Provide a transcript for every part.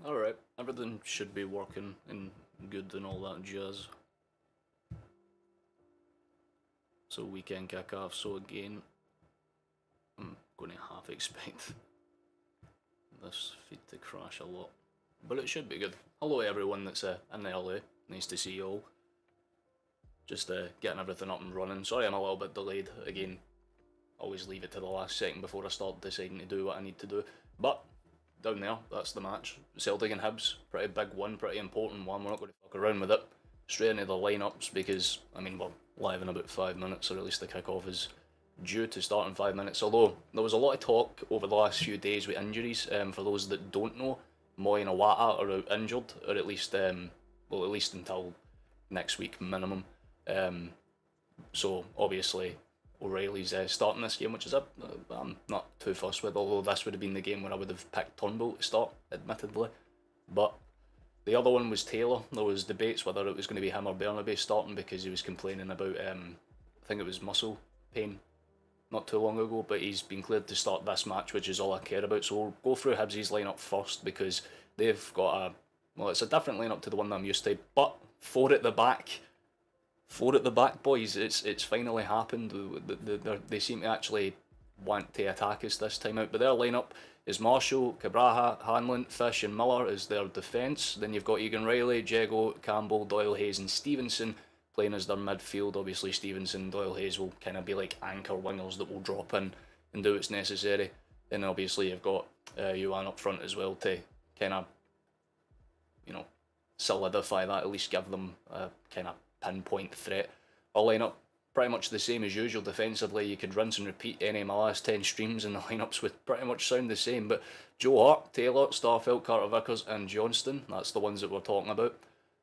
Alright, everything should be working and good and all that jazz. So weekend kick off, so again, I'm going to half expect this feed to crash a lot. But it should be good. Hello everyone that's in LA. Nice to see you all. Just getting everything up and running. Sorry I'm a little bit delayed. Again, always leave it to the last second before I start deciding to do what I need to do. But down there, that's the match. Celtic and Hibs, pretty big one, pretty important one. We're not going to fuck around with it. Straight into the lineups because, I mean, we're live in about 5 minutes, or at least the kick-off is due to start in 5 minutes. Although, there was a lot of talk over the last few days with injuries. For those that don't know, Moy and Awata are out injured, or at least, well, at least until next week minimum. So, obviously, O'Reilly's starting this game, which is I'm not too fussed with, although this would have been the game where I would have picked Turnbull to start, admittedly. But the other one was Taylor. There was debates whether it was going to be him or Bernabe starting because he was complaining about, I think it was muscle pain not too long ago, but he's been cleared to start this match, which is all I care about. So we'll go through Hibs' lineup first because they've got well, it's a different lineup to the one that I'm used to, but four at the back, boys. It's finally happened. They seem to actually want to attack us this time out. But their lineup is Marshall, Cabraha, Hanlon, Fish and Miller as their defence. Then you've got Egan Riley, Jago, Campbell, Doyle, Hayes and Stevenson playing as their midfield. Obviously Stevenson, Doyle, Hayes will kind of be like anchor wingers that will drop in and do what's necessary. And obviously you've got Yuan up front as well to kind of, you know, solidify that, at least give them a kind of pinpoint threat. Our lineup pretty much the same as usual defensively. You could rinse and repeat any of my last 10 streams and the lineups would pretty much sound the same. But Joe Hart, Taylor, Starfelt, Carter Vickers and Johnston, that's the ones that we're talking about.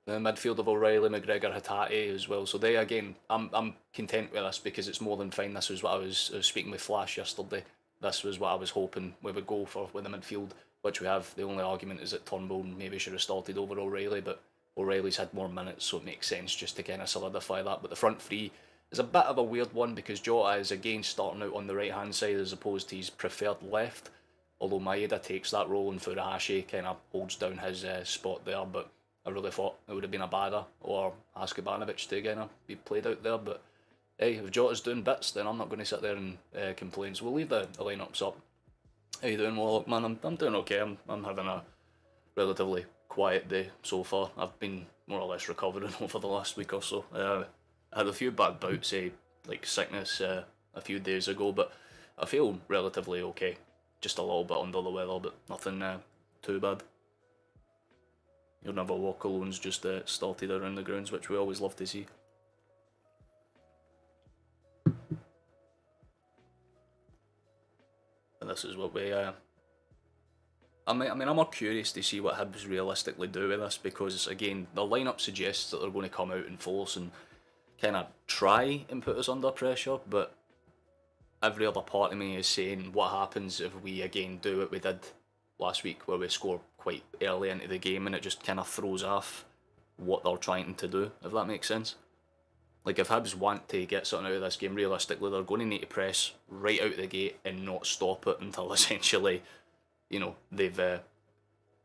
The midfield of O'Reilly, McGregor, Hatate as well. So they, again, I'm content with this because it's more than fine. This was what I was speaking with Flash yesterday. This was what I was hoping we would go for with the midfield, which we have. The only argument is that Turnbull maybe should have started over O'Reilly, but O'Reilly's had more minutes, so it makes sense just to kind of solidify that. But the front three is a bit of a weird one because Jota is again starting out on the right hand side as opposed to his preferred left, although Maeda takes that role and Furuhashi kind of holds down his spot there. But I really thought it would have been a Bada or Askabanovic to kind of be played out there. But hey, if Jota's doing bits, then I'm not going to sit there and complain. So we'll leave the lineups up. How you doing, Warlock? Man, I'm doing okay. I'm having a relatively quiet day so far. I've been more or less recovering over the last week or so. I had a few bad bouts, like sickness a few days ago, but I feel relatively okay. Just a little bit under the weather, but nothing too bad. Your Never Walk Alone's just started around the grounds, which we always love to see. And this is what we I mean, I'm more curious to see what Hibs realistically do with this because, again, the lineup suggests that they're going to come out in force and kind of try and put us under pressure, but every other part of me is saying what happens if we, again, do what we did last week where we score quite early into the game and it just kind of throws off what they're trying to do, if that makes sense. Like, if Hibs want to get something out of this game, realistically, they're going to need to press right out the gate and not stop it until essentially, you know, they've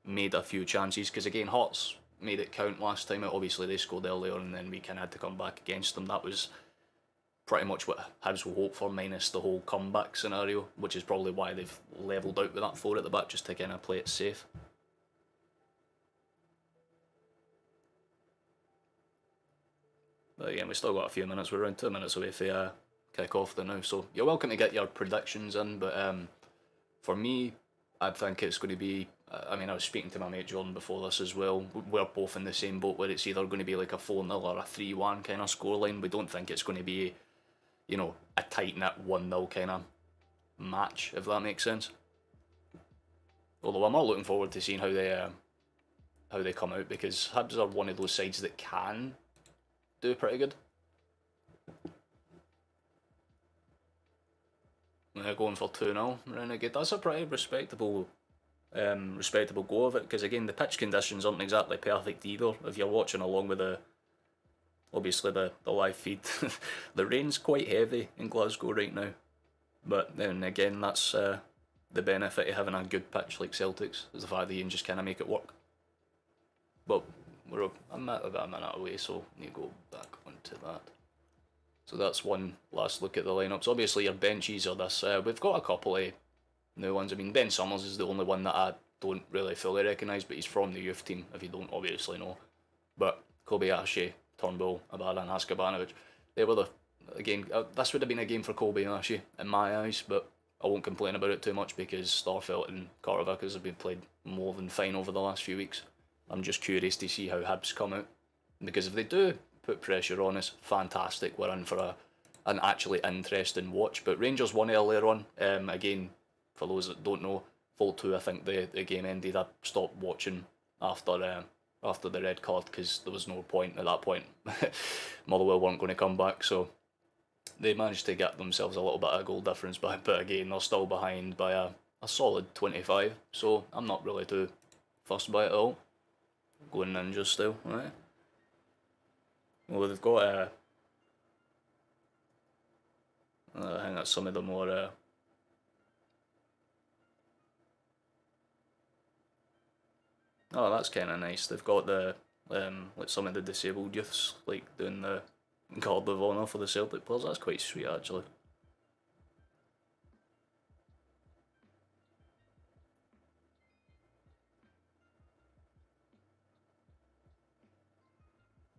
made a few chances. Because again, Hearts made it count last time out. Obviously, they scored earlier and then we kind of had to come back against them. That was pretty much what Hibs will hope for, minus the whole comeback scenario, which is probably why they've levelled out with that 4 at the back, just to kind of play it safe. But again, we've still got a few minutes. We're around 2 minutes away from kick off now, so you're welcome to get your predictions in. But for me, I think it's going to be. I mean, I was speaking to my mate Jordan before this as well. We're both in the same boat where it's either going to be like a 4-0 or a 3-1 kind of scoreline. We don't think it's going to be, you know, a tight knit 1-0 kind of match, if that makes sense. Although I'm not looking forward to seeing how they come out because Hibs are one of those sides that can do pretty good. Going for 2-0 Renegade. That's a pretty respectable go of it because again the pitch conditions aren't exactly perfect either. If you're watching along with obviously the live feed, the rain's quite heavy in Glasgow right now. But then again, that's the benefit of having a good pitch like Celtic's, is the fact that you can just kind of make it work. But I'm about a minute away, so I need to go back onto that. So that's one last look at the lineups. Obviously your benches are this. We've got a couple of new ones. I mean, Ben Summers is the only one that I don't really fully recognise, but he's from the youth team, if you don't obviously know. But Kobayashi, Turnbull, Abada and Haskabanovic. They were the, again, this would have been a game for Kobayashi in my eyes, but I won't complain about it too much because Starfelt and Korvakas have been played more than fine over the last few weeks. I'm just curious to see how Hibs come out, because if they do put pressure on us, fantastic, we're in for an actually interesting watch. But Rangers won earlier on. Again, for those that don't know, 4-2 I think the game ended. I stopped watching after the red card because there was no point at that point. Motherwell weren't going to come back, so they managed to get themselves a little bit of a goal difference back, but again they're still behind by a solid 25, so I'm not really too fussed by it at all. Going ninja still, right? Well, they've got I think that's some of the more oh, that's kind of nice. They've got the like some of the disabled youths like doing the Guard of Honour for the Celtic players. That's quite sweet actually.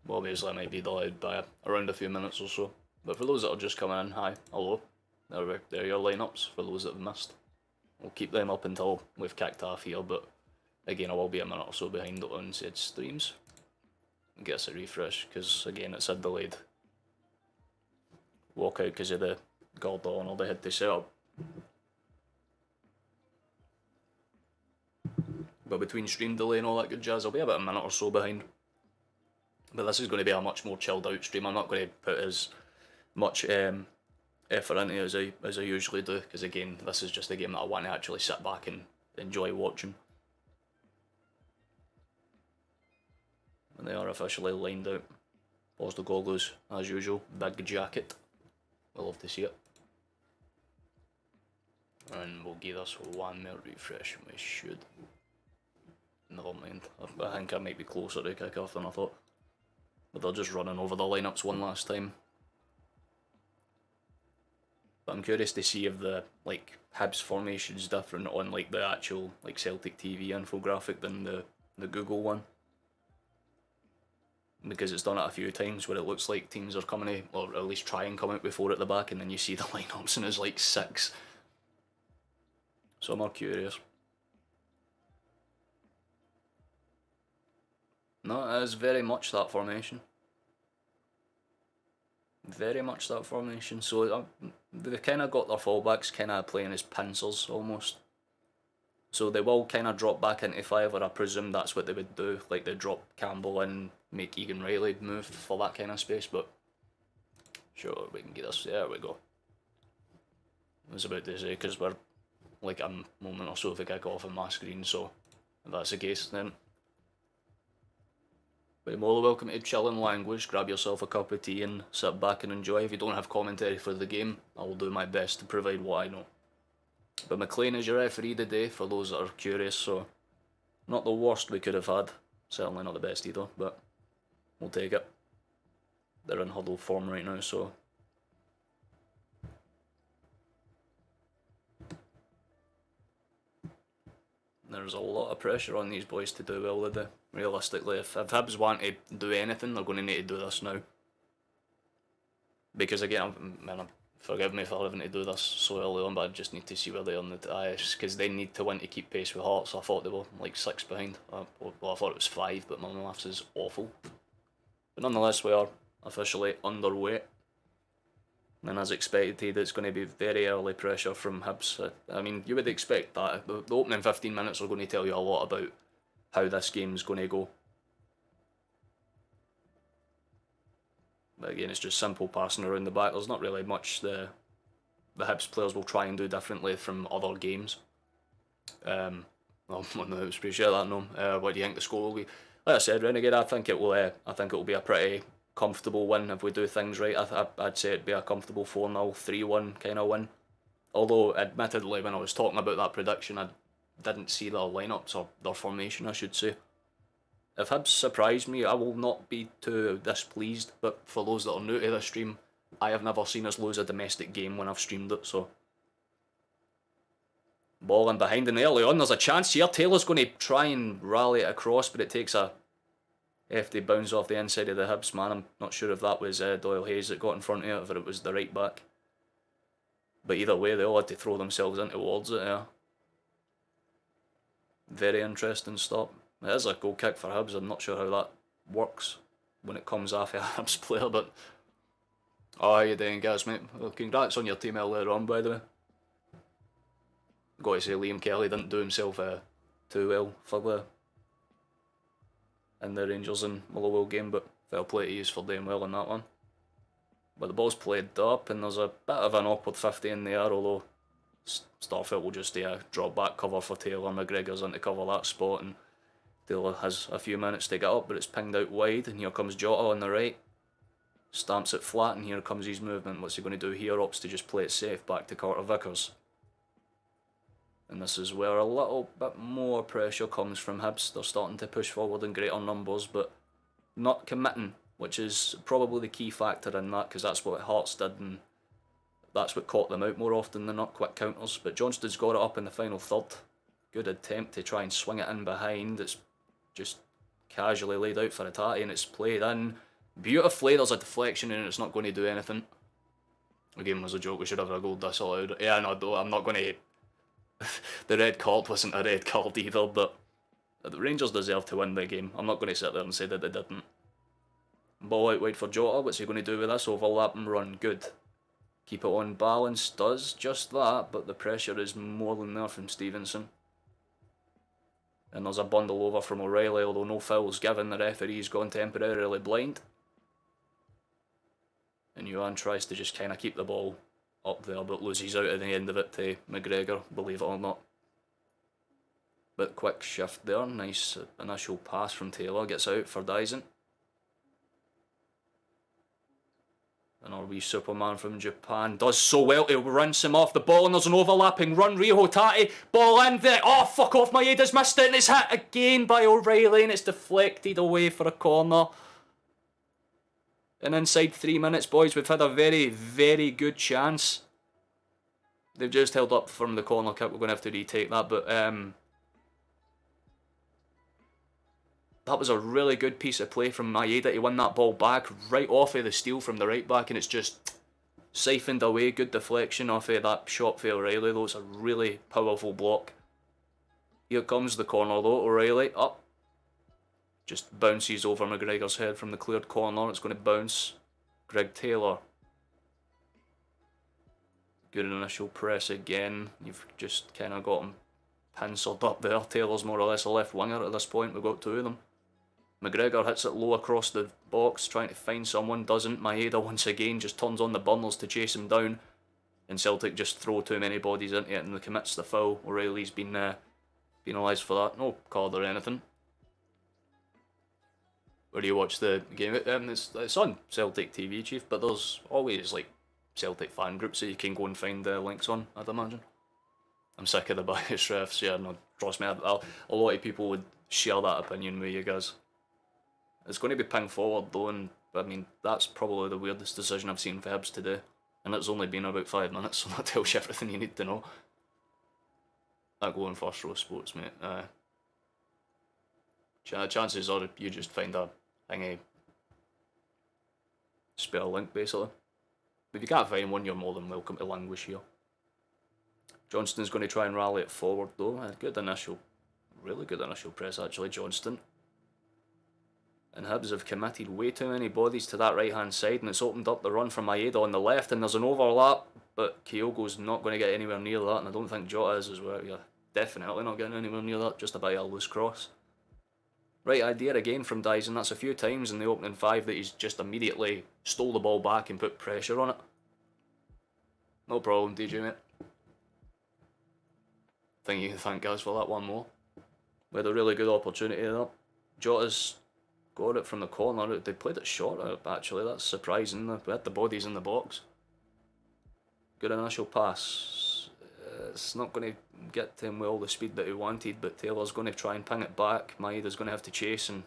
Well, obviously I might be delayed by around a few minutes or so. But for those that are just coming in, hi, hello. There are your lineups for those that have missed. We'll keep them up until we've kicked off here, but again I will be a minute or so behind on said streams. Get us a refresh, because again it's a delayed walkout because of the Guard of Honour they had to set up. But between stream delay and all that good jazz, I'll be about a minute or so behind. But this is going to be a much more chilled out stream. I'm not going to put as much effort into it as I usually do, because again, this is just a game that I want to actually sit back and enjoy watching. And they are officially lined out. Postacoglu's, as usual, big jacket. We'll love to see it. And we'll give us one more refresh, we should. Never mind, I think I might be closer to kick off than I thought. But they're just running over the lineups one last time. But I'm curious to see if the Hibs formation's different on like the actual Celtic TV infographic than the Google one. Because it's done it a few times where it looks like teams are coming in, or at least try and come out before at the back, and then you see the lineups and it's like 6. So I'm more curious. No, it is very much that formation. Very much that formation. So they've kind of got their fullbacks kind of playing as pincers almost. So they will kind of drop back into 5, or I presume that's what they would do. Like they drop Campbell in, make Egan Riley move for that kind of space, but sure, we can get this. There we go. I was about to say, because we're like a moment or so to kick off on my screen, so if that's the case then. But you're more welcome to chill in language, grab yourself a cup of tea and sit back and enjoy. If you don't have commentary for the game, I will do my best to provide what I know. But McLean is your referee today, for those that are curious, so not the worst we could have had. Certainly not the best either, but we'll take it. They're in huddle form right now, so there's a lot of pressure on these boys to do well today. Realistically, if Hibs want to do anything, they're going to need to do this now. Because again, forgive me for having to do this so early on, but I just need to see where they are on the ice, because they need to win to keep pace with Hearts. I thought they were like 6 behind. Well, I thought it was 5, but my maths is awful. But nonetheless, we are officially underway. And as expected, it's going to be very early pressure from Hibs. I mean, you would expect that. The opening 15 minutes are going to tell you a lot about how this game's going to go. But again, it's just simple passing around the back. There's not really much the Hibs players will try and do differently from other games. Well, no, I was pretty sure that, no. What do you think the score will be? Like I said, Renegade, I think it will be a pretty comfortable win if we do things right. I'd say it'd be a comfortable 4-0, 3-1 kind of win. Although, admittedly, when I was talking about that prediction, I didn't see their lineups, or their formation, I should say. If Hibs surprise me, I will not be too displeased, but for those that are new to this stream, I have never seen us lose a domestic game when I've streamed it, so. Ball in behind, and early on there's a chance here. Taylor's going to try and rally it across, but it takes a hefty bounce off the inside of the Hibs man. I'm not sure if that was Doyle Hayes that got in front of it, or if it was the right back. But either way, they all had to throw themselves in towards it. Yeah. Very interesting stop. It is a goal kick for Hibs. I'm not sure how that works when it comes off a Hibs player, but oh, how you doing, guys, mate? Well, congrats on your team earlier on, by the way. Got to say, Liam Kelly didn't do himself too well for in the Rangers and Motherwell game, but fair play to you for doing well in that one. But the ball's played up, and there's a bit of an awkward 50 in the air, although Starfelt will just drop back cover for Taylor. McGregor's in to cover that spot, and Taylor has a few minutes to get up, but it's pinged out wide, and here comes Jota on the right. Stamps it flat, and here comes his movement. What's he going to do here? Opts to just play it safe back to Carter Vickers. And this is where a little bit more pressure comes from Hibs. They're starting to push forward in greater numbers, but not committing, which is probably the key factor in that, because that's what Hearts did, and that's what caught them out more often than not, quick counters. But Johnston's got it up in the final third. Good attempt to try and swing it in behind. It's just casually laid out for Hatate, and it's played in beautifully. There's a deflection, and it's not going to do anything. The game was a joke. We should have a goal disallowed. Yeah, no, I'm not going to... The red card wasn't a red card either, but the Rangers deserve to win the game. I'm not going to sit there and say that they didn't. Ball out wide for Jota. What's he going to do with this? Overlap and run. Good. Keep it on balance. Does just that, but the pressure is more than there from Stevenson. And there's a bundle over from O'Reilly, although no fouls given. The referee's gone temporarily blind. And Yuan tries to just kind of keep the ball up there, but loses out at the end of it to McGregor, believe it or not. But quick shift there, nice initial pass from Taylor, gets out for Dyson. And our wee Superman from Japan does so well to rinse him off the ball, and there's an overlapping run. Rio Hatate, ball in there. Oh, fuck off, Maeda's missed it, and it's hit again by O'Reilly, and it's deflected away for a corner. And inside 3 minutes, boys, we've had a very, very good chance. They've just held up from the corner kick. We're going to have to retake that, but that was a really good piece of play from Maeda to win that ball back right off of the steal from the right back, and it's just siphoned away. Good deflection off of that shot for O'Reilly, though. It's a really powerful block. Here comes the corner, though. O'Reilly up. Just bounces over McGregor's head from the cleared corner. It's going to bounce. Greg Taylor. Good initial press again. You've just kind of got him penciled up there. Taylor's more or less a left winger at this point. We've got two of them. McGregor hits it low across the box, trying to find someone. Doesn't. Maeda once again just turns on the bundles to chase him down. And Celtic just throw too many bodies into it, and they commits the foul. O'Reilly's been penalised for that. No card or anything. Where do you watch the game? It's on Celtic TV, Chief, but there's always like Celtic fan groups that you can go and find the links on, I'd imagine. I'm sick of the bias refs. Yeah, no, trust me, a lot of people would share that opinion with you guys. It's going to be pinged forward though, and I mean, that's probably the weirdest decision I've seen for Hibs today. And it's only been about 5 minutes, so that tells you everything you need to know. That going first row sports, mate. Chances are you just find a thingy, spare link basically. If you can't find one, you're more than welcome to languish here. Johnston's going to try and rally it forward though. Good initial, really good initial press actually, Johnston. And Hibs have committed way too many bodies to that right hand side, and it's opened up the run for Maeda on the left, and there's an overlap, but Kyogo's not going to get anywhere near that, and I don't think Jota is as well. Yeah, definitely not getting anywhere near that, just about a loose cross. Right idea again from Dyson. That's a few times in the opening 5 that he's just immediately stole the ball back and put pressure on it. No problem, DJ, mate. Think you can thank us for that one more. We had a really good opportunity there. Jota's got it from the corner. They played it short, actually. That's surprising. We had the bodies in the box. Good initial pass. It's not going to get to him well the speed that he wanted, but Taylor's going to try and ping it back. Maeda's going to have to chase, and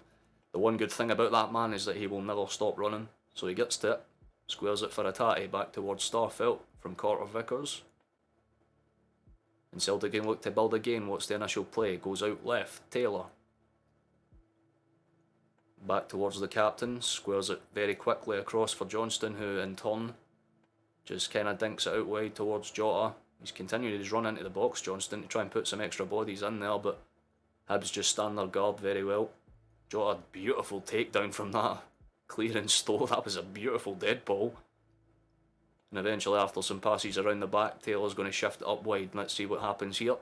the one good thing about that man is that he will never stop running. So he gets to it, squares it for Hatate, back towards Starfelt from Carter Vickers. And Celtic can look to build again. What's the initial play? Goes out left, Taylor. Back towards the captain, squares it very quickly across for Johnston, who in turn just kind of dinks it out wide towards Jota. He's continued his run into the box, Johnston, to try and put some extra bodies in there, but Hibs just stand their guard very well. Jota, beautiful takedown from that clearance Stowe. That was a beautiful dead ball. And eventually, after some passes around the back, Taylor's going to shift it up wide. Let's see what happens here.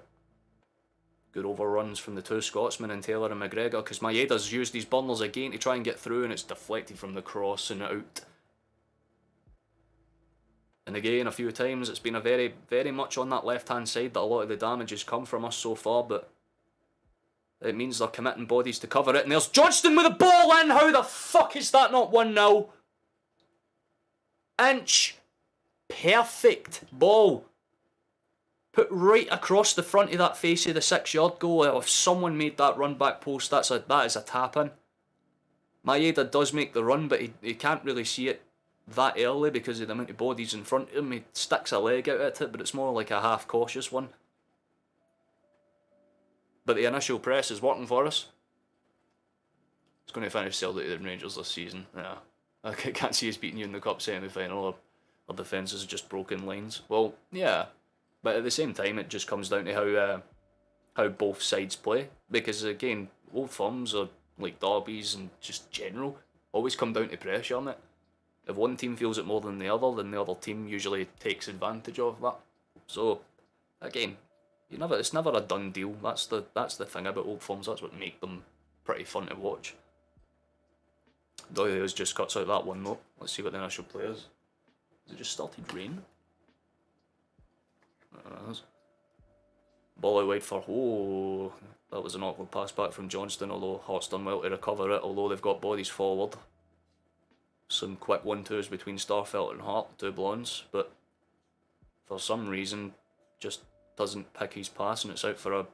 Good overruns from the two Scotsmen and Taylor and McGregor, because Maeda's used these bundles again to try and get through, and it's deflected from the cross and out. And again, a few times, it's been a very, very much on that left-hand side that a lot of the damage has come from us so far, but it means they're committing bodies to cover it. And there's Johnston with the ball in! How the fuck is that not 1-0? Inch. Perfect ball. Put right across the front of that face of the 6-yard goal. If someone made that run back post, that is a tap-in. Maeda does make the run, but he can't really see it that early because of the amount of bodies in front of him. He sticks a leg out at it, but it's more like a half-cautious one. But the initial press is working for us. It's going to finish Celtic and Rangers this season. Yeah, I can't see us beating you in the Cup semi-final. Our defence is just broken lines. Well, yeah, but at the same time, it just comes down to how both sides play. Because again, old firms are like derbies and just general always come down to pressure on it. If one team feels it more than the other, then the other team usually takes advantage of that. So again, it's never a done deal. That's the thing about old firms. That's what makes them pretty fun to watch. Doyle just cuts out that one though. Let's see what the initial play is. Has it just started rain? Ball out wide for that was an awkward pass back from Johnston, although Hart's done well to recover it, although they've got bodies forward. Some quick 1-2s between Starfelt and Hart, two blondes, but for some reason just doesn't pick his pass and it's out for a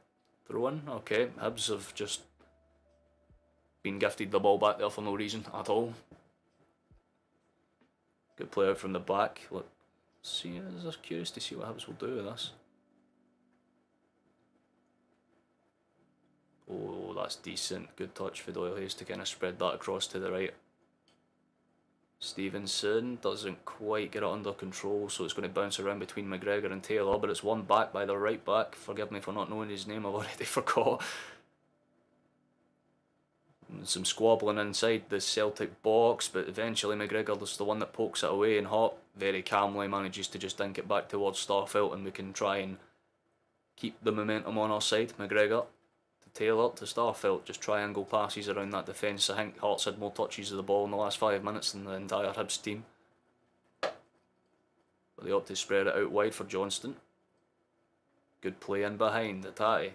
throw-in. Okay, Hibs have just been gifted the ball back there for no reason at all. Good play out from the back. Let's see, I'm just curious to see what Hibs will do with this. Oh, that's decent. Good touch for Doyle Hayes to kind of spread that across to the right. Stevenson doesn't quite get it under control, so it's going to bounce around between McGregor and Taylor, but it's won back by the right back. Forgive me for not knowing his name, I've already forgot. And some squabbling inside the Celtic box, but eventually McGregor is the one that pokes it away, and Hart very calmly manages to just dink it back towards Starfelt, and we can try and keep the momentum on our side. McGregor to Taylor to Starfelt, just triangle passes around that defence. I think Hart's had more touches of the ball in the last 5 minutes than the entire Hibs team. But they opt to spread it out wide for Johnston. Good play in behind, Atati.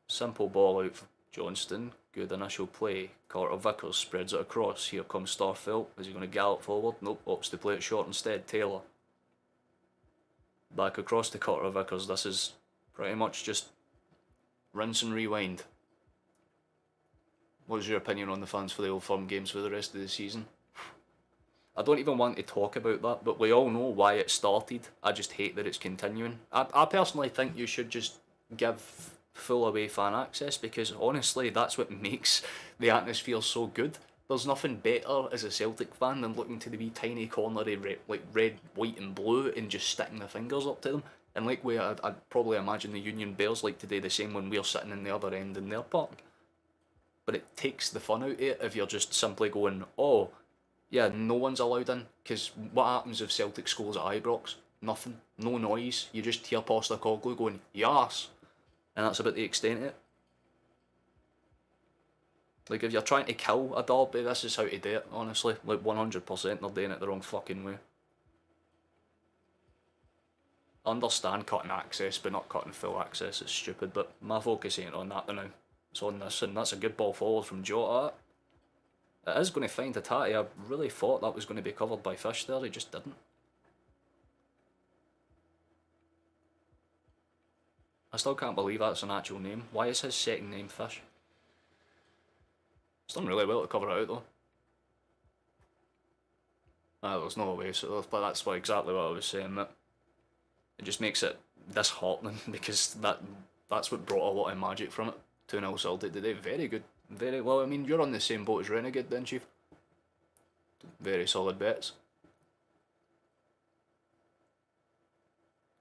Simple ball out for Johnston. Good initial play. Carter Vickers spreads it across. Here comes Starfelt. Is he going to gallop forward? Nope, opts to play it short instead. Taylor. Back across to Carter Vickers. This is pretty much just rinse and rewind. What's your opinion on the fans for the Old Firm games for the rest of the season? I don't even want to talk about that, but we all know why it started. I just hate that it's continuing. I personally think you should just give full away fan access, because honestly that's what makes the atmosphere so good. There's nothing better as a Celtic fan than looking to the wee tiny cornery red, white and blue and just sticking the fingers up to them. And like I'd probably imagine the Union Bears like to do the same when we're sitting in the other end in their park. But it takes the fun out of it if you're just simply going, oh yeah, no one's allowed in, because what happens if Celtic scores at Ibrox? Nothing, no noise, you just hear Postecoglou going, yas. And that's about the extent of it. Like, if you're trying to kill a derby, this is how to do it, honestly. Like, 100% they're doing it the wrong fucking way. I understand cutting access, but not cutting full access is stupid, but my focus ain't on that now. It's on this, and that's a good ball forward from Jota. It is going to find Atati. I really thought that was going to be covered by Fish there, he just didn't. I still can't believe that's an actual name. Why is his second name Fish? He's done really well to cover it out though. There's no way, so that's exactly what I was saying. That it just makes it disheartening, because that's what brought a lot of magic from it. 2-0 Celtic today. Very good Very well, I mean, you're on the same boat as Renegade then, Chief. Very solid bets.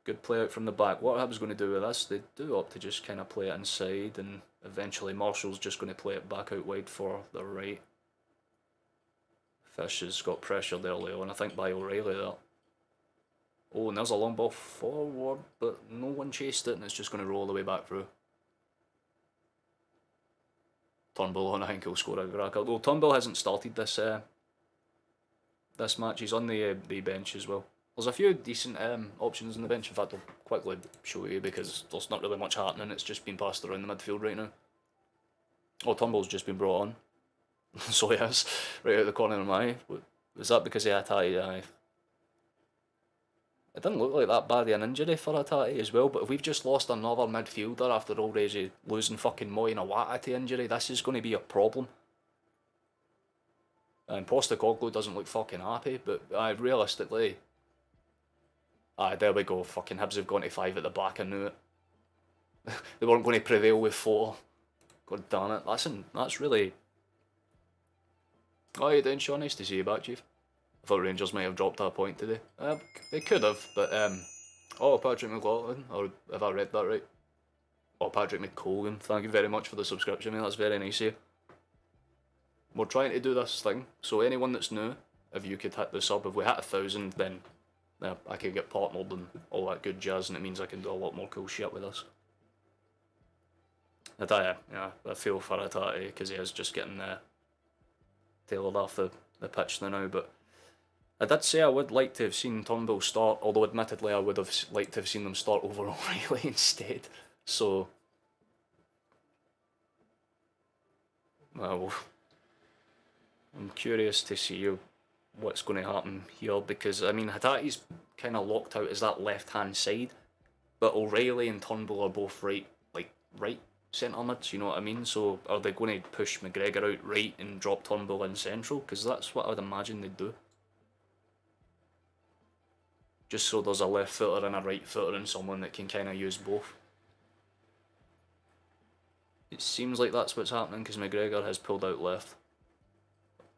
Good play out from the back. What Hibs going to do with this? They do opt to just kind of play it inside, and eventually Marshall's just going to play it back out wide for the right. Fish has got pressured early on, I think, by O'Reilly there. Oh, and there's a long ball forward, but no one chased it, and it's just going to roll the way back through. Turnbull on, I think he'll score a cracker. Although Turnbull hasn't started this this match, he's on the bench as well. There's a few decent options on the bench. In fact, I'll quickly show you because there's not really much happening. It's just been passed around the midfield right now. Oh, Turnbull's just been brought on. So he has, right out of the corner of my eye. Was that because he had Hattie? Aye. It didn't look like that bad of an injury for Hattie as well, but if we've just lost another midfielder after already losing fucking Moy and Awata to injury, this is going to be a problem. And Postecoglou doesn't look fucking happy, but realistically... there we go, fucking Hibs have gone to 5 at the back, I knew it. They weren't going to prevail with 4. God damn it, that's really... Oh, how you doing, Sean? Nice to see you back, Chief. I thought Rangers might have dropped a point today. They could have, but... Oh, Patrick McLaughlin, or have I read that right? Oh, Patrick McColgan, thank you very much for the subscription, mate, that's very nice of you. We're trying to do this thing, so anyone that's new, if you could hit the sub, if we hit 1,000, then... I could get partnered and all that good jazz, and it means I can do a lot more cool shit with this. I feel for Hattie because he is just getting tailored off the pitch now, but I did say I would like to have seen Turnbull start, although admittedly I would have liked to have seen them start over O'Reilly instead, so... Well, I'm curious to see what's going to happen here, because I mean Hattati's kind of locked out as that left hand side, but O'Reilly and Turnbull are both right centre mids, you know what I mean? So are they going to push McGregor out right and drop Turnbull in central? Because that's what I would imagine they'd do. Just so there's a left footer and a right footer and someone that can kind of use both. It seems like that's what's happening because McGregor has pulled out left.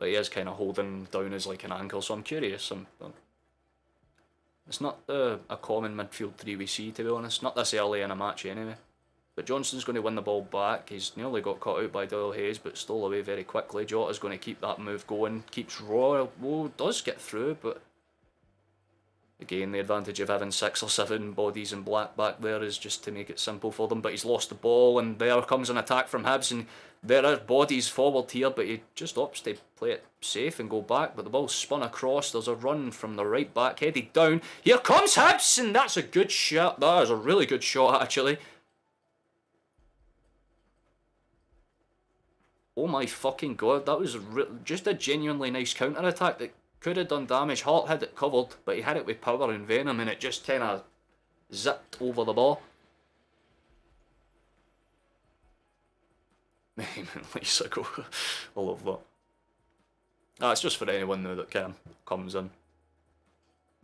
But he is kind of holding down as like an ankle, so I'm curious. It's not a common midfield 3 we see, to be honest. Not this early in a match anyway. But Johnston's going to win the ball back. He's nearly got caught out by Doyle Hayes, but stole away very quickly. Jota's going to keep that move going. Keeps Royal. Whoa, does get through, but... Again, the advantage of having 6 or 7 bodies in black back there is just to make it simple for them. But he's lost the ball, and there comes an attack from Hibs, and there are bodies forward here, but he just opts to play it safe and go back. But the ball's spun across. There's a run from the right back, headed down. Here comes Hibs, and that's a good shot. That is a really good shot, actually. Oh my fucking god, that was just a genuinely nice counter-attack that could have done damage. Hart had it covered, but he had it with power and venom, and it just kind of zipped over the ball. Nice ago. I love that. It's just for anyone now that comes in.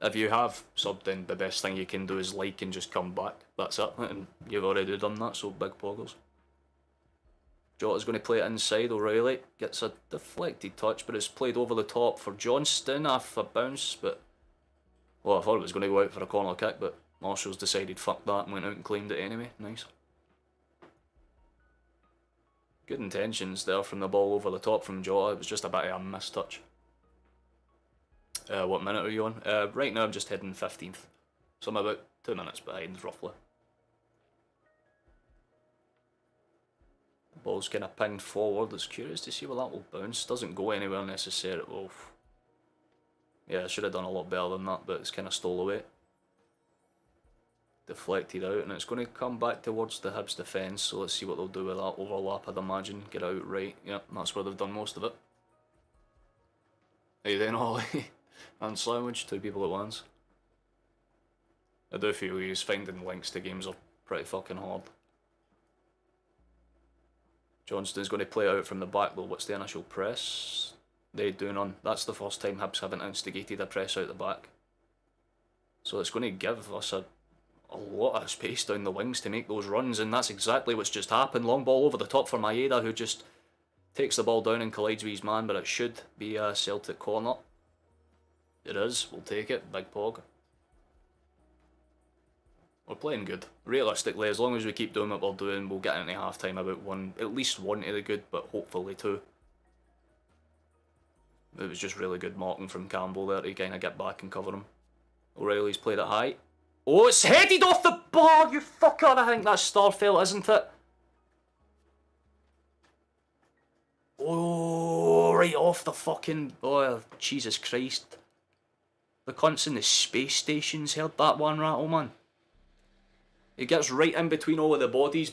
If you have subbed in, the best thing you can do is like and just come back. That's it, and you've already done that, so big poggers. Jota's going to play it inside. O'Reilly gets a deflected touch, but it's played over the top for Johnston off a bounce. But well, I thought it was going to go out for a corner kick, but Marshall's decided fuck that and went out and claimed it anyway. Nice. Good intentions there from the ball over the top from Jota. It was just a bit of a missed touch. What minute are you on? Right now I'm just heading 15th, so I'm about 2 minutes behind roughly. Ball's kind of pinged forward. It's curious to see where that will bounce. Doesn't go anywhere necessarily. Oh, yeah, I should have done a lot better than that, but it's kind of stole away. Deflected out, and it's going to come back towards the Hibs defence, so let's see what they'll do with that overlap, I'd imagine. Get out right. Yep, that's where they've done most of it. Hey then, Ollie. And Sandwich, 2 people at once. I do feel he's finding links to games are pretty fucking hard. Johnston's going to play out from the back though. What's the initial press? They do none. That's the first time Hibs haven't instigated a press out the back. So it's going to give us a lot of space down the wings to make those runs, and that's exactly what's just happened. Long ball over the top for Maeda, who just Takes the ball down and collides with his man, but it should be a Celtic corner. It is. We'll take it. Big pog. We're playing good. Realistically, as long as we keep doing what we're doing, we'll get into half time about at least one to the good, but hopefully two. It was just really good marking from Campbell there to kind of get back and cover him. O'Reilly's played it high. Oh, it's headed off the bar, you fucker! I think that's Starfelt, isn't it? Oh, right off the fucking... Oh, Jesus Christ. The cunts in the space stations heard that one rattle, man. He gets right in between all of the bodies,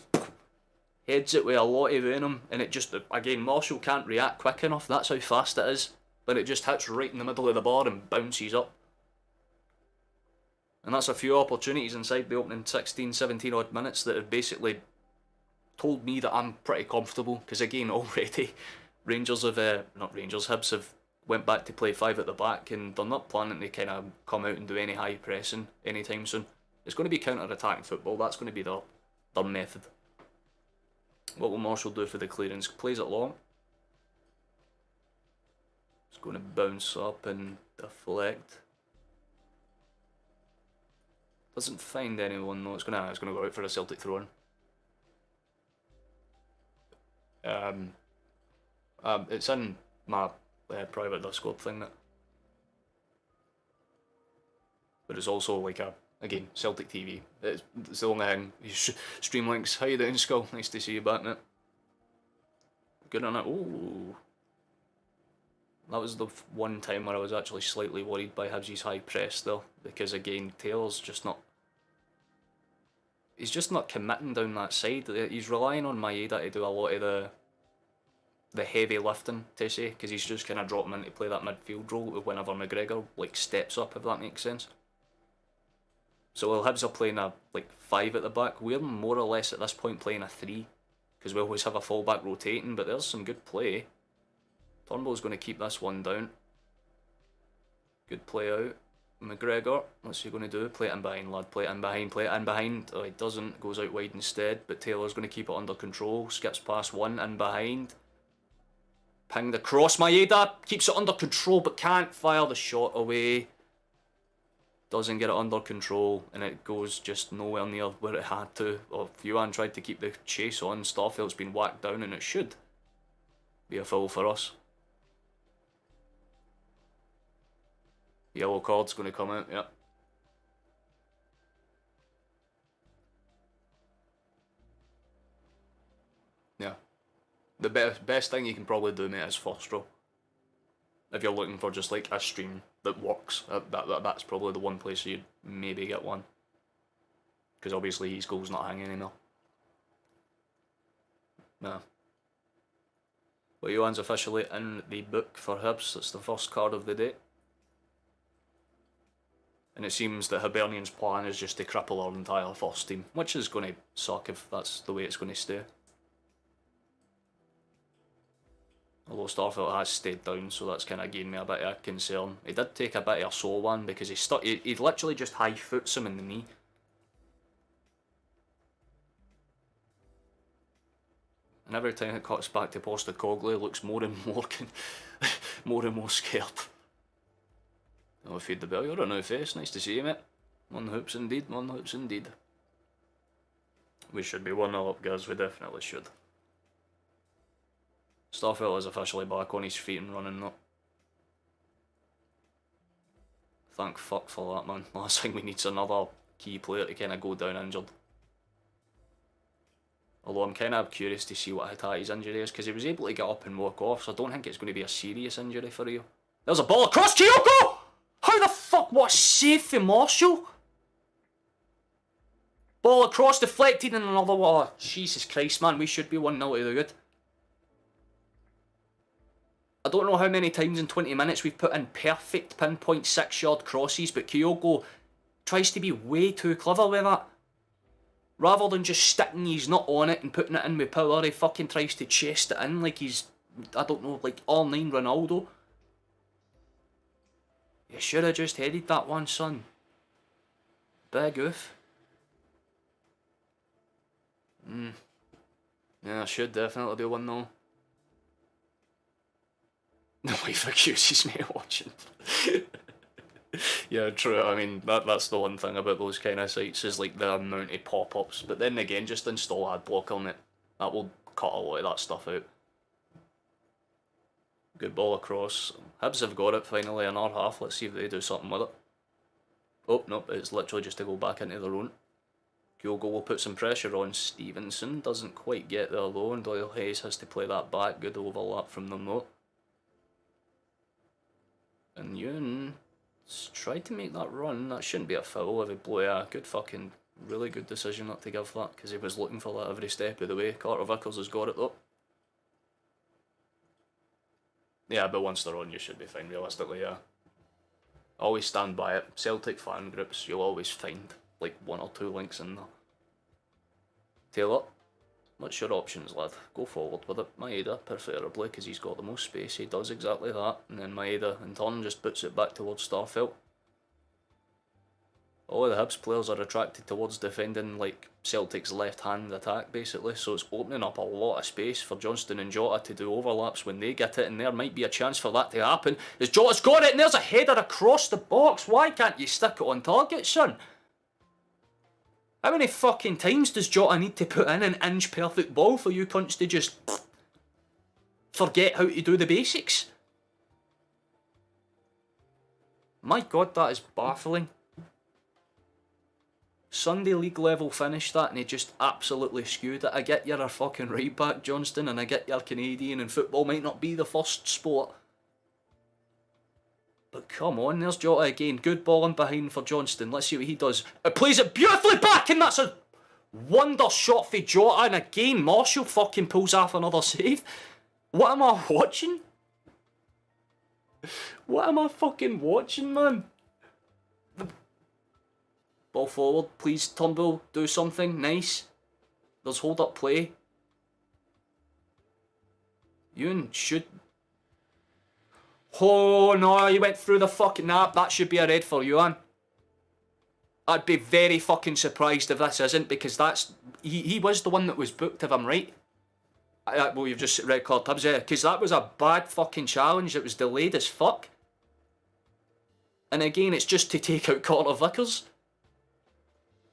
heads it with a lot of venom, and it just, again, Marshall can't react quick enough, that's how fast it is, but it just hits right in the middle of the bar and bounces up. And that's a few opportunities inside the opening 16, 17 odd minutes that have basically told me that I'm pretty comfortable, because again, already, Hibs have went back to play 5 at the back, and they're not planning to kind of come out and do any high pressing anytime soon. It's going to be counter-attacking football, that's going to be their method. What will Marshall do for the clearance? Plays it long. It's going to bounce up and deflect. Doesn't find anyone though, it's going to go out for a Celtic throw-in. It's in my private Discord thing, that. But it's also like again, Celtic TV. It's the only thing. Stream links. How you doing, Skull? Nice to see you back, mate. Good on it. Oh, that was the one time where I was actually slightly worried by Hibs' high press, though, because again, Taylor's just not. He's just not committing down that side. He's relying on Maeda to do a lot of the heavy lifting, to say, because he's just kind of dropping in to play that midfield role whenever McGregor like steps up, if that makes sense. So while Hibs are playing a 5 at the back, we're more or less at this point playing a 3, because we always have a fullback rotating, but there's some good play. Turnbull's going to keep this one down. Good play out. McGregor, what's he going to do? Play it in behind, lad. Play it in behind, play it in behind. Oh, he doesn't. Goes out wide instead, but Taylor's going to keep it under control. Skips past one, in behind. Ping the cross. Maeda keeps it under control, but can't fire the shot away. Doesn't get it under control, and it goes just nowhere near where it had to. Or Yuan tried to keep the chase on. Starfelt's been whacked down, and it should be a foul for us. Yellow card's going to come out, yeah. Yeah. The best thing you can probably do, mate, is first row. If you're looking for just like a stream that works, that's probably the one place you'd maybe get one. Because obviously his goal's not hanging anymore. No. But Johan's officially in the book for Hibs. That's the first card of the day. And it seems that Hibernian's plan is just to cripple our entire first team, which is going to suck if that's the way it's going to stay. Although Starfelt has stayed down, so that's kind of given me a bit of concern. He did take a bit of a sore one because he literally just high foots him in the knee. And every time it cuts back to Postecoglou, he looks more and more scared. I'll feed the bell. You're a new face. Nice to see you, mate. 1 hoops indeed. 1 hoops indeed. We should be 1-0 up, guys. We definitely should. Starfelt is officially back on his feet and running now. Thank fuck for that, man. Last thing we need's another key player to kind of go down injured. Although I'm kind of curious to see what Hitachi's injury is, because he was able to get up and walk off, so I don't think it's going to be a serious injury for you. There's a ball across Kyoko! How the fuck? What a save for Marshall? Ball across, deflected, and another one. Oh, Jesus Christ, man. We should be 1-0 to the good. I don't know how many times in 20 minutes we've put in perfect pinpoint 6-yard crosses, but Kyoko tries to be way too clever with that. Rather than just sticking his nut on it and putting it in with power, he fucking tries to chest it in like he's, I don't know, like R9 Ronaldo. You should have just headed that one, son. Big oof. Yeah, I should definitely do 1-0. wife accuses me of watching. Yeah, true. I mean, that's the one thing about those kind of sites is like the amount of pop-ups. But then again, just install ad block on it. That will cut a lot of that stuff out. Good ball across. Hibs have got it finally in our half. Let's see if they do something with it. Oh, nope, it's literally just to go back into their own. Kyogo will put some pressure on Stevenson. Doesn't quite get there though, and Doyle Hayes has to play that back. Good overlap from them though. And Ewan tried to make that run. That shouldn't be a foul if he blew. Yeah, good fucking, really good decision not to give that, because he was looking for that every step of the way. Carter Vickers has got it though. Yeah, but once they're on, you should be fine, realistically, yeah. Always stand by it. Celtic fan groups, you'll always find like 1 or 2 links in there. Taylor, what's your options, lad? Go forward with it. Maeda, preferably, because he's got the most space. He does exactly that. And then Maeda, in turn, just puts it back towards Starfelt. All of the Hibs players are attracted towards defending like Celtic's left-hand attack, basically, so it's opening up a lot of space for Johnston and Jota to do overlaps when they get it, and there might be a chance for that to happen. As Jota's got it, and there's a header across the box. Why can't you stick it on target, son? How many fucking times does Jota need to put in an inch-perfect ball for you cunts to just forget how to do the basics? My God, that is baffling. Sunday League level finish that, and he just absolutely skewed it. I get you're a fucking right back, Johnston, and I get you're Canadian and football might not be the first sport. But come on, there's Jota again. Good ball in behind for Johnston. Let's see what he does. It plays it beautifully back, and that's a wonder shot for Jota. And again, Marshall fucking pulls off another save. What am I watching? What am I fucking watching, man? Ball forward, please, Turnbull, do something nice. There's hold up play. Ewan should. Oh no, he went through the fucking. Nah, that should be a red for Ewan. I'd be very fucking surprised if this isn't, because that's. He was the one that was booked, if I'm right. Well, you've just red card Hibs, yeah, because that was a bad fucking challenge. It was delayed as fuck. And again, it's just to take out Carter Vickers.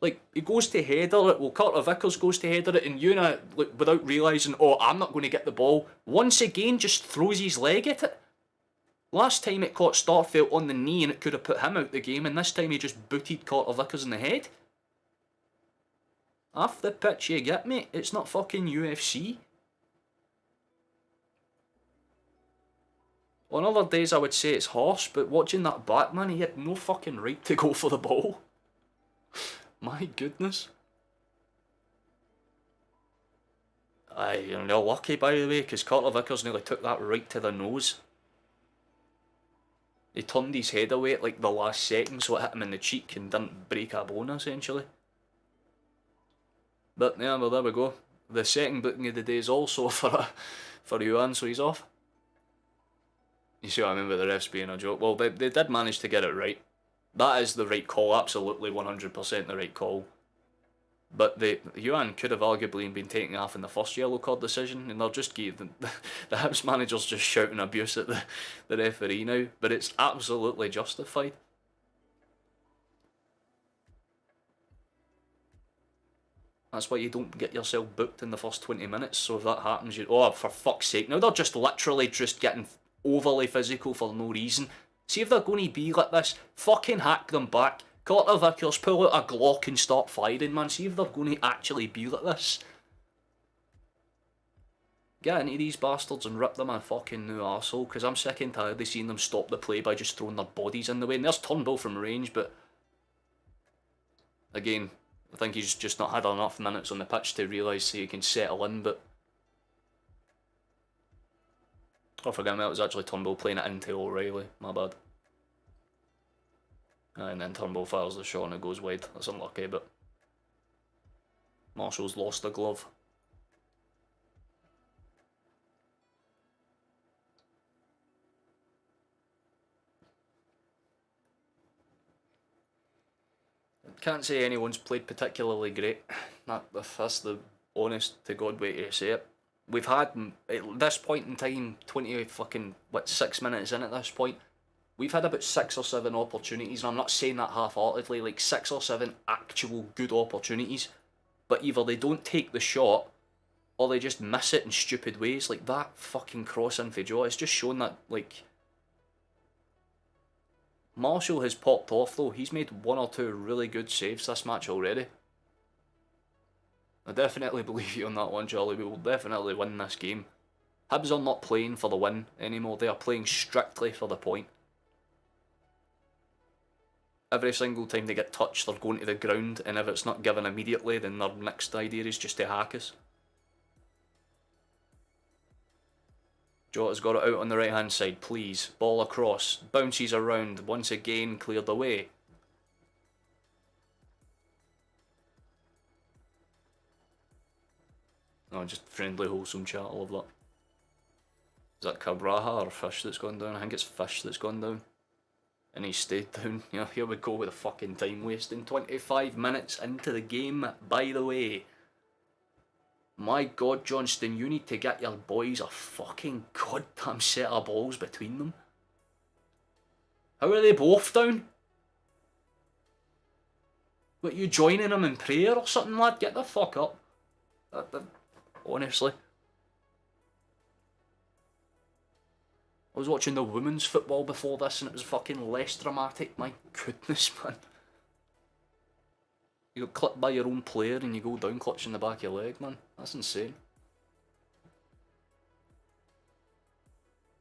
Like, he goes to header it, well, Carter Vickers goes to header it, and Una, like, without realising, oh, I'm not going to get the ball, once again just throws his leg at it. Last time it caught Starfelt on the knee and it could have put him out the game, and this time he just booted Carter Vickers in the head. Half the pitch you get, mate. It's not fucking UFC. On other days I would say it's harsh, but watching that back, man, he had no fucking right to go for the ball. My goodness. You're lucky, by the way, because Carter Vickers nearly took that right to the nose. He turned his head away at like the last second, so it hit him in the cheek and didn't break a bone, essentially. But yeah, well, there we go. The second booking of the day is also for Yuan, so he's off. You see what I mean with the refs being a joke? Well, they did manage to get it right. That is the right call, absolutely 100% the right call. But Yuan could have arguably been taken off in the first yellow card decision, and they'll just give the Hibs manager's just shouting abuse at the referee now, but it's absolutely justified. That's why you don't get yourself booked in the first 20 minutes, so if that happens, oh, for fuck's sake. Now they're just literally just getting overly physical for no reason. See if they're going to be like this, fucking hack them back. Carter Vickers, pull out a Glock and start firing, man. See if they're going to actually be like this. Get into these bastards and rip them a fucking new arsehole, because I'm sick and tired of seeing them stop the play by just throwing their bodies in the way. And there's Turnbull from range, but again, I think he's just not had enough minutes on the pitch to realise he can settle in, but oh, forget me, it was actually Turnbull playing it into O'Reilly, my bad. And then Turnbull fires the shot and it goes wide. That's unlucky, but Marshall's lost a glove. Can't say anyone's played particularly great. That's the honest to God way to say it. we've had, at this point in time, 6 minutes in at this point, we've had about 6 or 7 opportunities, and I'm not saying that half-heartedly, like 6 or 7 actual good opportunities, but either they don't take the shot, or they just miss it in stupid ways. Like that fucking cross in for Jota, it's just shown that, like, Marshall has popped off though. He's made 1 or 2 really good saves this match already. I definitely believe you on that one, Charlie. We will definitely win this game. Hibs are not playing for the win anymore. They are playing strictly for the point. Every single time they get touched, they're going to the ground, and if it's not given immediately, then their next idea is just to hack us. Jota's got it out on the right hand side, please. Ball across, bounces around, once again cleared away. Oh, just friendly, wholesome chat, I love that. Is that Cabraha or Fish that's gone down? I think it's Fish that's gone down. And he stayed down. Yeah, here we go with the fucking time wasting. 25 minutes into the game, by the way. My God, Johnston, you need to get your boys a fucking goddamn set of balls between them. How are they both down? What, you joining them in prayer or something, lad? Get the fuck up. Honestly. I was watching the women's football before this and it was fucking less dramatic. My goodness, man. You got clipped by your own player and you go down clutching the back of your leg, man. That's insane.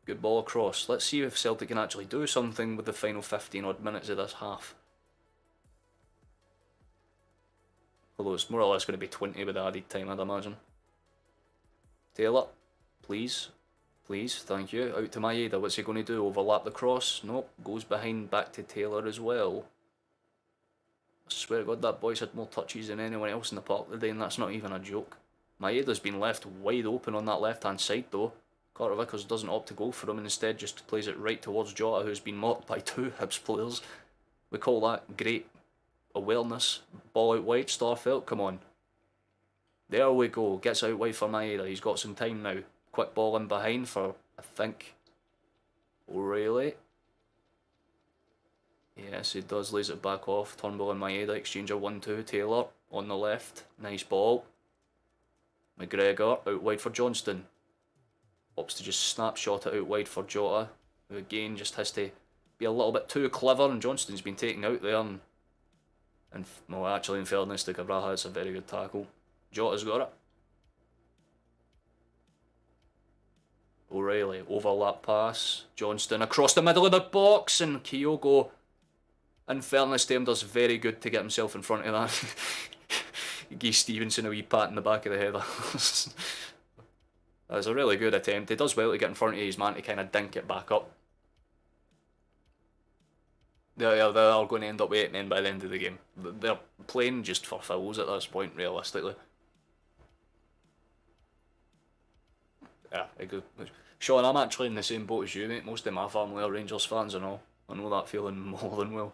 Good ball across. Let's see if Celtic can actually do something with the final 15 odd minutes of this half. Although it's more or less going to be 20 with the added time, I'd imagine. Taylor, please. Please, thank you. Out to Maeda. What's he going to do? Overlap the cross? Nope. Goes behind, back to Taylor as well. I swear to God, that boy's had more touches than anyone else in the park today, and that's not even a joke. Maeda's been left wide open on that left-hand side, though. Carter Vickers doesn't opt to go for him and instead just plays it right towards Jota, who's been mocked by 2 Hibs players. We call that great awareness. Ball out wide, Starfelt, come on. There we go, gets out wide for Maeda, he's got some time now. Quick ball in behind for, I think, O'Reilly. Yes, he does, lays it back off. Turnbull and Maeda, exchange a 1-2. Taylor on the left, nice ball. McGregor out wide for Johnston. Opts to just snapshot it out wide for Jota, who again just has to be a little bit too clever, and Johnston's been taken out there. And well, actually, in fairness to Cabraha, it's a very good tackle. Jota's got it. O'Reilly, overlap pass. Johnston across the middle of the box, and Kyogo, in fairness to him, does very good to get himself in front of that. He gave Stevenson a wee pat in the back of the head. That was a really good attempt. He does well to get in front of his man to kind of dink it back up. They're all going to end up with 8 men by the end of the game. They're playing just for fouls at this point, realistically. Yeah, Sean, I'm actually in the same boat as you, mate. Most of my family are Rangers fans and all. I know that feeling more than well.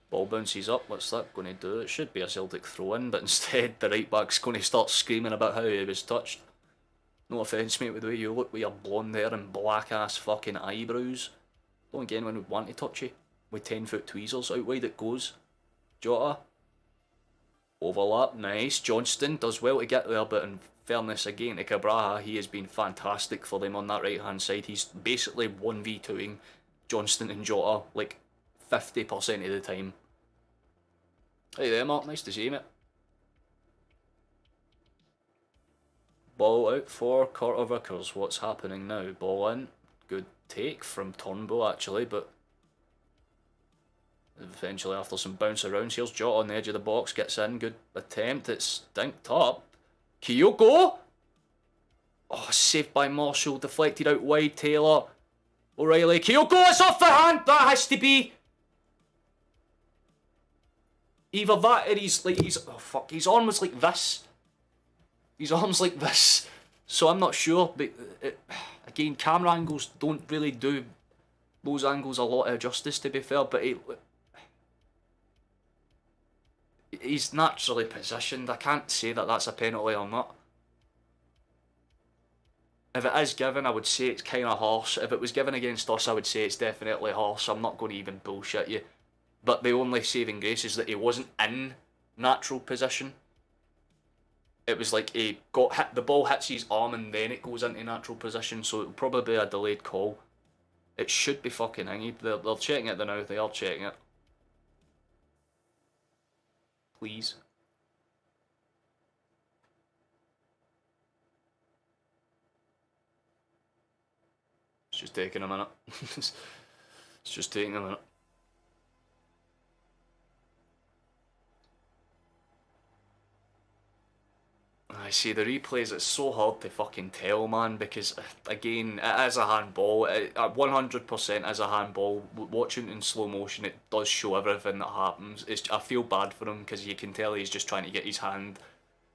Ball bounces up, what's that going to do? It should be a Celtic throw-in, but instead the right back's going to start screaming about how he was touched. No offence, mate, with the way you look with your blonde hair and black-ass fucking eyebrows. Don't get anyone who'd want to touch you. With 10-foot tweezers, out wide it goes. Jota. Overlap, nice. Johnston does well to get there, but in fairness again to Cabraha, he has been fantastic for them on that right-hand side. He's basically 1v2ing Johnston and Jota, like, 50% of the time. Hey there, Mark. Nice to see you, mate. Ball out for Carter Vickers. What's happening now? Ball in. Good take from Turnbull, actually, but eventually after some bounce around, here's Jota on the edge of the box, gets in. Good attempt. It's dinked up. Kyogo! Oh, saved by Marshall. Deflected out wide. Taylor. O'Reilly. Kyogo! It's off the hand! That has to be... Either that or his arm was like this. His arm's like this. So I'm not sure, but again, camera angles don't really do those angles a lot of justice, to be fair, but he's naturally positioned. I can't say that that's a penalty or not. If it is given, I would say it's kind of harsh. If it was given against us, I would say it's definitely harsh. I'm not going to even bullshit you. But the only saving grace is that he wasn't in natural position. It was like he got hit, the ball hits his arm and then it goes into natural position, so it'll probably be a delayed call. It should be fucking hanged. They're checking it now, they are checking it. Please. It's just taking a minute. It's just taking a minute. I see the replays, it's so hard to fucking tell, man, because, again, it is a handball. 100% is a handball. Watching it in slow motion, it does show everything that happens. I feel bad for him, because you can tell he's just trying to get his hand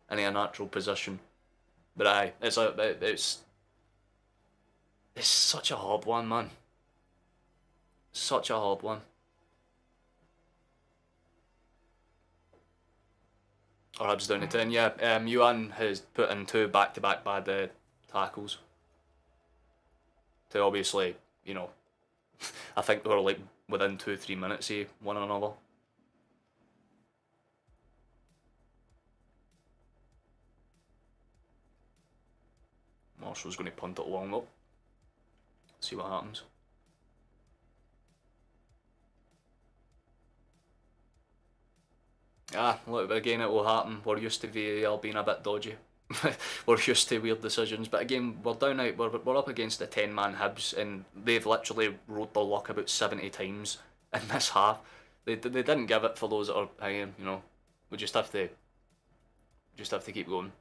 in a natural position. But aye, it's such a hard one, man. Such a hard one. Or Hibs down to 10, yeah. Yuan has put in 2 back-to-back bad tackles. To obviously, you know, I think they were like within 2-3 minutes of one another. Marshall's going to punt it along up. See what happens. Look, again, it will happen. We're used to VAR being a bit dodgy. We're used to weird decisions. But again, we're down out. We're up against a 10-man Hibs, and they've literally rode their luck about 70 times in this half. They didn't give it for those that are hanging. You know, we just have to keep going.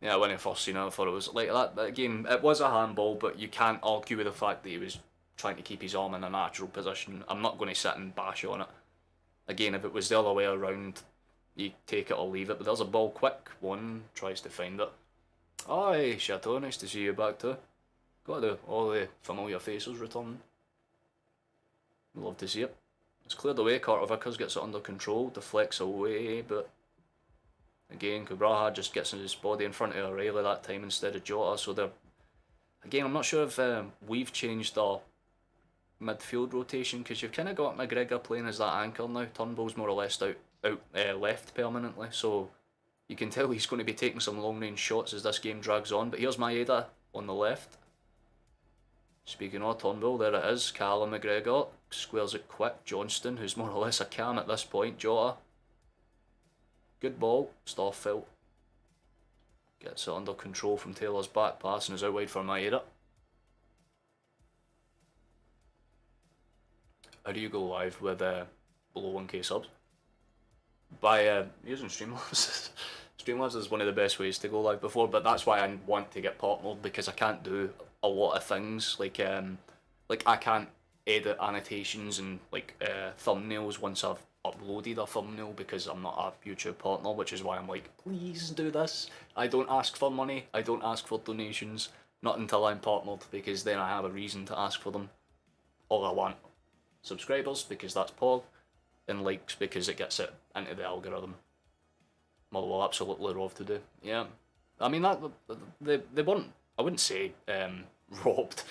Yeah, when I first seen it, I thought it was like that. But again, it was a handball, but you can't argue with the fact that he was trying to keep his arm in a natural position. I'm not going to sit and bash on it. Again, if it was the other way around, you take it or leave it. But there's a ball quick. One tries to find it. Aye, Chateau, nice to see you back too. Got all the familiar faces returning. Love to see it. It's cleared away. Carter Vickers gets it under control, deflects away, but again, Cabraha just gets his body in front of O'Reilly that time instead of Jota. So they're, again, I'm not sure if we've changed our midfield rotation, because you've kind of got McGregor playing as that anchor now. Turnbull's more or less out left permanently, so you can tell he's going to be taking some long range shots as this game drags on. But here's Maeda on the left. Speaking of Turnbull, there it is. Callum McGregor squares it quick. Johnston, who's more or less a cam at this point. Jota, good ball. Starfelt gets it under control from Taylor's back pass and is out wide for Maeda. How do you go live with below 1k subs? By using Streamlabs. Streamlabs is one of the best ways to go live before, but that's why I want to get partnered, because I can't do a lot of things. Like I can't edit annotations and thumbnails once I've uploaded a thumbnail, because I'm not a YouTube partner, which is why I'm like, please do this. I don't ask for money, I don't ask for donations, not until I'm partnered, because then I have a reason to ask for them. All I want subscribers, because that's Pog, and likes, because it gets it into the algorithm. Motherwell absolutely robbed today. Yeah, I mean that they weren't. I wouldn't say robbed.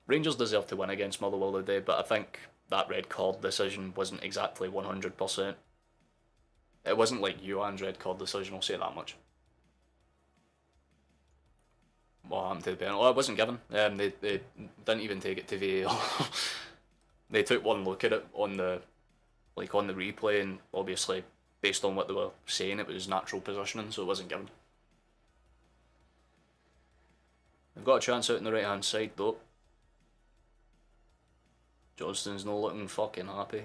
Rangers deserved to win against Motherwell today, but I think that red card decision wasn't exactly 100%. It wasn't like Yuan's red card decision. I'll say that much. What happened to the penalty? Oh, it wasn't given. They didn't even take it to VAR. They took one look at it on the replay, and obviously based on what they were saying, it was natural positioning, so it wasn't given. They've got a chance out on the right hand side though. Johnston's not looking fucking happy.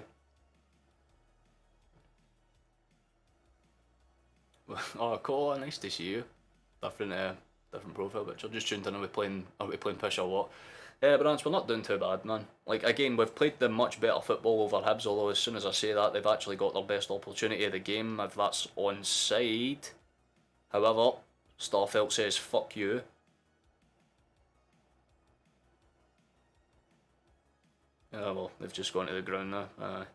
Oh, Cole, nice to see you. Different profile picture. Just tuned in. Are we playing Pish or what? But we're not doing too bad, man. Like, again, we've played the much better football over Hibs, although as soon as I say that, they've actually got their best opportunity of the game, if that's onside. However, Starfelt says, fuck you. Yeah, well, they've just gone to the ground now.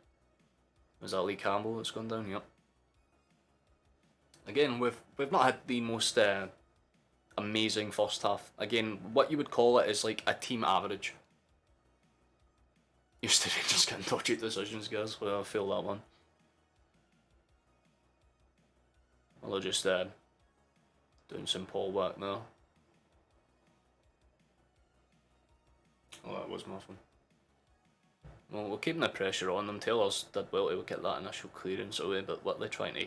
Was that Lee Campbell that's gone down? Yep. Again, we've not had the most amazing first half. Again, what you would call it is like a team average. Used to just getting dodgy decisions, guys. Well, I feel that one. Well, they're just doing some poor work now. Oh, that was my phone. Well, we're keeping the pressure on them. Taylor's did well to get that initial clearance away, but what they're trying to...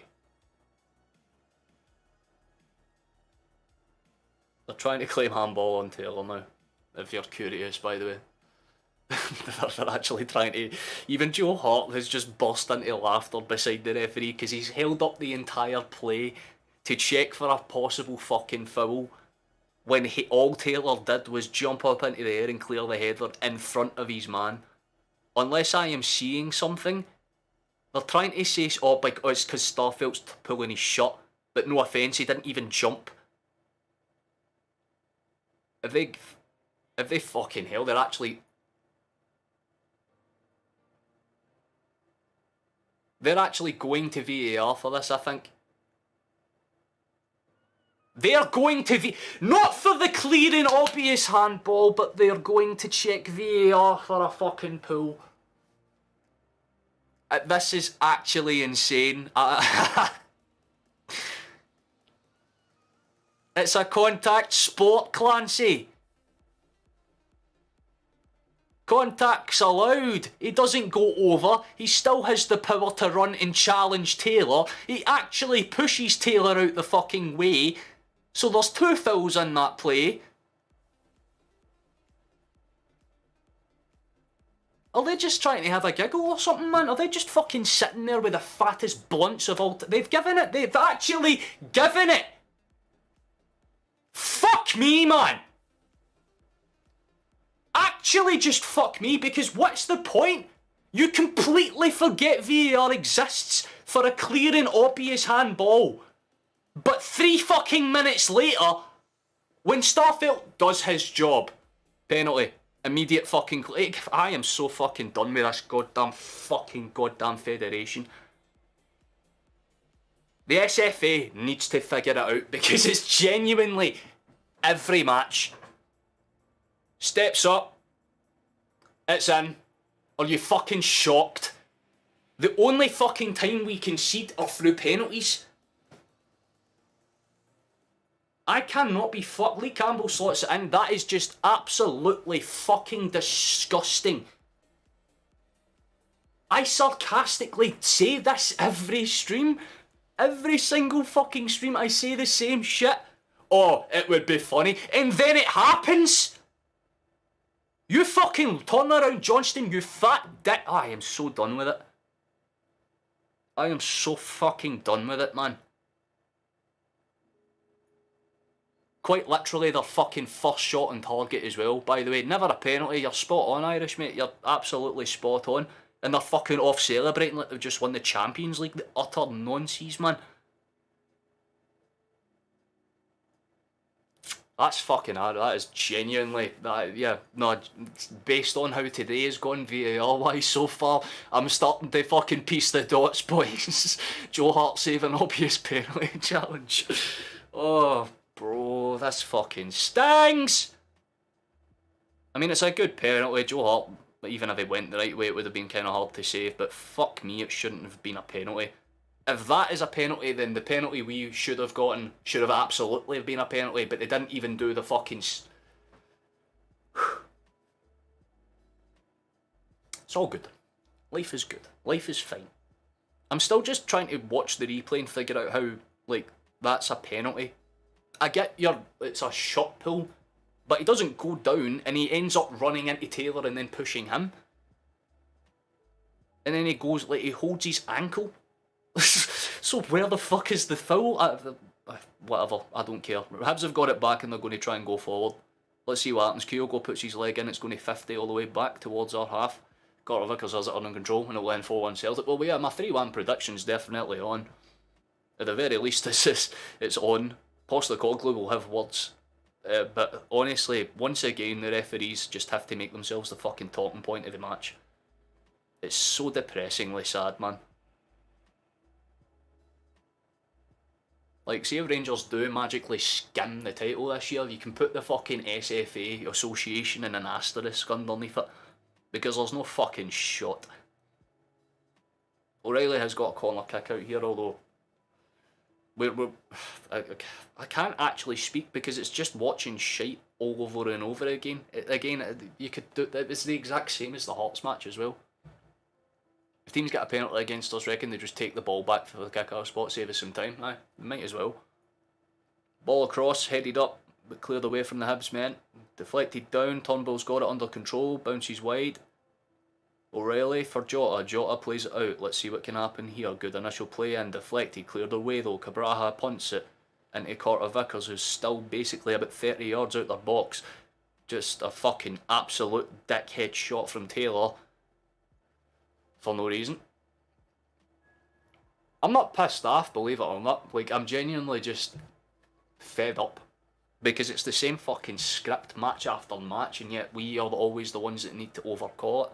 They're trying to claim handball on Taylor now, if you're curious, by the way. They're actually trying to... Even Joe Hart has just burst into laughter beside the referee because he's held up the entire play to check for a possible fucking foul when all Taylor did was jump up into the air and clear the header in front of his man. Unless I am seeing something, they're trying to say, oh, it's because Starfelt's pulling his shirt, but no offence, he didn't even jump. If they fucking hell, they're actually... They're actually going to VAR for this, I think. They're going to not for the clear and obvious handball, but they're going to check VAR for a fucking pull. This is actually insane. It's a contact sport, Clancy. Contact's allowed. He doesn't go over. He still has the power to run and challenge Taylor. He actually pushes Taylor out the fucking way. So there's 2 fouls in that play. Are they just trying to have a giggle or something, man? Are they just fucking sitting there with the fattest blunts of all... They've given it. They've actually given it. Fuck me, man. Actually just fuck me, because what's the point? You completely forget VAR exists for a clear and obvious handball. But 3 fucking minutes later, when Starfelt does his job, penalty, immediate fucking... I am so fucking done with this goddamn federation. The SFA needs to figure it out, because it's genuinely every match. Steps up. It's in. Are you fucking shocked? The only fucking time we concede are through penalties. I cannot be fucked. Lee Campbell slots it in. That is just absolutely fucking disgusting. I sarcastically say this every stream. Every single fucking stream I say the same shit. Oh, it would be funny. And then it happens. You fucking turn around, Johnston, you fat dick. I am so done with it. I am so fucking done with it, man. Quite literally their fucking first shot on target as well, by the way. Never a penalty. You're spot on, Irish, mate. You're absolutely spot on. And they're fucking off celebrating like they've just won the Champions League. The utter nonsense, man. That's fucking hard. That is genuinely... yeah, no, based on how today has gone VAR-wise so far, I'm starting to fucking piece the dots, boys. Joe Hart saving obvious penalty challenge. Oh, bro, this fucking stings! I mean, it's a good penalty. Joe Hart, even if it went the right way, it would have been kind of hard to save, but fuck me, it shouldn't have been a penalty. If that is a penalty, then the penalty we should have gotten should have absolutely been a penalty, but they didn't even do the fucking... It's all good. Life is good. Life is fine. I'm still just trying to watch the replay and figure out how, like, that's a penalty. I get it's a shot pull, but he doesn't go down and he ends up running into Taylor and then pushing him. And then he goes, like, he holds his ankle. So where the fuck is the foul? Whatever, I don't care. Hibs have got it back and they're going to try and go forward. Let's see what happens. Kyogo puts his leg in, it's going to 50 all the way back towards our half. Carter Vickers has it under control and it'll end 4-1 Celtic. Well, yeah, my 3-1 prediction's definitely on. At the very least, it's on. Postecoglou will have words. But honestly, once again, the referees just have to make themselves the fucking talking point of the match. It's so depressingly sad, man. Like, see if Rangers do magically skim the title this year, you can put the fucking SFA association in an asterisk underneath it, because there's no fucking shot. O'Reilly has got a corner kick out here, although I can't actually speak because it's just watching shite all over and over again. You could do it's the exact same as the Hearts match as well. If teams get a penalty against us, reckon they just take the ball back for the kick-off spot, save us some time. Aye, they might as well. Ball across, headed up, but cleared away from the Hibs men. Deflected down, Turnbull's got it under control, bounces wide. O'Reilly for Jota. Jota plays it out. Let's see what can happen here. Good initial play in. Deflected. Cleared away though. Cabraha punts it into Carter Vickers, who's still basically about 30 yards out their box. Just a fucking absolute dickhead shot from Taylor. For no reason. I'm not pissed off, believe it or not. Like, I'm genuinely just fed up. Because it's the same fucking script match after match, and yet we are always the ones that need to overcall it.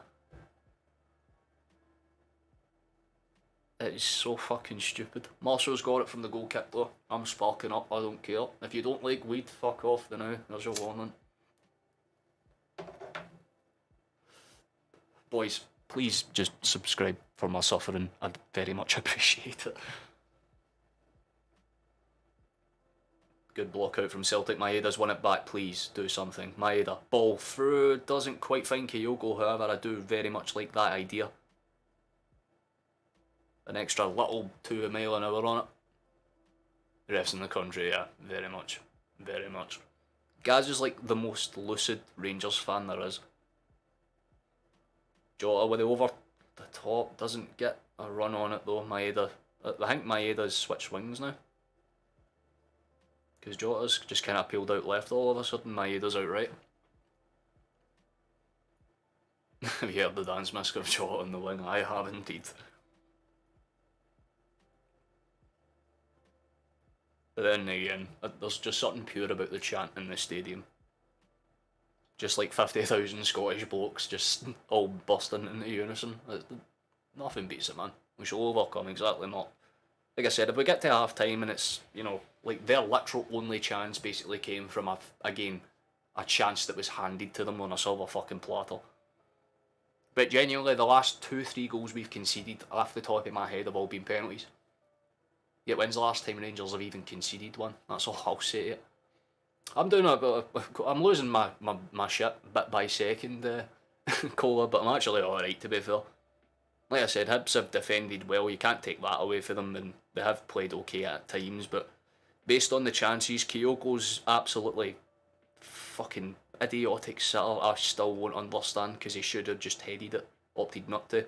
It is so fucking stupid. Marshall's got it from the goal kick though. I'm sparking up, I don't care. If you don't like weed, fuck off the now. There's your warning. Boys, please just subscribe for my suffering. I'd very much appreciate it. Good block out from Celtic. Maeda's won it back. Please do something. Maeda. Ball through. Doesn't quite find Kyogo, however. I do very much like that idea. An extra little 2 mile an hour on it. The refs in the country, yeah, very much. Very much. Gaz is like the most lucid Rangers fan there is. Jota with the over the top, doesn't get a run on it though. Maeda, I think Maeda's switched wings now. Because Jota's just kind of peeled out left all of a sudden. Maeda's out right. Have you heard the dance mask of Jota on the wing? I have indeed. But then again, there's just something pure about the chant in the stadium. Just like 50,000 Scottish blokes just all bursting into unison. Nothing beats it, man. We shall overcome, exactly not. Like I said, if we get to half time and it's, you know, like their literal only chance basically came from, a chance that was handed to them on a silver fucking platter. But genuinely, the last 2-3 goals we've conceded, off the top of my head, have all been penalties. Yet when's the last time Rangers have even conceded one? That's all I'll say to it. I'm doing I'm losing my shit bit by second, Cola, but I'm actually alright to be fair. Like I said, Hibs have defended well, you can't take that away from them, and they have played okay at times, but based on the chances, Kyogo's absolutely fucking idiotic sitter. I still won't understand, because he should have just headed it, opted not to.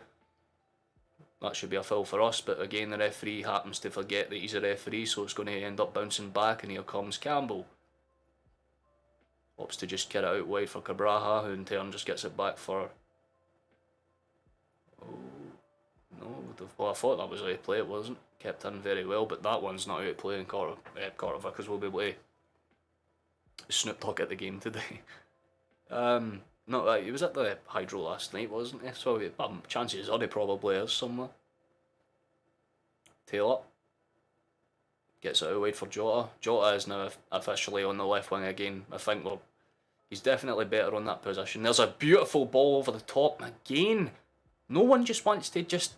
That should be a foul for us, but again the referee happens to forget that he's a referee, so it's going to end up bouncing back, and here comes Campbell. Opts to just get it out wide for Cabraha, who in turn just gets it back for... Oh, no, well I thought that was out of play, it wasn't. Kept in very well, but that one's not out of play, and Carter Vickers will be able to Snoop Dogg at the game today. Not that, he was at the Hydro last night, wasn't he? So chances are he probably is somewhere. Taylor gets it out wide for Jota. Jota is now officially on the left wing again. I think he's definitely better on that position. There's a beautiful ball over the top again. No one just wants to just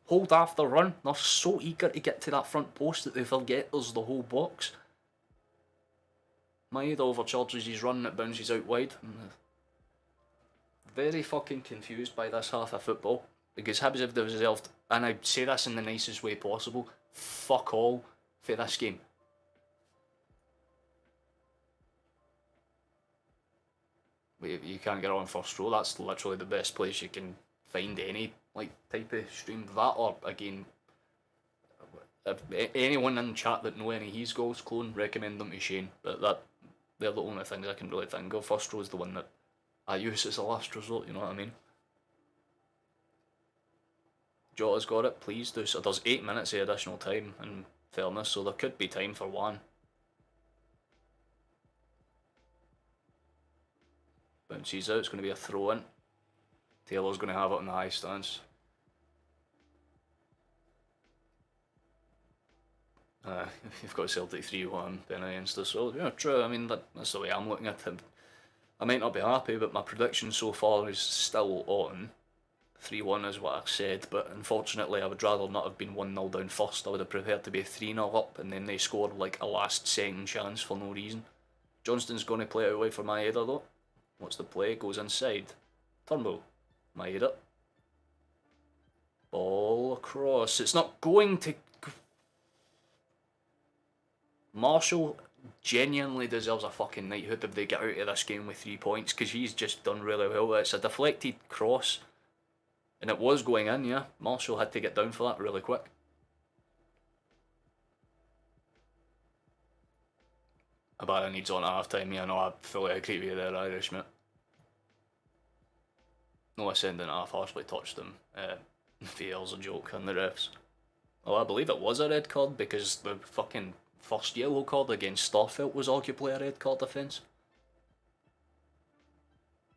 hold after run. They're so eager to get to that front post that they forget there's the whole box. Maeda overcharges his run, it bounces out wide. Very fucking confused by this half of football, because Hibs have deserved, and I say this in the nicest way possible, fuck all for this game. You can't get on first row, that's literally the best place you can find any like type of stream. That, or again, if anyone in chat that know any of his goals, clone, recommend them to Shane, but they're the only things I can really think of. First row is the one that I use as a last resort, you know what I mean? Jota's got it, please do so. There's 8 minutes of additional time, in fairness, so there could be time for one. Bounces out, it's going to be a throw in. Taylor's going to have it in the high stance. You've got Celtic 3-1 playing against us. Well, yeah, true. I mean, that's the way I'm looking at it. I might not be happy, but my prediction so far is still on. 3-1 is what I said, but unfortunately I would rather not have been 1-0 down first. I would have preferred to be 3-0 up and then they scored like a last second chance for no reason. Johnston's going to play it away for Maeda though. What's the play? Goes inside. Turnbull. Maeda. Ball across. It's not going to... Marshall genuinely deserves a fucking knighthood if they get out of this game with 3 points, because he's just done really well. It's a deflected cross, and it was going in, yeah. Marshall had to get down for that really quick. Abada needs on at half time, yeah, no, I fully agree with you there, Irish, mate. No, I said that I've harshly touched him. VL's a joke on the refs. Well, I believe it was a red card because the fucking first yellow card against Starfelt was arguably a red card offence.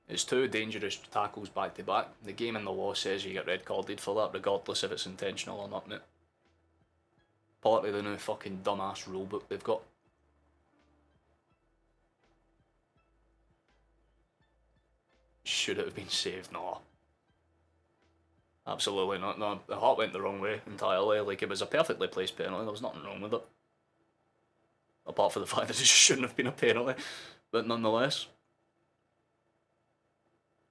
It's 2 dangerous tackles back to back. The game and the law says you get red carded for that regardless if it's intentional or not, mate. Part of the new fucking dumbass rulebook they've got. Should it have been saved? No. Absolutely not. No, the heart went the wrong way entirely. Like, it was a perfectly placed penalty. There was nothing wrong with it. Apart from the fact that it shouldn't have been a penalty. But nonetheless.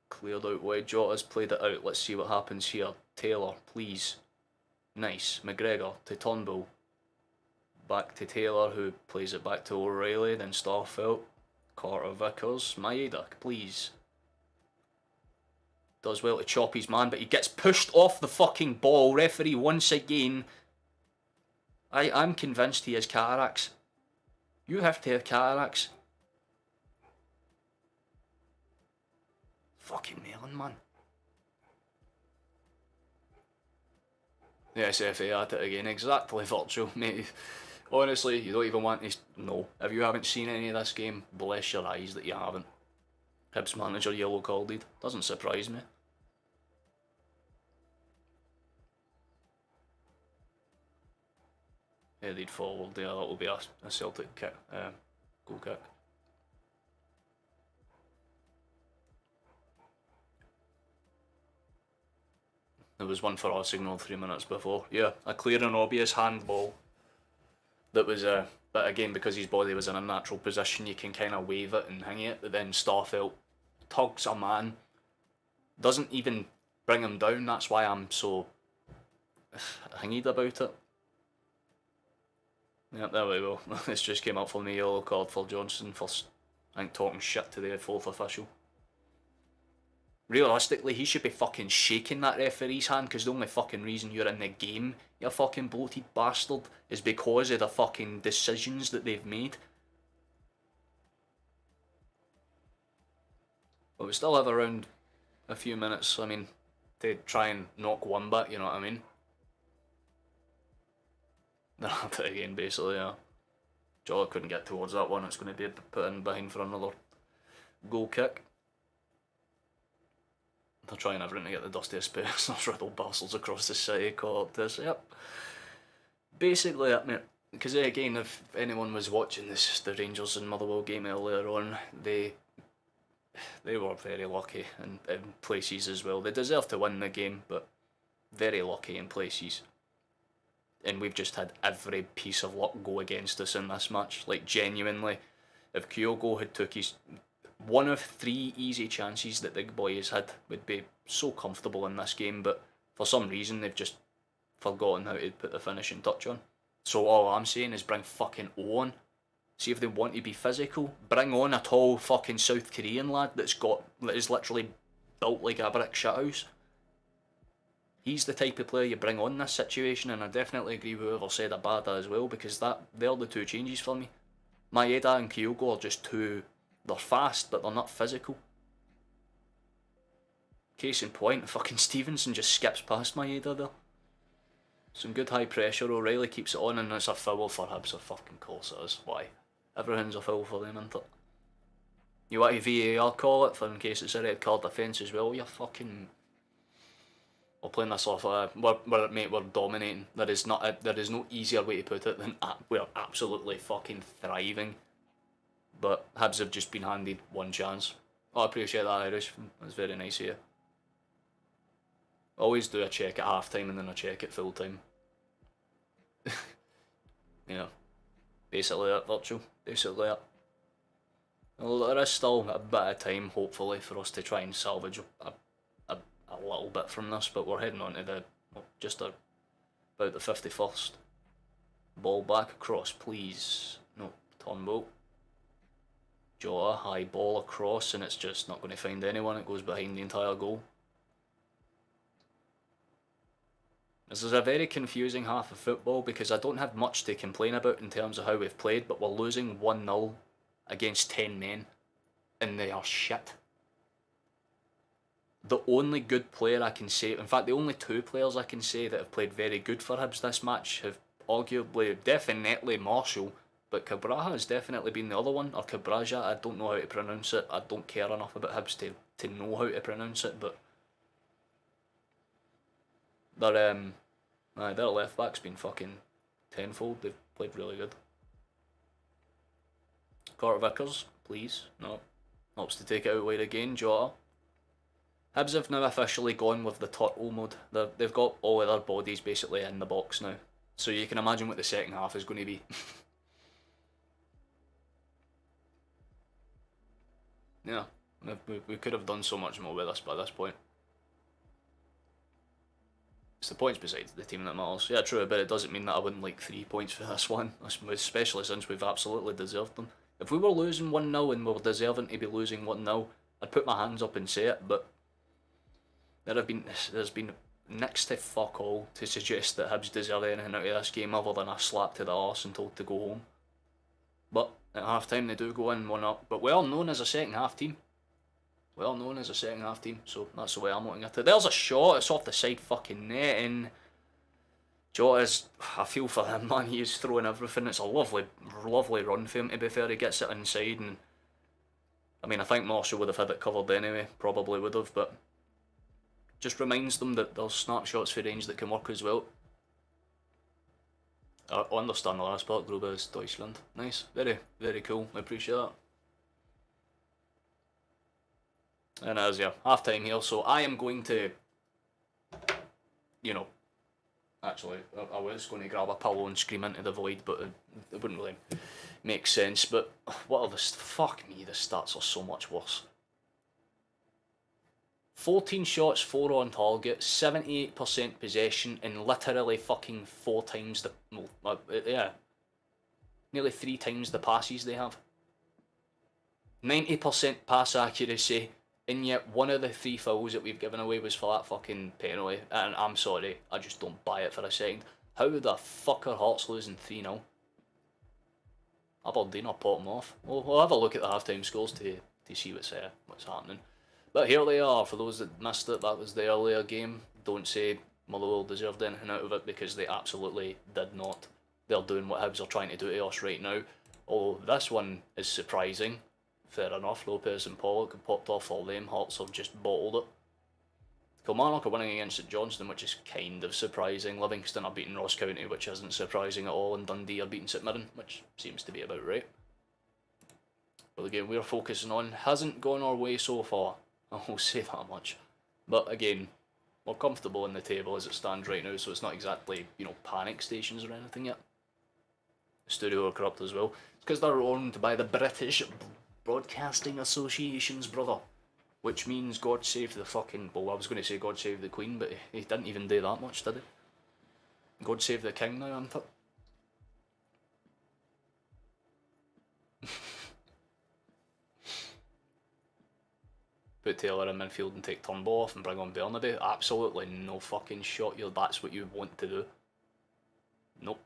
Cleared out wide. Jota's played it out. Let's see what happens here. Taylor, please. Nice. McGregor to Turnbull. Back to Taylor, who plays it back to O'Reilly. Then Starfelt. Carter Vickers. Maeda, please. Does well to chop his man, but he gets pushed off the fucking ball. Referee once again. I'm convinced he has cataracts. You have to have cataracts. Fucking melon, man. The SFA at it again. Exactly, Virtual, mate. Honestly, you don't even want to... No. If you haven't seen any of this game, bless your eyes that you haven't. Hibs manager yellow carded. Doesn't surprise me. Headed forward there, that will be a Celtic kick, goal kick. There was one for our signal 3 minutes before. Yeah, a clear and obvious handball. That was but again, because his body was in a natural position, you can kind of wave it and hang it. But then Starfelt tugs a man, doesn't even bring him down. That's why I'm so hanged about it. Yep, there we go. This just came up for me, yellow card for Johnson for, I think, talking shit to the 4th official. Realistically, he should be fucking shaking that referee's hand, because the only fucking reason you're in the game, you fucking bloated bastard, is because of the fucking decisions that they've made. But we still have around a few minutes, I mean, to try and knock one back, you know what I mean? They're at it again, basically, yeah. Jolly couldn't get towards that one. It's going to be put in behind for another goal kick. They're trying everything to get the dustiest space. Those riddle bastards across the city caught up this. Yep. Basically, that, mate. Because again, if anyone was watching this, the Rangers and Motherwell game earlier on, they were very lucky in places as well. They deserved to win the game, but very lucky in places. And we've just had every piece of luck go against us in this match. Like, genuinely, if Kyogo had took his... one of 3 easy chances that the boys had would be so comfortable in this game, but for some reason they've just forgotten how to put the finishing touch on. So all I'm saying is bring fucking O on. See if they want to be physical. Bring on a tall fucking South Korean lad that is literally built like a brick shithouse. He's the type of player you bring on in this situation, and I definitely agree with whoever said Abada as well, because they're the 2 changes for me. Maeda and Kyogo are just too... They're fast, but they're not physical. Case in point, fucking Stevenson just skips past Maeda there. Some good high pressure. O'Reilly keeps it on, and it's a foul for Hibs. Of fucking course it is. Why? Everything's a foul for them, isn't it? You want a VAR call it for in case it's a red card offence as well? You're fucking... We're playing this off mate, we're dominating. There is no easier way to put it than we're absolutely fucking thriving. But Hibs have just been handed one chance. Oh, I appreciate that, Irish. That's very nice of you. Always do a check at half time and then a check at full time. Yeah. Basically that, Virtual. Basically that. Well, there is still a bit of time, hopefully, for us to try and salvage a little bit from this, but we're heading on to about the 51st. Ball back across, please. No, Turnbull. Jota, high ball across, and it's just not going to find anyone. It goes behind the entire goal. This is a very confusing half of football because I don't have much to complain about in terms of how we've played, but we're losing 1-0 against 10 men, and they are shit. The only good player I can say, in fact the only two players I can say that have played very good for Hibs this match have definitely Marshall, but Cabraja has definitely been the other one, or Cabraja, I don't know how to pronounce it. I don't care enough about Hibs to know how to pronounce it, but their left back's been fucking tenfold. They've played really good. Carter Vickers, please. No. Helps to take it out wide again. Jota. Hibs have now officially gone with the turtle mode. They've got all of their bodies basically in the box now. So you can imagine what the second half is going to be. Yeah. We could have done so much more with us by this point. It's the points besides the team that matters. Yeah, true, but it doesn't mean that I wouldn't like 3 points for this one, especially since we've absolutely deserved them. If we were losing 1-0 and we were deserving to be losing 1-0, I'd put my hands up and say it, but there's been next to fuck all to suggest that Hibs deserve anything out of this game other than a slap to the arse and told to go home. But at half time they do go in 1-up, but well known as a second half team. Well known as a second half team, so that's the way I'm looking at it. There's a shot, it's off the side fucking net, and Jota's, I feel for him, man, he is throwing everything. It's a lovely run for him, to be fair. He gets it inside, and I mean, I think Marshall would have had it covered anyway, probably would have, but just reminds them that there's snapshots for range that can work as well. I understand the last part, Gruber is Deutschland. Nice, very, very cool, I appreciate that. And as yeah, half time here, so I am going to, actually, I was going to grab a pillow and scream into the void, but it wouldn't really make sense. But what are fuck me, the stats are so much worse. 14 shots, 4 on target, 78% possession, and literally fucking 4 times nearly 3 times the passes they have. 90% pass accuracy. And yet one of the 3 fouls that we've given away was for that fucking penalty. And I'm sorry, I just don't buy it for a second. How the fuck are Hearts losing 3-0? Aberdeen will pot them off. We'll have a look at the half-time scores to see what's happening. But here they are. For those that missed it, that was the earlier game. Don't say Motherwell deserved anything out of it, because they absolutely did not. They're doing what Hibs are trying to do to us right now. Although this one is surprising. Fair enough, Lopez and Pollock have popped off all them. Hearts have just bottled it. Kilmarnock are winning against St Johnstone, which is kind of surprising. Livingston are beating Ross County, which isn't surprising at all. And Dundee are beating St Mirren, which seems to be about right. But the game we're focusing on hasn't gone our way so far. I will say that much. But again, we're comfortable in the table as it stands right now, so it's not exactly, panic stations or anything yet. The studio are corrupt as well. It's because they're owned by the British Broadcasting Associations, brother. Which means God save the fucking... Well, I was going to say God save the Queen, but he didn't even do that much, did he? God save the King now, isn't it? Put Taylor in midfield and take Turnbull off and bring on Bernabei? Absolutely no fucking shot. That's what you want to do. Nope.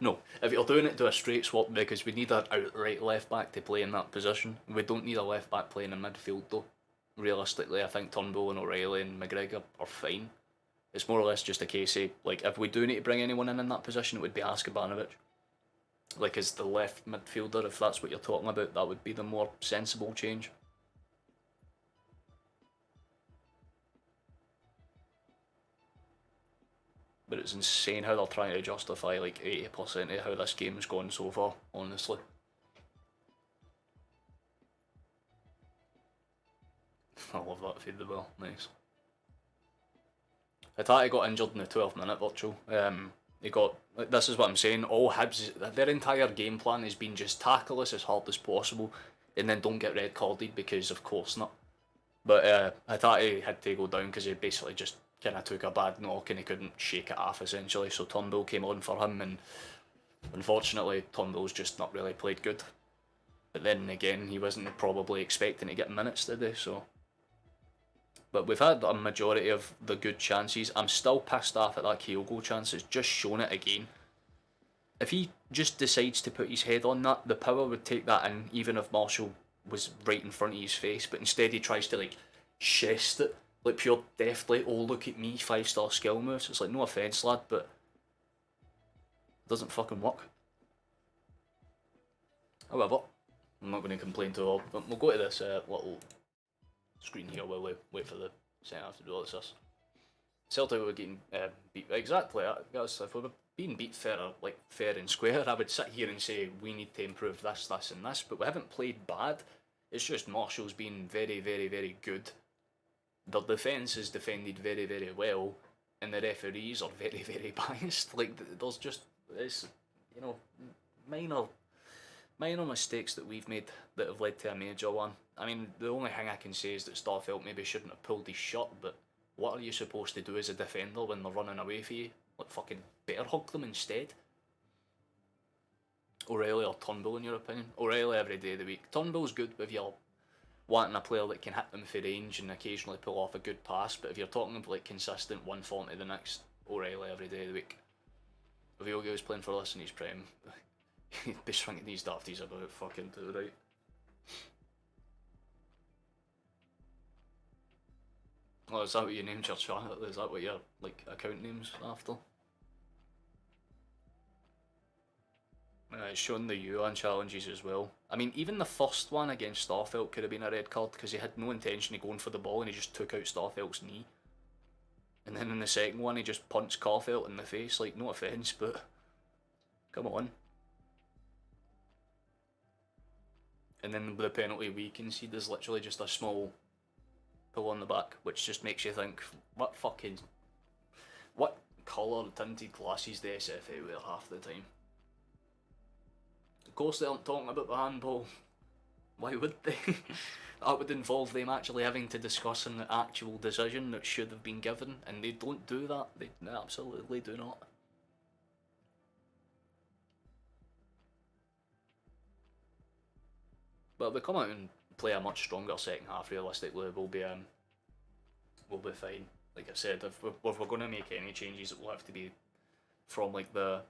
No, if you're doing it, do a straight swap, because we need an outright left back to play in that position. We don't need a left back playing in midfield though. Realistically, I think Turnbull and O'Reilly and McGregor are fine. It's more or less just a case of, if we do need to bring anyone in that position, it would be Askabanovic. As the left midfielder, if that's what you're talking about, that would be the more sensible change. But it's insane how they're trying to justify like 80% of how this game's gone so far, honestly. I love that feed the ball, nice. Hatate got injured in the 12th minute virtual. He got, this is what I'm saying, all Hibs, their entire game plan has been just tackle us as hard as possible and then don't get red carded, because of course not. But Hatate had to go down because he basically just kind of took a bad knock and he couldn't shake it off essentially, so Turnbull came on for him, and unfortunately Turnbull's just not really played good. But then again, he wasn't probably expecting to get minutes today, so... But we've had a majority of the good chances. I'm still pissed off at that Kyogo chance. It's just shown it again. If he just decides to put his head on that, the power would take that in, even if Marshall was right in front of his face. But instead he tries to like chest it, like pure deftly. Oh, look at me, 5-star skill moves. It's like, no offence, lad, but it doesn't fucking work. However, I'm not going to complain too long, but we'll go to this little screen here while we wait for the centre half to do all this. Celtic were getting beat. Exactly, guys. If we were being beat fair and square, I would sit here and say we need to improve this, this, and this. But we haven't played bad. It's just Marshall's been very, very, very good. Their defence is defended very, very well, and the referees are very, very biased. Like there's just minor mistakes that we've made that have led to a major one. I mean, the only thing I can say is that Starfelt maybe shouldn't have pulled his shot, but what are you supposed to do as a defender when they're running away for you? Like, fucking better hug them instead. O'Reilly or Turnbull, in your opinion? O'Reilly every day of the week. Turnbull's good if you're wanting a player that can hit them for range and occasionally pull off a good pass, but if you're talking about like consistent one form to the next, O'Reilly every day of the week. If Yogi was playing for us in his prime, he'd be swinging these dafties about fucking to the right. Oh, is that what you named your channel? Is that what your like account name's after? It's showing the UN challenges as well. I mean, even the first one against Starfelt could have been a red card because he had no intention of going for the ball and he just took out Starfelt's knee. And then in the second one, he just punched Caulfield in the face. Like, no offence, but come on. And then the penalty we concede is literally just a small pull on the back, which just makes you think, what colour tinted glasses the SFA wear half the time? Of course they aren't talking about the handball. Why would they? That would involve them actually having to discuss an actual decision that should have been given, and they don't do that. They absolutely do not. But if we come out and play a much stronger second half, realistically, we'll be fine. Like I said, if we're going to make any changes, it will have to be from like the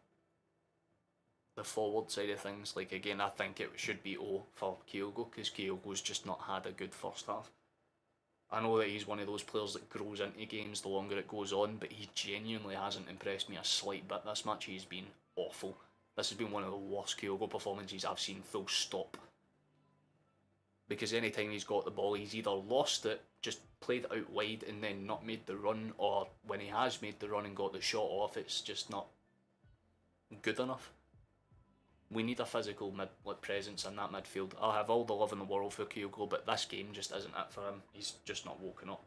forward side of things. Like again, I think it should be O for Kyogo, because Kyogo's just not had a good first half. I know that he's one of those players that grows into games the longer it goes on, but he genuinely hasn't impressed me a slight bit this match. He's been awful. This has been one of the worst Kyogo performances I've seen, full stop. Because any time he's got the ball, he's either lost it, just played it out wide and then not made the run, or when he has made the run and got the shot off, it's just not good enough. We need a physical presence in that midfield. I have all the love in the world for Kyogo, but this game just isn't it for him. He's just not woken up.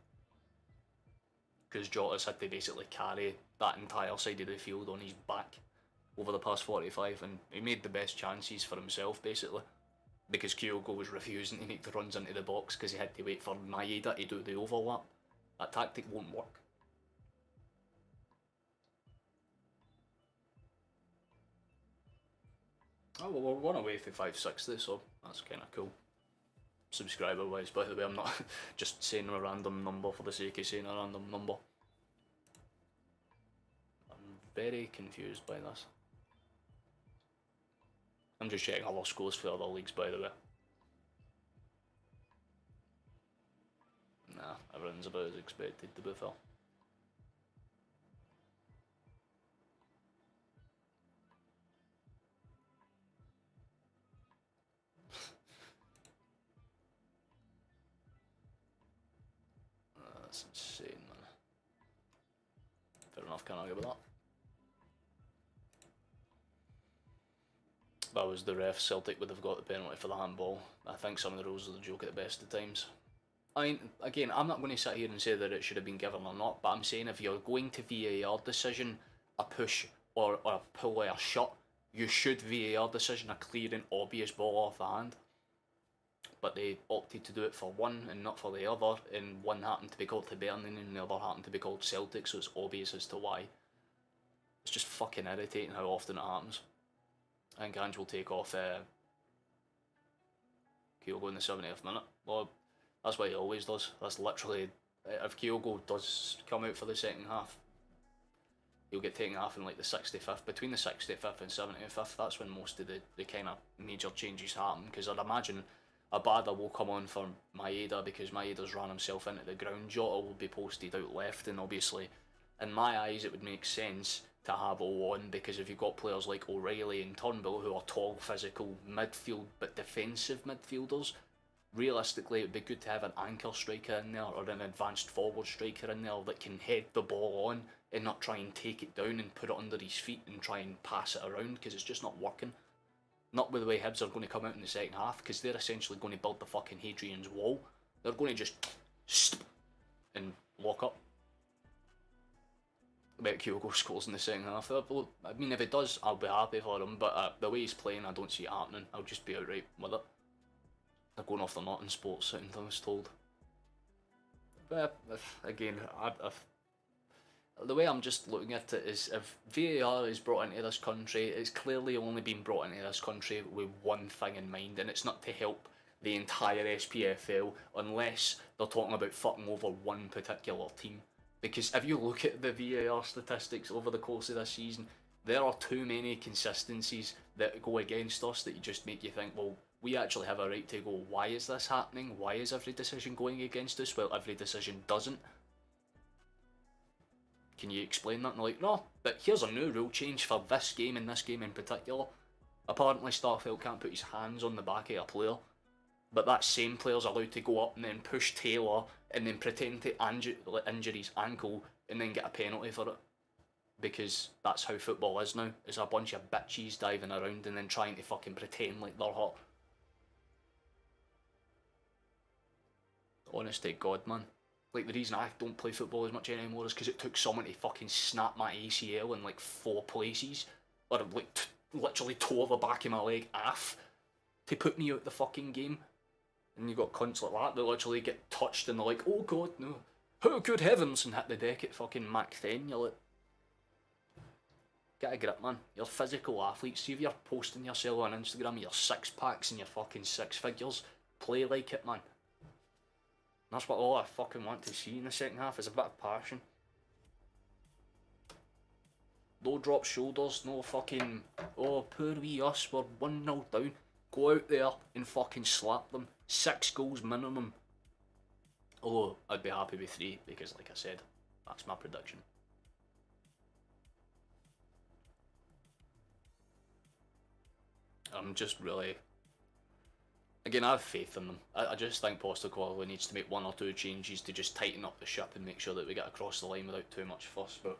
Because Jota's had to basically carry that entire side of the field on his back over the past 45, and he made the best chances for himself, basically. Because Kyogo was refusing to make the runs into the box because he had to wait for Maeda to do the overlap. That tactic won't work. Oh well, we're going away for 560, so that's kind of cool. Subscriber wise, by the way, I'm not just saying a random number for the sake of saying a random number. I'm very confused by this. I'm just checking all our scores for other leagues, by the way. Nah, everything's about as expected, to be fair. That's insane, man. Fair enough, can't argue with that. that was the ref. Celtic would have got the penalty for the handball. I think some of the rules are the joke at the best of times. I mean, again, I'm not going to sit here and say that it should have been given or not, but I'm saying if you're going to VAR decision, a push or a pull or a shot, you should VAR decision a clear and obvious ball off the hand. But they opted to do it for one and not for the other, and one happened to be called Hibernian and the other happened to be called Celtic, so it's obvious as to why. It's just fucking irritating how often it happens. I think Ange will take off Kyogo in the 70th minute. Well, that's what he always does. That's literally, if Kyogo does come out for the second half, he'll get taken off in like the 65th. Between the 65th and 75th, that's when most of the kind of major changes happen, because I'd imagine Abada will come on for Maeda because Maeda's ran himself into the ground. Jota will be posted out left, and obviously, in my eyes, it would make sense to have O on, because if you've got players like O'Reilly and Turnbull who are tall, physical midfield but defensive midfielders, realistically it would be good to have an anchor striker in there or an advanced forward striker in there that can head the ball on and not try and take it down and put it under his feet and try and pass it around, because it's just not working. Not with the way Hibs are going to come out in the second half, because they're essentially going to build the fucking Hadrian's Wall. They're going to just and lock up. I bet Kyogo scores in the second half. I mean, if it does, I'll be happy for him, but the way he's playing, I don't see it happening. I'll just be outright with it. They're going off the nut in sports, I was told. But again, the way I'm just looking at it is, if VAR is brought into this country, it's clearly only been brought into this country with one thing in mind, and it's not to help the entire SPFL unless they're talking about fucking over one particular team. Because if you look at the VAR statistics over the course of this season, there are too many consistencies that go against us that you just make you think, well, we actually have a right to go, why is this happening? Why is every decision going against us? Well, every decision doesn't. Can you explain that? And they're like, no, but here's a new rule change for this game and this game in particular. Apparently Starfelt can't put his hands on the back of a player, but that same player's allowed to go up and then push Taylor and then pretend to injure his ankle and then get a penalty for it. Because that's how football is now. It's a bunch of bitches diving around and then trying to fucking pretend like they're hot. Honest to God, man. Like, the reason I don't play football as much anymore is because it took someone to fucking snap my ACL in like 4 places. Or like literally tore the back of my leg off to put me out the fucking game. And you got cunts like that literally get touched and they're like, oh god, no. Oh good heavens, and hit the deck at fucking Mach 10. You're like, get a grip, man. You're physical athletes. See if you're posting yourself on Instagram, your 6-packs and your fucking 6 figures. Play like it, man. That's what all I fucking want to see in the second half, is a bit of passion. No drop shoulders, no fucking, oh poor wee us, we're 1-0 down. Go out there and fucking slap them. 6 goals minimum. Although, I'd be happy with 3, because like I said, that's my prediction. I'm just really... Again, I have faith in them. I just think Postecoglou needs to make 1 or 2 changes to just tighten up the ship and make sure that we get across the line without too much fuss. But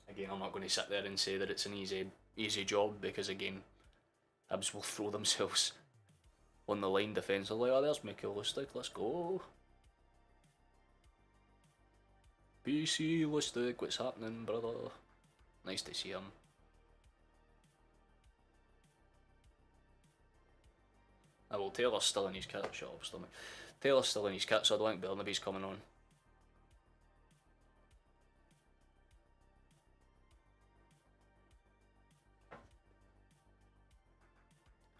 again, I'm not going to sit there and say that it's an easy job, because again, Hibs will throw themselves on the line defensively. Oh, there's McAllister, let's go. BC Lustig, what's happening, brother? Nice to see him. Oh, well, Taylor's still in his kit. Shut up, stomach. Taylor's still in his kit, so I don't think Burnaby's coming on.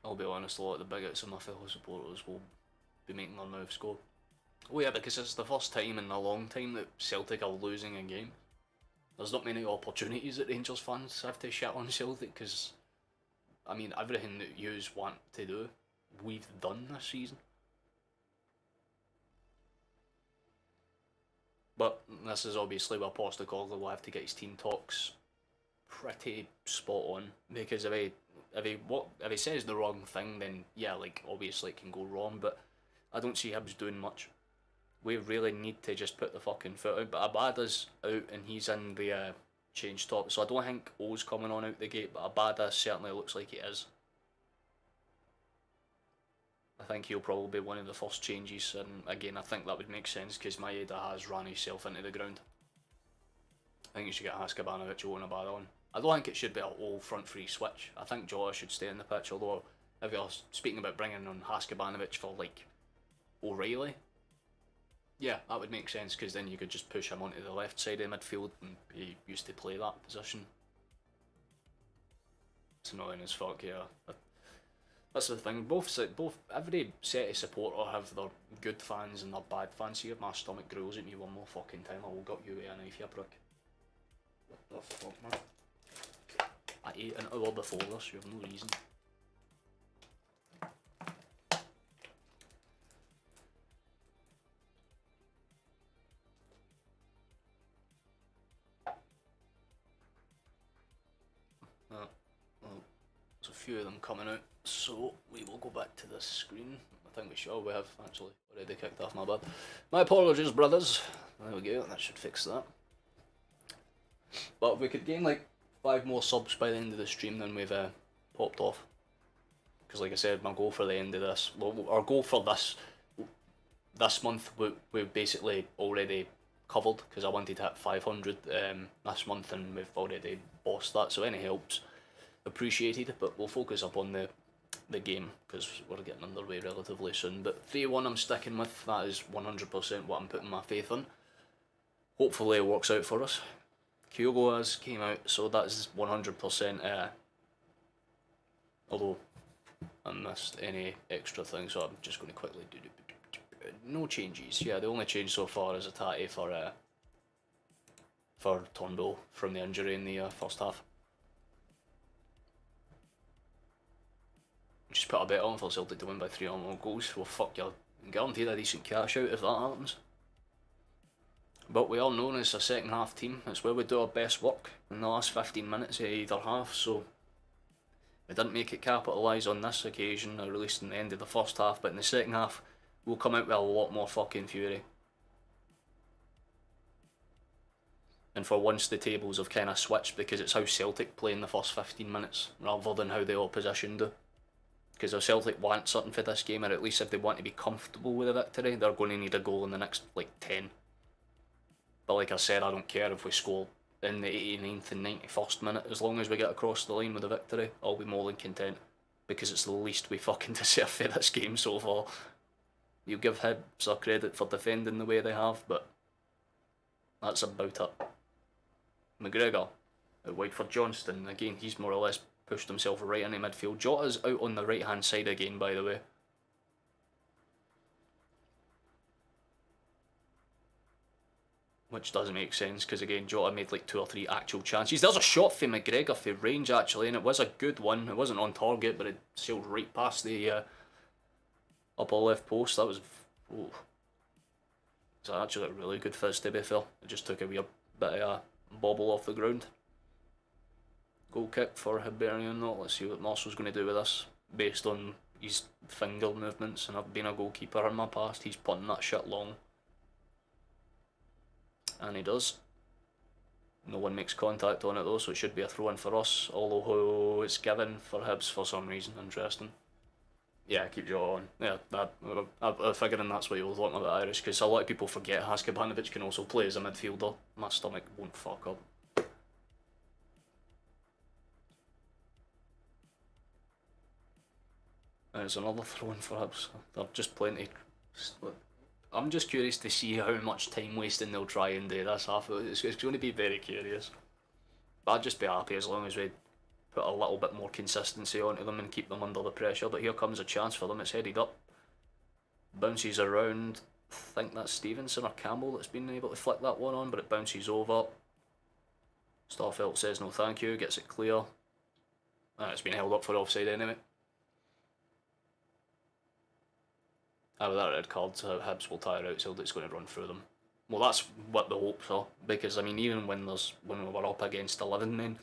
I'll be honest, a lot of the bigots of my fellow supporters will be making their mouths go. Oh yeah, because it's the first time in a long time that Celtic are losing a game. There's not many opportunities that Rangers fans have to shit on Celtic, because, I mean, everything that yous want to do, we've done this season. But this is obviously where Postecoglou will have to get his team talks pretty spot on, because if he says the wrong thing, then yeah, like, obviously it can go wrong, but I don't see Hibs doing much. We really need to just put the fucking foot out. But Abada's out and he's in the change top. So I don't think O's coming on out the gate, but Abada certainly looks like he is. I think he'll probably be one of the first changes, and again, I think that would make sense because Maeda has ran himself into the ground. I think you should get Haskabanovic and Abada on. I don't think it should be an all front three switch. I think Jota should stay in the pitch, although if you're speaking about bringing on Haskabanovic for like O'Reilly, yeah, that would make sense because then you could just push him onto the left side of midfield, and he used to play that position. It's annoying as fuck, yeah. That's the thing. Both every set of supporter have their good fans and their bad fans. Here, my stomach growls at me one more fucking time. I will gut you with a knife, you prick. What the fuck, man? I ate an hour before this. You have no reason. Well, there's a few of them coming out. So we will go back to this screen. I think we should. We have actually already kicked off, my bad. My apologies, brothers. There we go. That should fix that. But if we could gain like 5 more subs by the end of the stream, then we've popped off. Because like I said, my goal for the end of this, well, our goal for this month, we've basically already covered because I wanted to hit 500 this month, and we've already bossed that. So any helps appreciated. But we'll focus up on the game because we're getting underway relatively soon. But 3-1 I'm sticking with. That is 100% what I'm putting my faith on. Hopefully it works out for us. Kyogo has came out, so that's 100%. Although I missed any extra things, so I'm just going to quickly do no changes. Yeah, the only change so far is Atati for Turnbull from the injury in the first half. Just put a bet on for Celtic to win by 3 or more goals. Well, fuck, you're guaranteed a decent cash out if that happens. But we are known as a second half team. It's where we do our best work in the last 15 minutes of either half. So we didn't make it capitalise on this occasion, or at least in the end of the first half. But in the second half, we'll come out with a lot more fucking fury. And for once, the tables have kind of switched because it's how Celtic play in the first 15 minutes rather than how the opposition do. Because if Celtic want something for this game, or at least if they want to be comfortable with a victory, they're going to need a goal in the next like 10. But like I said, I don't care if we score in the 89th and 91st minute, as long as we get across the line with a victory, I'll be more than content. Because it's the least we fucking deserve for this game so far. You give Hibs a credit for defending the way they have, but that's about it. McGregor out wide for Johnston. Again, he's more or less pushed himself right into midfield. Jota's out on the right hand side again, by the way. Which doesn't make sense because again, Jota made like 2 or 3 actual chances. There's a shot for McGregor for range actually, and it was a good one. It wasn't on target, but it sailed right past the upper left post. That was it's actually a really good fizz to be fair. It just took a wee bit of a bobble off the ground. Goal kick for Hibernian though. Let's see what Marcel's going to do with this based on his finger movements, and I've been a goalkeeper in my past. He's punting that shit long. And he does. No one makes contact on it though, so it should be a throw-in for us, although it's given for Hibs for some reason. Interesting. Yeah, keep Jota on. Yeah, I'm figuring that's what you were talking about, Irish, because a lot of people forget Haskabanovic can also play as a midfielder. My stomach won't fuck up. There's another throw-in for Hibs. They're just plenty. I'm just curious to see how much time wasting they'll try and do this half. It's going to be very curious. But I'd just be happy as long as we put a little bit more consistency onto them and keep them under the pressure. But here comes a chance for them. It's headed up. Bounces around. I think that's Stevenson or Campbell that's been able to flick that one on, but it bounces over. Starfelt says no thank you, gets it clear. It's been held up for offside anyway. With that red card, Hibs will tire out, Celtic's going to run through them. Well, that's what the hopes are, because I mean, even when we were up against 11 men,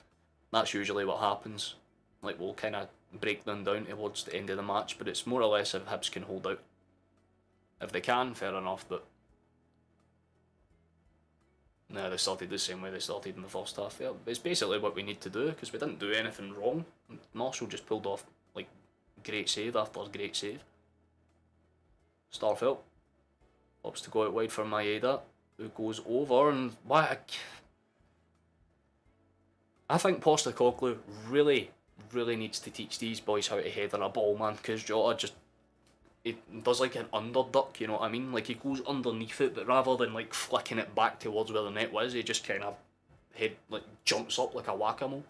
that's usually what happens. Like, we'll kind of break them down towards the end of the match, but it's more or less if Hibs can hold out. If they can, fair enough, but No, they started the same way they started in the first half. Yeah, it's basically what we need to do because we didn't do anything wrong. Marshall just pulled off like great save after great save. Starfelt opts to go out wide for Maeda, who goes over and I think Postecoglou really needs to teach these boys how to header a ball, man, because Jota he does like an underduck, you know what I mean? Like he goes underneath it, but rather than like flicking it back towards where the net was, he just kind of jumps up like a whack-a-mole.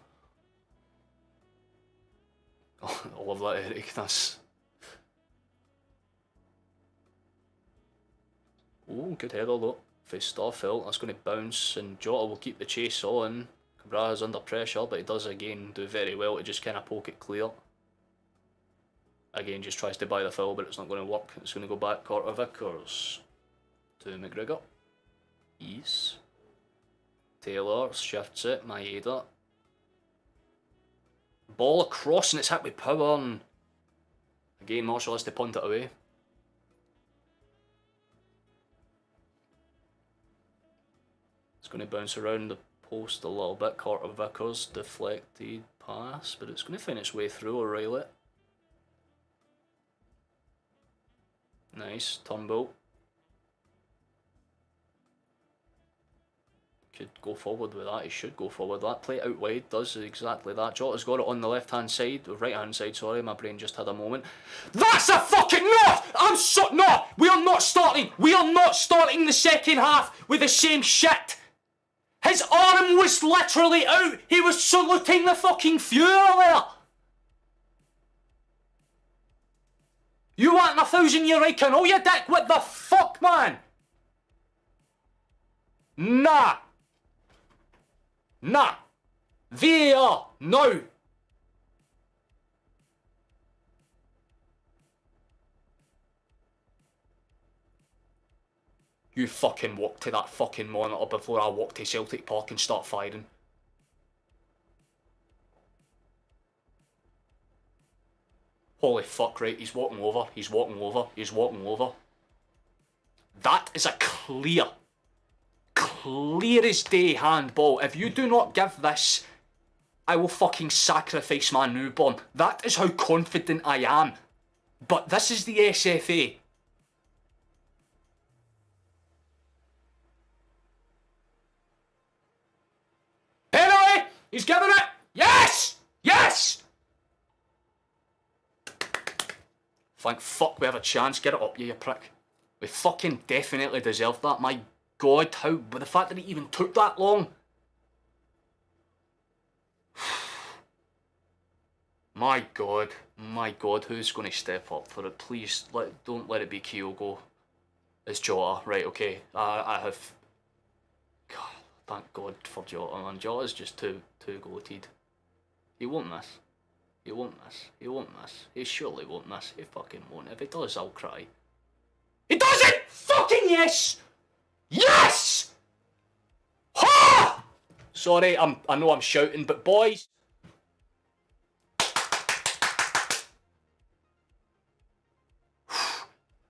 Oh, I love that, Eric. That's... Oh, good header though. For Starfelt, that's going to bounce, and Jota will keep the chase on. Cabraha's under pressure, but he does again do very well to just kind of poke it clear. Again, just tries to buy the foul, but it's not going to work. It's going to go back Carter Vickers to McGregor. Ease. Taylor shifts it. Maeda. Ball across, and it's hit with power. And again, Marshall has to punt it away. It's going to bounce around the post a little bit. Carter Vickers deflected pass, but it's going to find its way through O'Reilly. Nice, Turnbull. Could go forward with that, he should go forward with that. Play it out wide, does exactly that. Jota's got it on the left hand side, right hand side, sorry, my brain just had a moment. That's a fucking no! No! We are not starting! We are not starting the second half with the same shit! His arm was literally out! He was saluting the fucking Fuhrer there! You want 1,000-year icon? Oh, you dick! What the fuck, man? Nah. Nah. VAR. No. You fucking walk to that fucking monitor before I walk to Celtic Park and start firing. Holy fuck, right, he's walking over, he's walking over, he's walking over. That is a clear as day handball. If you do not give this, I will fucking sacrifice my newborn. That is how confident I am. But this is the SFA. Penalty! He's given it! Yes! Yes! Thank fuck we have a chance. Get it up, you prick. We fucking definitely deserved that. My god, how... But the fact that it even took that long. My god, who's going to step up for it? Please, don't let it be Kyogo. It's Jota. Right, okay. I have... God, thank god for Jota, man. Jota's just too goated. He won't miss. He won't miss. He won't miss. He surely won't miss. He fucking won't. If he does, I'll cry. He does it! Fucking yes! Yes! Ha! Sorry, I know I'm shouting, but boys...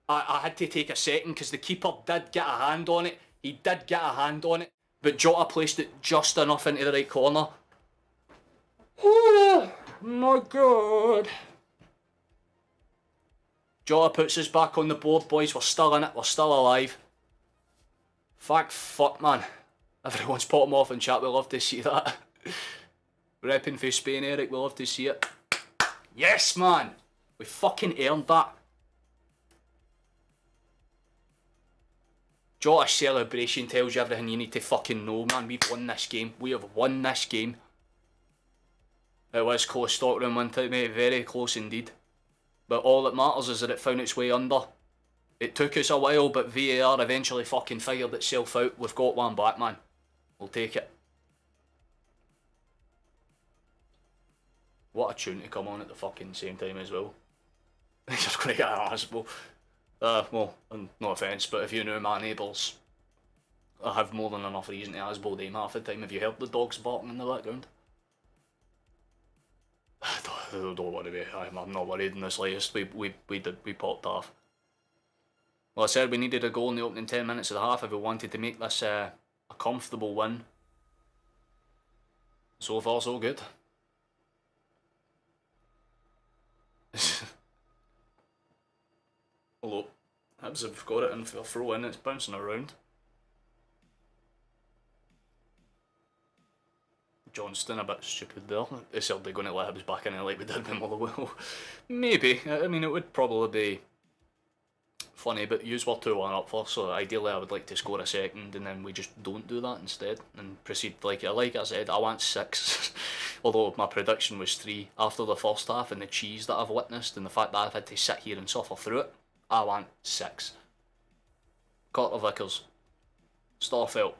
I had to take a second because the keeper did get a hand on it. He did get a hand on it, but Jota placed it just enough into the right corner. Oh my god. Jota puts us back on the board, boys. We're still in it. We're still alive. Fuck, man. Everyone's put him off in chat. We love to see that. Repping for Spain, Eric. We love to see it. Yes, man. We fucking earned that. Jota's celebration tells you everything you need to fucking know, man. We've won this game. We have won this game. It was close Stockroom one time, mate. Very close indeed. But all that matters is that it found its way under. It took us a while, but VAR eventually fucking figured itself out. We've got one back, man. We'll take it. What a tune to come on at the fucking same time as well. You're going to get an arsehole. Well, no offence, but if you knew my neighbours, I have more than enough reason to arsehole them half the time. Have you heard the dogs barking in the background? Don't worry, mate. I'm not worried in the slightest. We popped off. Well, I said we needed a goal in the opening 10 minutes of the half if we wanted to make this a comfortable win. So far, so good. Although, Hibs have got it in for a throw in, it's bouncing around. Johnston a bit stupid there. Is Celtic going to let Hibs back in it like we did with Motherwell? Maybe. I mean, it would probably be funny, but yous were 2-1 up first, so ideally I would like to score a second, and then we just don't do that instead, and proceed. Like I said, I want 6, although my prediction was 3 after the first half, and the cheese that I've witnessed, and the fact that I've had to sit here and suffer through it. I want 6. Carter Vickers. Starfelt.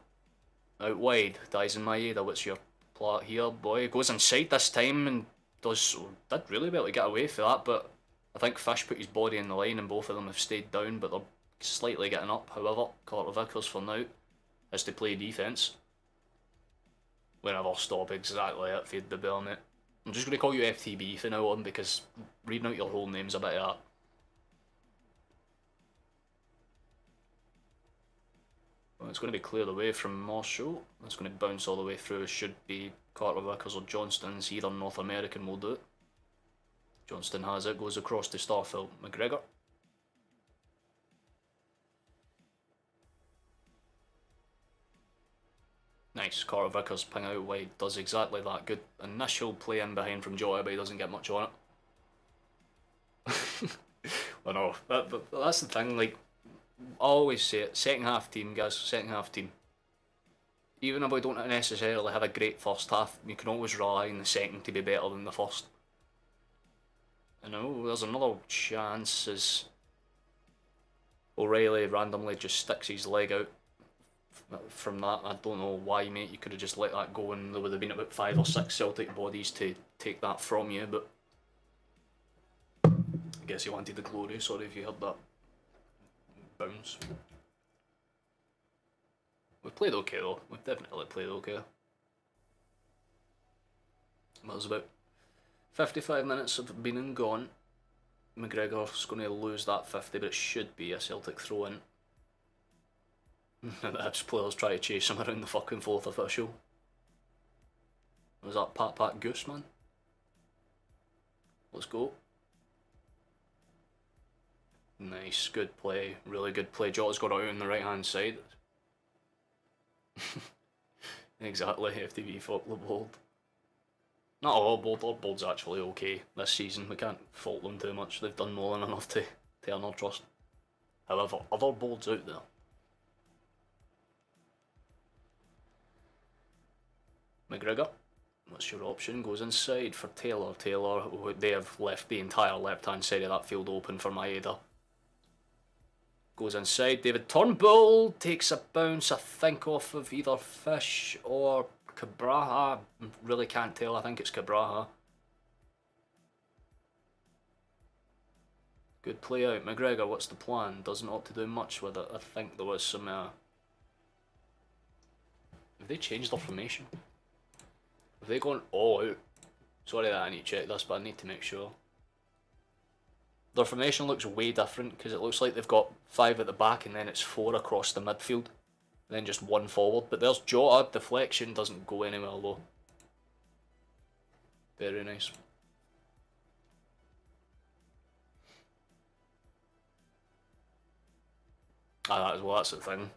Out wide. Dyson Maeda, what's your plot here, boy? Goes inside this time and did really well to get away for that, but I think Fish put his body in the line and both of them have stayed down, but they're slightly getting up. However, Carter Vickers for now is to play defence. Whenever stop exactly it, feed the bell, mate. I'm just going to call you FTB for now on because reading out your whole name's a bit of that. Well, it's going to be cleared away from Marshall. It's going to bounce all the way through. Should be Carter Vickers or Johnston's. Either North American will do it. Johnston has it. Goes across to Starfelt. McGregor. Nice. Carter Vickers ping out wide. Does exactly that. Good initial play in behind from Jota, but he doesn't get much on it. I know. That's the thing. Like, I always say it, second half team, guys, second half team. Even if we don't necessarily have a great first half, you can always rely on the second to be better than the first. I know, there's another chance as O'Reilly randomly just sticks his leg out from that. I don't know why, mate, you could have just let that go and there would have been about 5 or 6 Celtic bodies to take that from you, but I guess he wanted the glory, sorry if you heard that. Bounce. We played okay though, we've definitely played okay. That was about 55 minutes have been and gone. McGregor's going to lose that 50, but it should be a Celtic throw in. And the Hibs players try to chase him around the fucking 4th official. Was that Pat Goose, man? Let's go. Nice, good play, really good play. Jota's got it out on the right hand side. Exactly, FTV fuck the bold. Not all bold, our bold's actually okay this season. We can't fault them too much. They've done more than enough to earn our trust. However, other bolds out there. McGregor, what's your option? Goes inside for Taylor. Taylor, they have left the entire left hand side of that field open for Maeda. Goes inside, David Turnbull takes a bounce, I think, off of either Fish or Cabraha. Really can't tell, I think it's Cabraha. Good play out. McGregor, what's the plan? Doesn't opt to do much with it. I think there was some... Have they changed their formation? Have they gone all out? Sorry that I need to check this, but I need to make sure. Their formation looks way different because it looks like they've got 5 at the back and then it's 4 across the midfield. And then just 1 forward. But there's Jota, deflection, doesn't go anywhere though. Very nice. Well, that's the thing.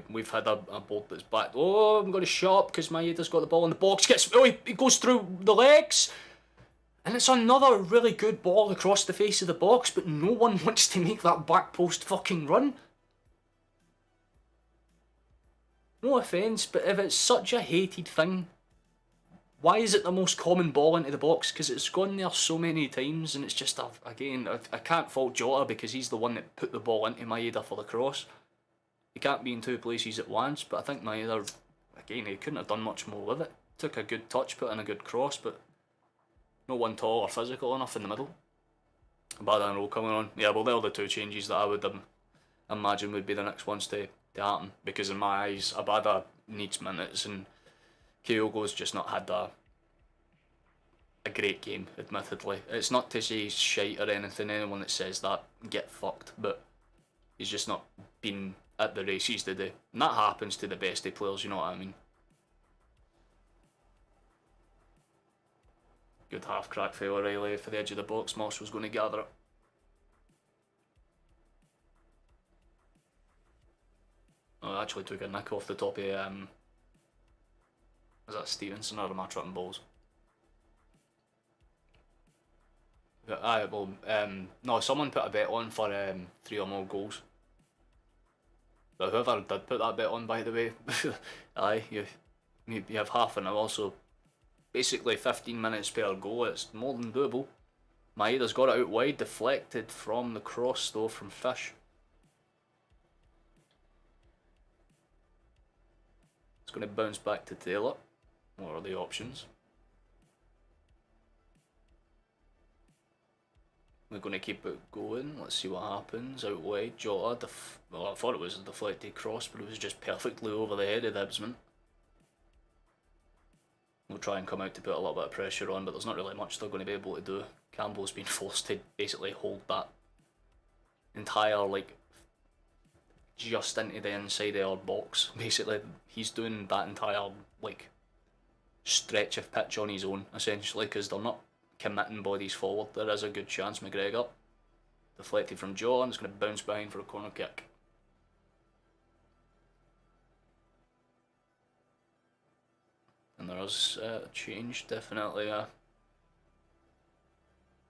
We've had a bolt that's back. Oh, I'm going to shop because Maeda's got the ball in the box. He goes through the legs. And it's another really good ball across the face of the box, but no one wants to make that back post fucking run. No offence, but if it's such a hated thing, why is it the most common ball into the box? Because it's gone there so many times, and it's just, again, I can't fault Jota because he's the one that put the ball into Maeda for the cross. He can't be in 2 places at once, but I think Maeda, again, he couldn't have done much more with it. Took a good touch, put in a good cross, but no one tall or physical enough in the middle. Bad roll coming on. Yeah, well, they're the 2 changes that I would imagine would be the next ones to happen. Because in my eyes, Abada needs minutes and Kyogo's just not had a great game, admittedly. It's not to say he's shite or anything. Anyone that says that, get fucked. But he's just not been at the races today. And that happens to the best of players, you know what I mean? Good half crack for O'Reilly for the edge of the box. Marshall's going to gather it. Oh, I actually took a nick off the top of, was that Stevenson or am I tripping balls? Aye, well, no, someone put a bet on for 3 or more goals. But whoever did put that bet on, by the way, aye, you have half an hour, so basically 15 minutes per goal. It's more than doable. Maeda's got it out wide, deflected from the cross though from Fish. It's going to bounce back to Taylor. What are the options? We're going to keep it going. Let's see what happens. Out wide, Jota. Well, I thought it was a deflected cross, but it was just perfectly over the head of the Hibsman. We'll try and come out to put a little bit of pressure on, but there's not really much they're going to be able to do. Campbell's been forced to basically hold that entire, like, just into the inside of our box. Basically, he's doing that entire, like, stretch of pitch on his own, essentially, because they're not committing bodies forward. There is a good chance McGregor. Deflected from Joe, and it's going to bounce behind for a corner kick. And there is a change, definitely.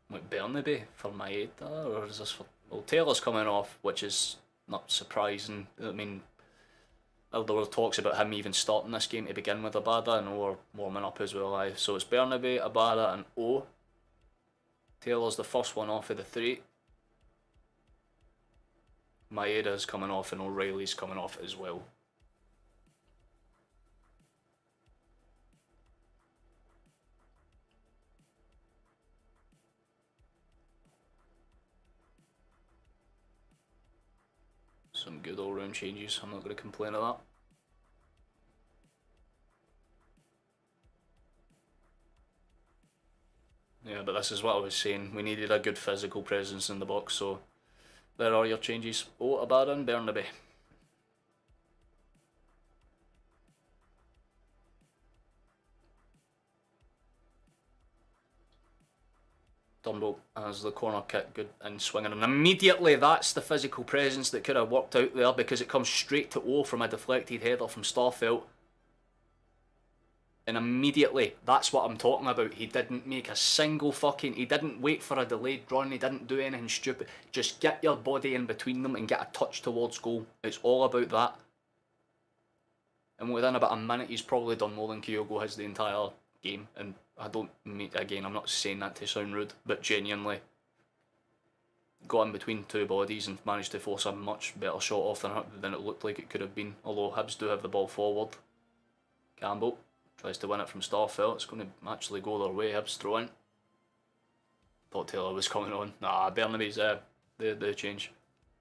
Like Bernabe for Maeda, or is this for... Well, Taylor's coming off, which is not surprising. I mean, there were talks about him even starting this game to begin with Abada, and we're warming up as well. Aye. So it's Bernabe, Abada and O. Taylor's the first one off of the 3. Maeda's coming off and O'Reilly's coming off as well. Some good all-round changes, I'm not going to complain of that. Yeah, but this is what I was saying, we needed a good physical presence in the box, so there are your changes. Oh, Abada and Bernabe. Turnbull has the corner kick, good and swinging, and immediately that's the physical presence that could have worked out there, because it comes straight to O from a deflected header from Starfelt. And immediately, that's what I'm talking about. He didn't make a single fucking... He didn't wait for a delayed run. He didn't do anything stupid. Just get your body in between them and get a touch towards goal. It's all about that. And within about a minute, he's probably done more than Kyogo has the entire game. And I don't mean... Again, I'm not saying that to sound rude, but genuinely got in between 2 bodies and managed to force a much better shot off than it looked like it could have been. Although Hibs do have the ball forward. Campbell tries to win it from Starfelt. It's going to actually go their way. Hibs throw in. Thought Taylor was coming on. Nah, Bernabe's the change.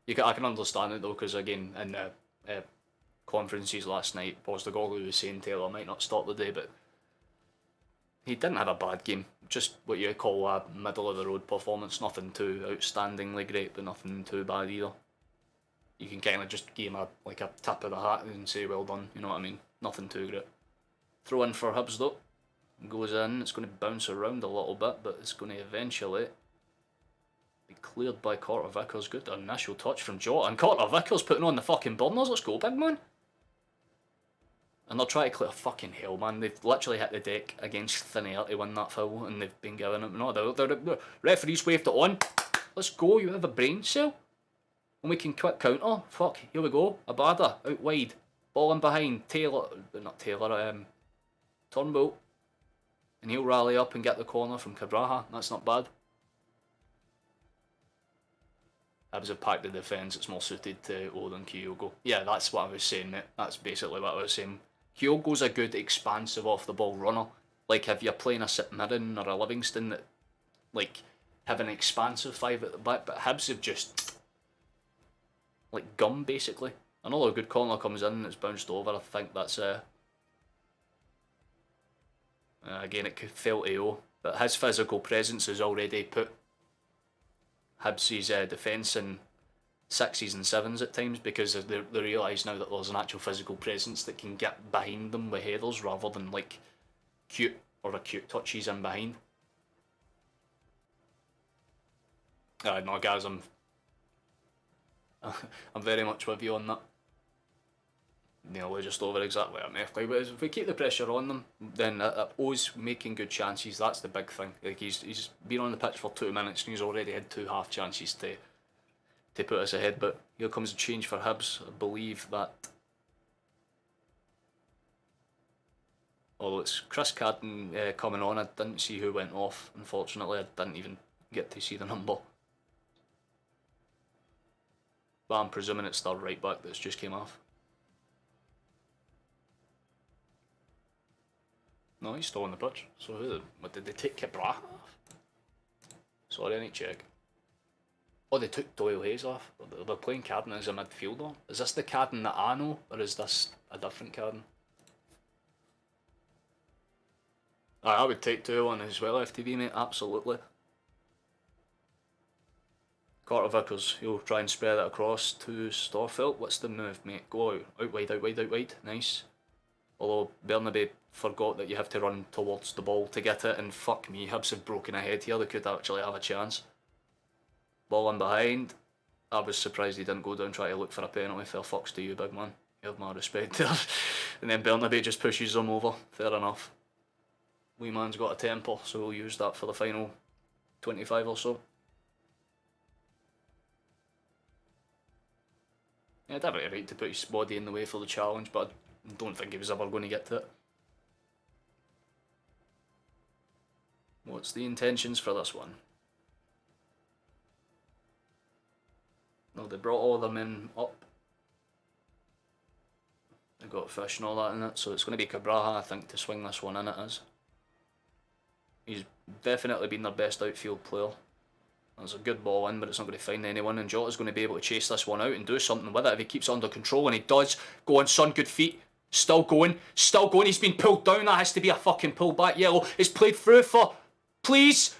I can understand it though, because again, in the conferences last night, Postecoglou was saying Taylor might not start the day, but he didn't have a bad game. Just what you call a middle of the road performance. Nothing too outstandingly great, but nothing too bad either. You can kind of just give him a tap of the hat and say well done. You know what I mean? Nothing too great. Throw in for Hibs though. Goes in. It's going to bounce around a little bit, but it's going to eventually be cleared by Carter Vickers. Good initial touch from Jota, and Carter Vickers putting on the fucking burners. Let's go, big man. And they're trying to clear fucking hell, man. They've literally hit the deck against thin air to win that foul, and they've been giving it. No, the referee's waved it on. Let's go. You have a brain cell, and we can quick counter. Fuck. Here we go. Abada out wide, ball in behind. Turnbull, and he'll rally up and get the corner from Cabraha. That's not bad. Hibs have packed the defence. It's more suited to O than Kyogo. Yeah, that's what I was saying, mate. That's basically what I was saying. Kyogo's a good expansive off the ball runner. Like if you're playing a St Mirren or a Livingston that like have an expansive 5 at the back, but Hibs have just like gum basically. Another good corner comes in and it's bounced over. I think that's again, it fell to O, but his physical presence has already put Hibs' defence in 6s and 7s at times, because they realise now that there's an actual physical presence that can get behind them with headers rather than like cute or acute touches in behind. No guys, I'm very much with you on that. Nearly just over exactly at Merkley, but if we keep the pressure on them, then O's making good chances, that's the big thing. Like he's been on the pitch for 2 minutes and he's already had 2 half chances to put us ahead. But here comes a change for Hibs. I believe that, although it's Chris Cadden coming on, I didn't see who went off, unfortunately. I didn't even get to see the number. But I'm presuming it's the right back that's just came off. No, he's still on the pitch. So what did they take Cabraha off? Sorry, I need to check. Oh, they took Doyle Hayes off. They're playing Cadden as a midfielder. Is this the Cadden that I know, or is this a different Cadden? I would take Doyle on as well, FTV, mate, absolutely. Carter Vickers, he'll try and spread it across to Storfelt. What's the move, mate? Go out. Out wide, out wide, out wide. Nice. Although Bernabe forgot that you have to run towards the ball to get it, and fuck me, Hibs have broken ahead here. They could actually have a chance. Ball in behind. I was surprised he didn't go down try to look for a penalty. Fair fucks to you, big man. You have my respect there. And then Bernabe just pushes him over. Fair enough. Wee man's got a temper, so we'll use that for the final 25 or so. Yeah, I'd have a right to put his body in the way for the challenge, but I don't think he was ever going to get to it. What's the intentions for this one? No, they brought all their men up. They got Fish and all that in it, so it's going to be Cabraha, I think, to swing this one in. It is. He's definitely been their best outfield player. There's a good ball in, but it's not going to find anyone, and Jota's going to be able to chase this one out and do something with it if he keeps it under control, and he does. Go on, son, good feet. Still going, he's been pulled down. That has to be a fucking pullback yellow. It's played through for, please.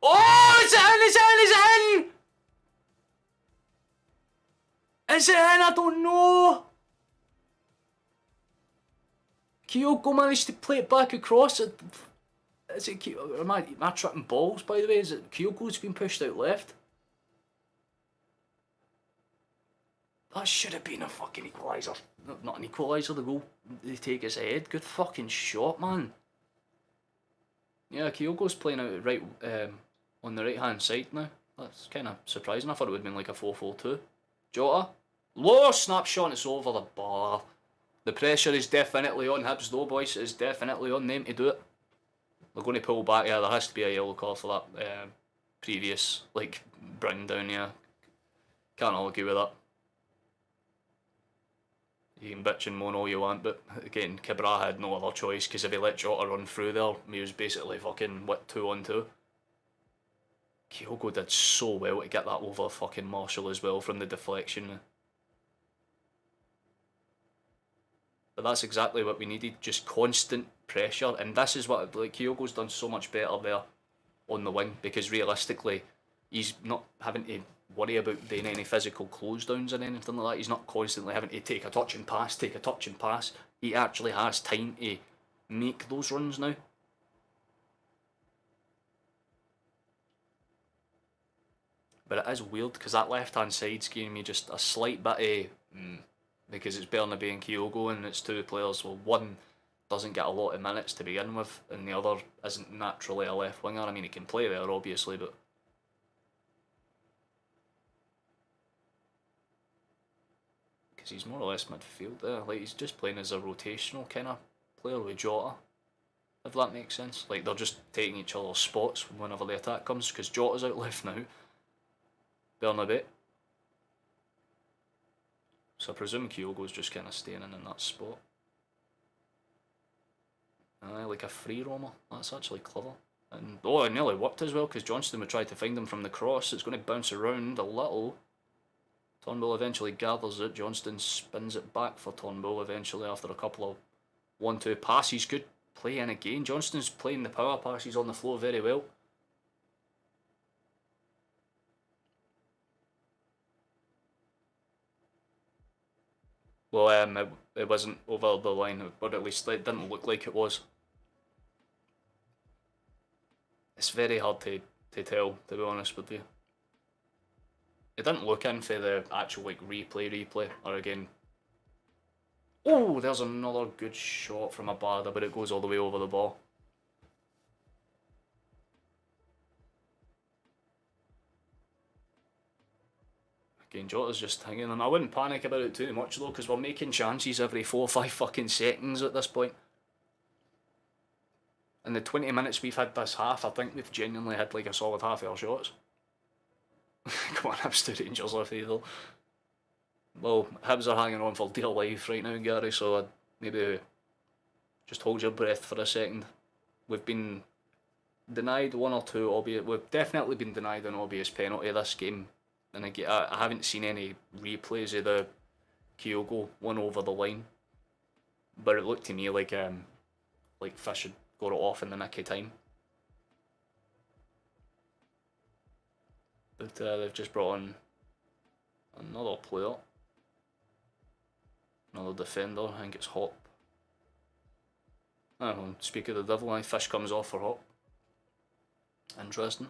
Oh, is it in? Is it in? I don't know. Kyogo managed to play it back across. Is it, am I tripping balls, by the way? Is it Kyogo's been pushed out left? That should have been a fucking equaliser. Not an equaliser, the goal they take his head. Good fucking shot, man. Yeah, Kyogo's playing out right on the right hand side now. That's kind of surprising. I thought it would have been like a 4-4-2. Jota. Low snapshot, it's over the bar. The pressure is definitely on Hibs though, boys. It's definitely on them to do it. They're going to pull back. Yeah, there has to be a yellow card for that previous, like, bring down, yeah. Can't argue with that. You can bitch and moan all you want, but again, Cabraha had no other choice, because if he let Jota run through there, he was basically fucking, what, 2-on-2. Kyogo did so well to get that over fucking Marshall as well from the deflection. But that's exactly what we needed, just constant pressure, and this is what, like, Kyogo's done so much better there on the wing, because realistically, he's not having to worry about doing any physical close downs or anything like that. He's not constantly having to take a touch and pass, He actually has time to make those runs now. But it is weird, because that left hand side's giving me just a slight bit of because it's Bernabe and Kyogo, and it's two players. Well, one doesn't get a lot of minutes to begin with, and the other isn't naturally a left winger. I mean, he can play there, obviously, but because he's more or less midfield there. Like, he's just playing as a rotational kind of player with Jota, if that makes sense. Like, they're just taking each other's spots whenever the attack comes, because Jota's out left now. Bernabe. So I presume Kyogo's just kind of staying in that spot. Like a free roamer. That's actually clever. And oh, it nearly worked as well, because Johnston would try to find him from the cross. It's going to bounce around a little. Turnbull eventually gathers it. Johnston spins it back for Turnbull eventually after a couple of 1-2 passes. Good play in again. Johnston's playing the power passes on the floor very well. Well, it wasn't over the line, or at least it didn't look like it was. It's very hard to tell, to be honest with you. It didn't look in for the actual like replay, or again. Oh, there's another good shot from Abada, but it goes all the way over the ball. Again, Jota's just hanging on. I wouldn't panic about it too much though, because we're making chances every 4 or 5 fucking seconds at this point. In the 20 minutes we've had this half, I think we've genuinely had like a solid half of our shots. Come on, Hibs to Rangers left though. Well, Hibs are hanging on for dear life right now, Gary, so I'd maybe just hold your breath for a second. We've been denied one or two, albeit we've definitely been denied an obvious penalty this game. And again, I haven't seen any replays of the Kyogo one over the line, but it looked to me like Fish had got it off in the nick of time. But they've just brought on another player, another defender. I think it's Hop. I don't know. Speak of the devil, Fish comes off for Hop. Interesting.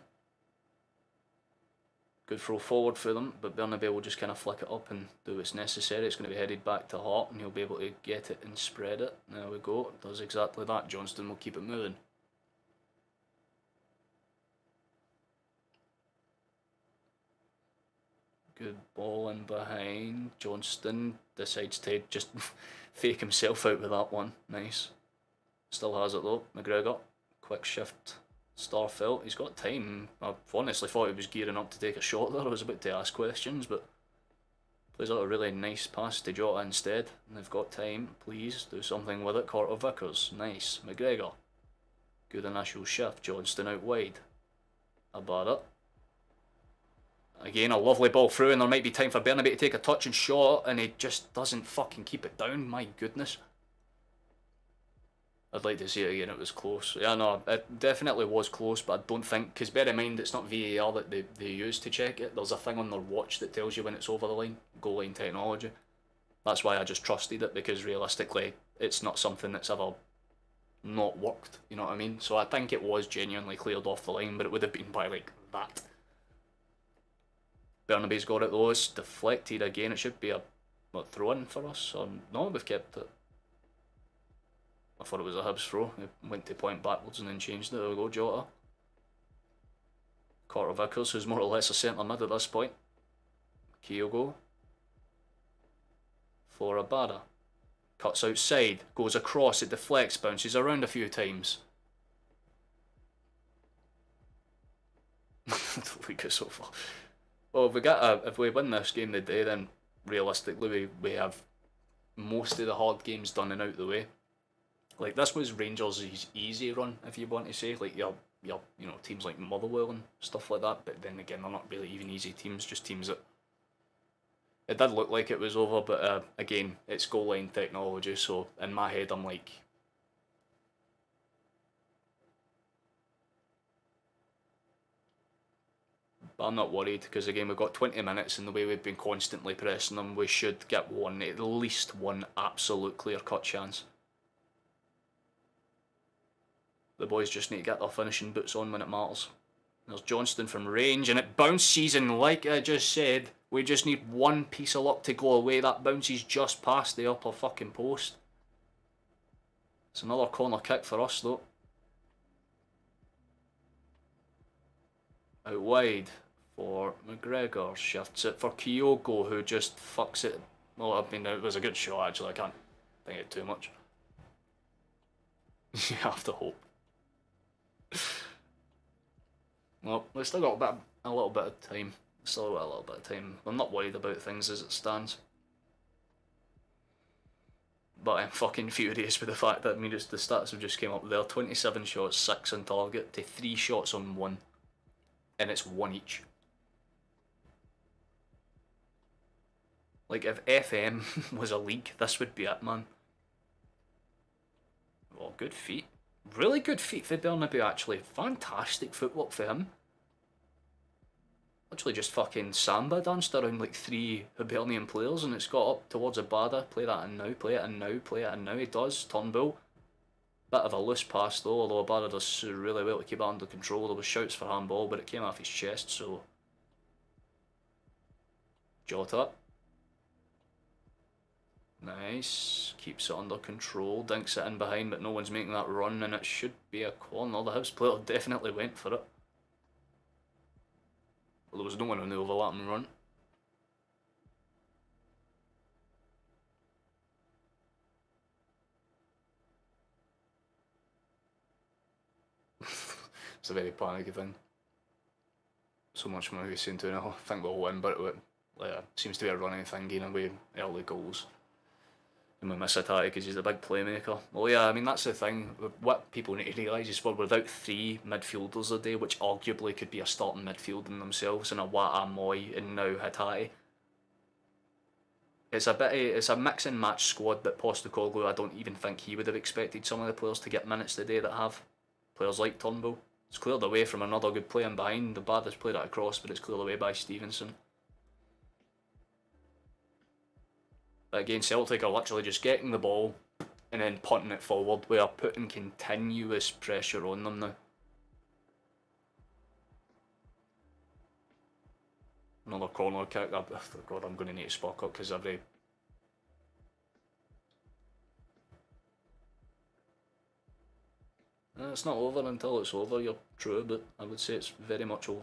Good throw forward for them, but Bernabeu will just kind of flick it up and do what's necessary. It's going to be headed back to Hart, and he'll be able to get it and spread it. There we go. It does exactly that. Johnston will keep it moving. Good ball in behind. Johnston decides to just fake himself out with that one. Nice. Still has it though. McGregor. Quick shift. Starfelt. He's got time. I honestly thought he was gearing up to take a shot there. I was about to ask questions, but plays out a really nice pass to Jota instead. And they've got time. Please do something with it. Carter Vickers. Nice. McGregor. Good initial shift. Johnston out wide. Abada. Again, a lovely ball through, and there might be time for Bernabeu to take a touch and shot, and he just doesn't fucking keep it down. My goodness. I'd like to see it again. It was close. Yeah, no, it definitely was close, but I don't think, because bear in mind, it's not VAR that they use to check it. There's a thing on their watch that tells you when it's over the line. Goal line technology. That's why I just trusted it, because realistically, it's not something that's ever not worked. You know what I mean? So I think it was genuinely cleared off the line, but it would have been by like that. Bernabeu's got it though. It's deflected again. It should be a throw-in for us. Or no, we've kept it. I thought it was a Hibs throw. It went to point backwards and then changed it. There we go, Jota. Carter Vickers, who's more or less a centre mid at this point. Kyogo. For Abada. Cuts outside. Goes across. It deflects. Bounces around a few times. Don't like it so far. Well, if we win this game today, then realistically we have most of the hard games done and out the way. Like this was Rangers' easy run, if you want to say, like your teams like Motherwell and stuff like that. But then again, they're not really even easy teams, just teams that it did look like it was over. But again, it's goal line technology, so in my head I'm like, but I'm not worried, because again we've got 20 minutes, and the way we've been constantly pressing them, we should get at least one absolute clear-cut chance. The boys just need to get their finishing boots on when it matters. There's Johnston from range, and it bounces, and like I just said, we just need one piece of luck to go away. That bounces just past the upper fucking post. It's another corner kick for us though. Out wide for McGregor, shifts it for Kyogo, who just fucks it. Well, I mean, it was a good shot actually, I can't think it too much. You have to hope. Well, we've still got a little bit of time. Still got a little bit of time. I'm not worried about things as it stands. But I'm fucking furious with the fact that, I mean, it's the stats have just came up there. 27 shots, 6 on target, to 3 shots on 1. And it's 1 each. Like, if FM was a league, this would be it, man. Oh, good feet. Really good feet for Bernabeu, actually. Fantastic footwork for him. Literally just fucking samba danced around like 3 Hibernian players, and it's got up towards Abada. Play that in now, play it in now, play it in now. He does. Turnbull. Bit of a loose pass though, although Abada does really well to keep it under control. There was shouts for handball, but it came off his chest, so... Jota. Nice. Keeps it under control. Dinks it in behind, but no one's making that run, and it should be a corner. The Hibs player definitely went for it. Well, there was no one on the overlapping run. It's a very panicky thing. So much more we've seen to now. I think we'll win, but it seems to be a running thing, getting away early goals. And we miss Hatate because he's a big playmaker. Well, yeah, I mean, that's the thing. What people need to realise is we're without 3 midfielders a day, which arguably could be a starting midfield in themselves, and a Wata, Moy, and now Hatate. It's a mix and match squad that Postecoglou, I don't even think he would have expected some of the players to get minutes today that have. Players like Turnbull. It's cleared away from another good play in behind. The bad has played it across, but it's cleared away by Stevenson. But again, Celtic are literally just getting the ball and then punting it forward. We are putting continuous pressure on them now. Another corner kick. Oh God, I'm going to need to spark up because every... It's not over until it's over, you're true, but I would say it's very much over.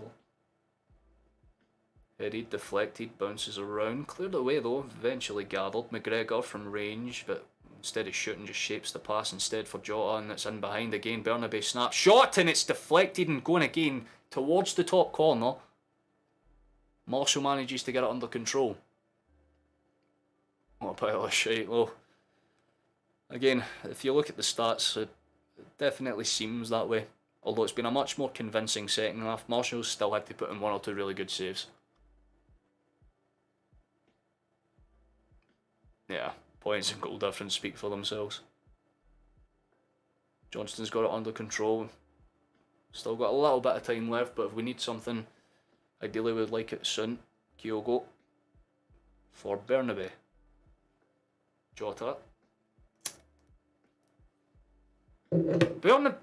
Headed, deflected, bounces around, cleared away though, eventually gathered. McGregor from range, but instead of shooting just shapes the pass instead for Jota, and it's in behind again. Bernabe snap shot, and it's deflected and going again towards the top corner. Marshall manages to get it under control. What a pile of shite though. Again, if you look at the stats, it definitely seems that way. Although it's been a much more convincing second half. Marshall's still had to put in 1 or 2 really good saves. Yeah, points and goal difference speak for themselves. Johnston's got it under control. Still got a little bit of time left, but if we need something, ideally we'd like it soon. Kyogo for Bernabe. Jota. Bernabe.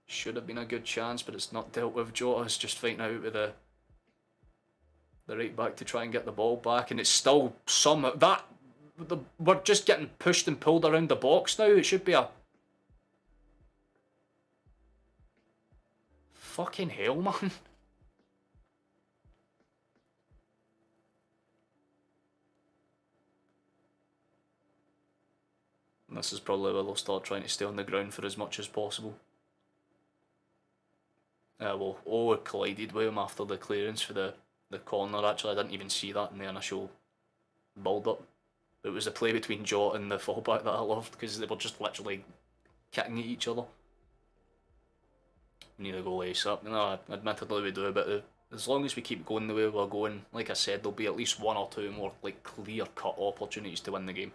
Should have been a good chance, but it's not dealt with. Jota's just fighting out with the right back to try and get the ball back, and it's still somehow we're just getting pushed and pulled around the box now. It should be a fucking hell, man. And this is probably where they'll start trying to stay on the ground for as much as possible. Well, collided with him after the clearance for the corner. Actually, I didn't even see that in the initial build-up. It was a play between Jota and the fullback that I loved, because they were just literally kicking at each other. We need to go lace up. No, admittedly we do, but as long as we keep going the way we're going, like I said, there'll be at least 1 or 2 more like clear-cut opportunities to win the game.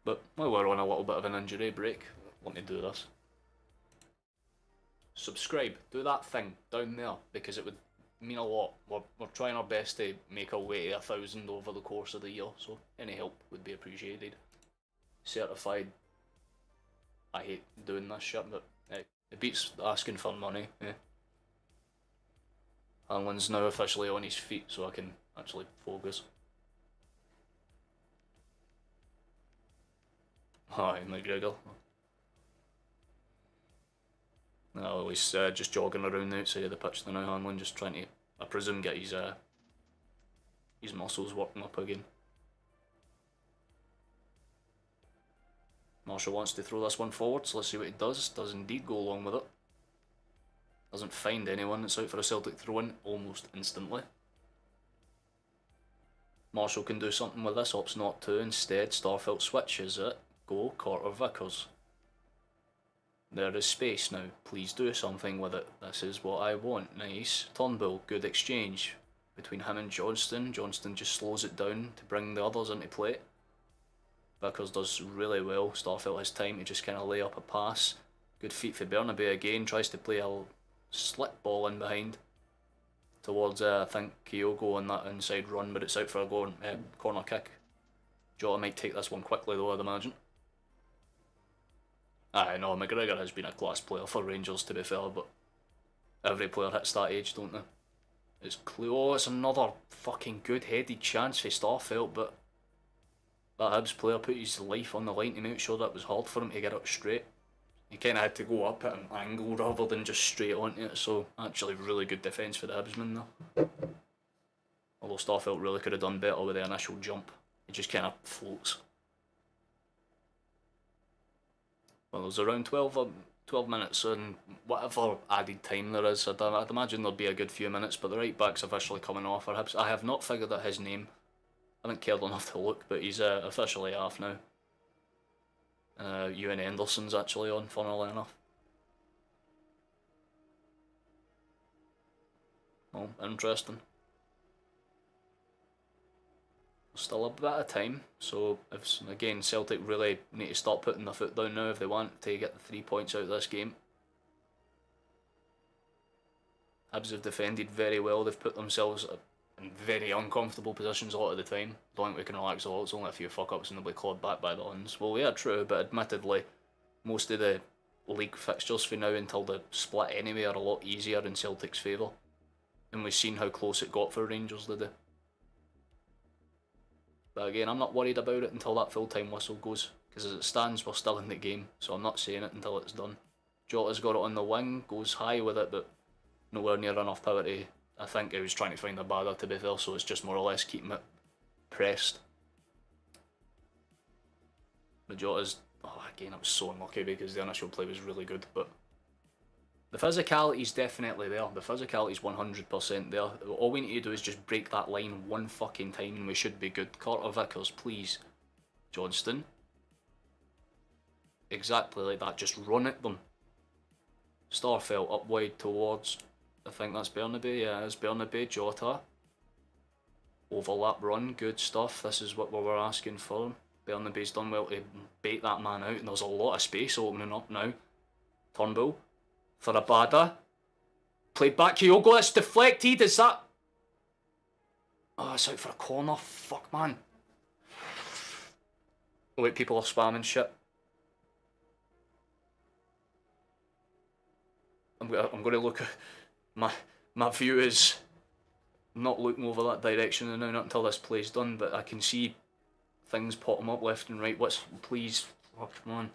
But while we're on a little bit of an injury break, let me do this. Subscribe, do that thing down there, because it would mean a lot. We're trying our best to make our way to 1,000 over the course of the year, so any help would be appreciated. Certified. I hate doing this shit, but it beats asking for money. Yeah. Hanlon's now officially on his feet, so I can actually focus. Hi, McGregor. No, he's just jogging around the outside of the pitch now, Hanlon, just trying to, I presume, get his muscles working up again. Marshall wants to throw this one forward, so let's see what he does. Does indeed go along with it. Doesn't find anyone. It's out for a Celtic throw-in almost instantly. Marshall can do something with this, opts not to. Instead, Starfelt switches it. Go, Carter Vickers. There is space now. Please do something with it. This is what I want. Nice. Turnbull, good exchange between him and Johnston. Johnston just slows it down to bring the others into play. Vickers does really well. Starfelt has time to just kind of lay up a pass. Good feet for Bernabei again. Tries to play a slick ball in behind towards, I think, Kyogo on that inside run, but it's out for a corner kick. Jota might take this one quickly though, I'd imagine. I know, McGregor has been a class player for Rangers, to be fair, but every player hits that age, don't they? It's it's another fucking good headed chance for Starfelt, but that Hibs player put his life on the line to make sure that it was hard for him to get it straight. He kind of had to go up at an angle rather than just straight onto it, so actually really good defence for the Hibsman there. Although Starfelt really could have done better with the initial jump. He just kind of floats. Well, there's around 12 minutes and whatever added time there is. I'd imagine there'd be a good few minutes, but the right back's officially coming off for Hibs. I have not figured out his name. I haven't cared enough to look, but he's officially off now. Ewan Anderson's actually on, funnily enough. Well, interesting. Still a bit of time, so if again Celtic really need to start putting their foot down now if they want to get the 3 points out of this game. Hibs have defended very well. They've put themselves in very uncomfortable positions a lot of the time. Don't think we can relax a lot. It's only a few fuck ups and they'll be clawed back by the Huns. Well, yeah, true, but admittedly, most of the league fixtures for now until the split anyway are a lot easier in Celtic's favour, and we've seen how close it got for Rangers today. But again, I'm not worried about it until that full-time whistle goes, because as it stands, we're still in the game, so I'm not saying it until it's done. Jota's got it on the wing, goes high with it, but nowhere near enough power to... I think he was trying to find the Bada, to be fair, so it's just more or less keeping it pressed. But Jota's... Oh, again, I was so unlucky because the initial play was really good, but... The physicality's definitely there. The physicality's 100% there. All we need to do is just break that line one fucking time and we should be good. Carter Vickers, please. Johnston. Exactly like that. Just run at them. Starfelt up wide towards... I think that's Bernabei. Yeah, it's Bernabei. Jota. Overlap run. Good stuff. This is what we were asking for him. Bernabei's done well to bait that man out and there's a lot of space opening up now. Turnbull. For a Bada. Played back Kyogo, it's deflected, is that... Oh, it's out for a corner, fuck man. Oh wait, people are spamming shit. I'm gonna look at... My view is not looking over that direction now, not until this play's done, but I can see things popping up left and right. Please, fuck, come on.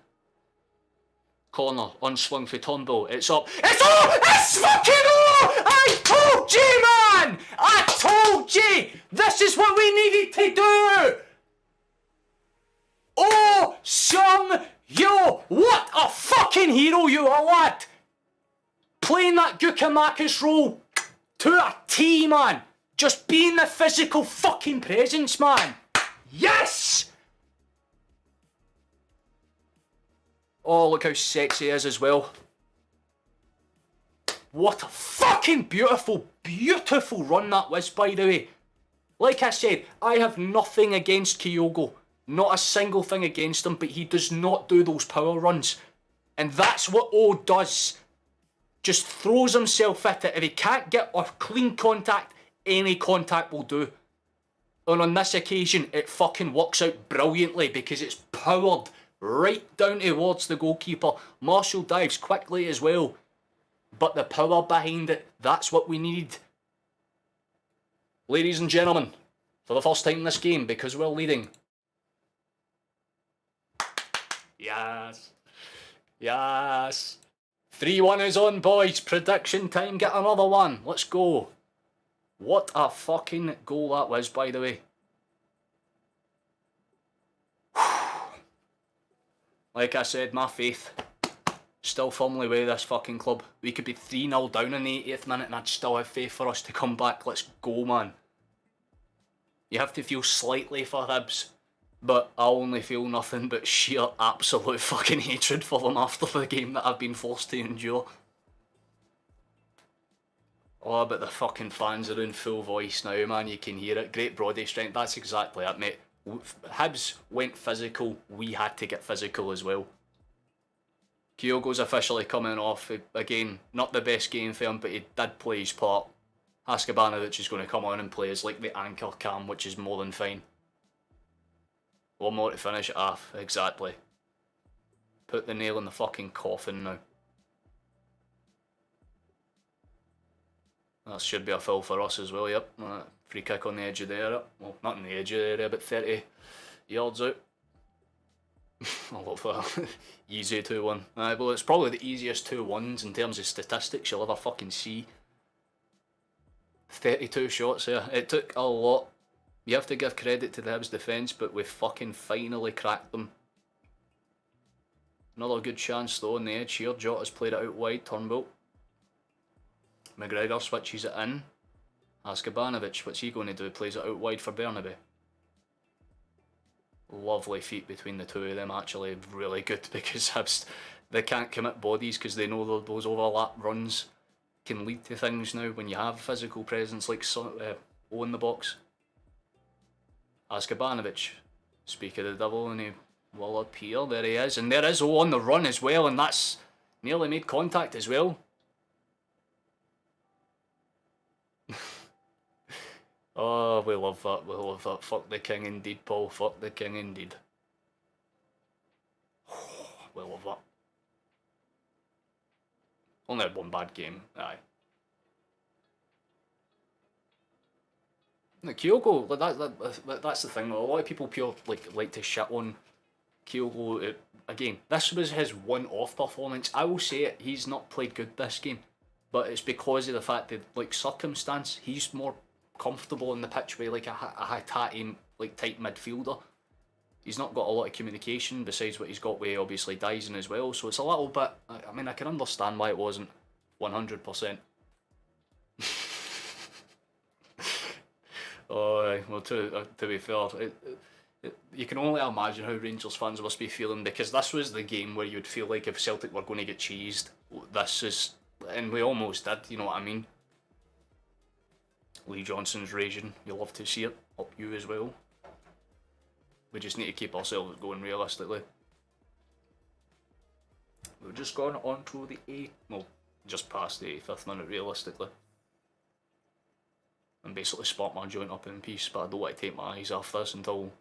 Corner, unswung for Turnbull. It's up. It's up! It's fucking up! I told you, man! I told you! This is what we needed to do! Oh, yo! What a fucking hero you are, lad! Playing that Gukamakis role to a T, man! Just being the physical fucking presence, man! Yes! Oh, look how sexy he is as well. What a fucking beautiful, beautiful run that was, by the way. Like I said, I have nothing against Kyogo. Not a single thing against him, but he does not do those power runs. And that's what O does. Just throws himself at it. If he can't get a clean contact, any contact will do. And on this occasion, it fucking works out brilliantly because it's powered right down towards the goalkeeper. Marshall dives quickly as well. But the power behind it, that's what we need. Ladies and gentlemen, for the first time in this game, because we're leading. Yes. Yes. 3-1 is on, boys. Prediction time. Get another one. Let's go. What a fucking goal that was, by the way. Like I said, my faith still firmly with this fucking club. We could be 3-0 down in the 80th minute and I'd still have faith for us to come back. Let's go, man. You have to feel slightly for Hibs, but I only feel nothing but sheer absolute fucking hatred for them after the game that I've been forced to endure. Oh, but the fucking fans are in full voice now, man. You can hear it. Great body strength. That's exactly it, mate. Hibs went physical, we had to get physical as well. Kyogo's officially coming off. Again, not the best game for him, but he did play his part. Haskabanovic is going to come on and play as like the anchor cam, which is more than fine. One more to finish it off, exactly. Put the nail in the fucking coffin now. That should be a foul for us as well, yep. Free kick on the edge of the area. Well, not on the edge of the area, but 30 yards out. I love that. Easy 2-1. Well, it's probably the easiest 2-1s in terms of statistics you'll ever fucking see. 32 shots there. It took a lot. You have to give credit to the Hibs defence, but we fucking finally cracked them. Another good chance though on the edge here. Jota's played it out wide, Turnbull. McGregor switches it in. Haskabanovic, what's he going to do? Plays it out wide for Bernabe. Lovely feet between the two of them, actually. Really good, because Hibs, they can't commit bodies because they know those overlap runs can lead to things now when you have physical presence like O in the box. Haskabanovic, speak of the devil, and he will appear. There he is, and there is O on the run as well, and that's nearly made contact as well. Oh, we love that, we love that. Fuck the king indeed, Paul, fuck the king indeed. We love that. Only had one bad game, aye. The Kyogo, that's the thing, a lot of people like to shit on Kyogo. Again, this was his one-off performance. I will say it, he's not played good this game, but it's because of the fact that, like, circumstance, he's more comfortable in the pitch with like a high-tatty, like, type midfielder. He's not got a lot of communication besides what he's got with obviously Dyson as well, so it's a little bit, I mean, I can understand why it wasn't 100%. Oh, well, to be fair, you can only imagine how Rangers fans must be feeling, because this was the game where you'd feel like if Celtic were going to get cheesed, this is, and we almost did, you know what I mean? Lee Johnson's raging, you love to see it, up you as well. We just need to keep ourselves going realistically. We've just gone on to the just past the 85th minute realistically. And basically spot my joint up in peace, but I don't want to take my eyes off this until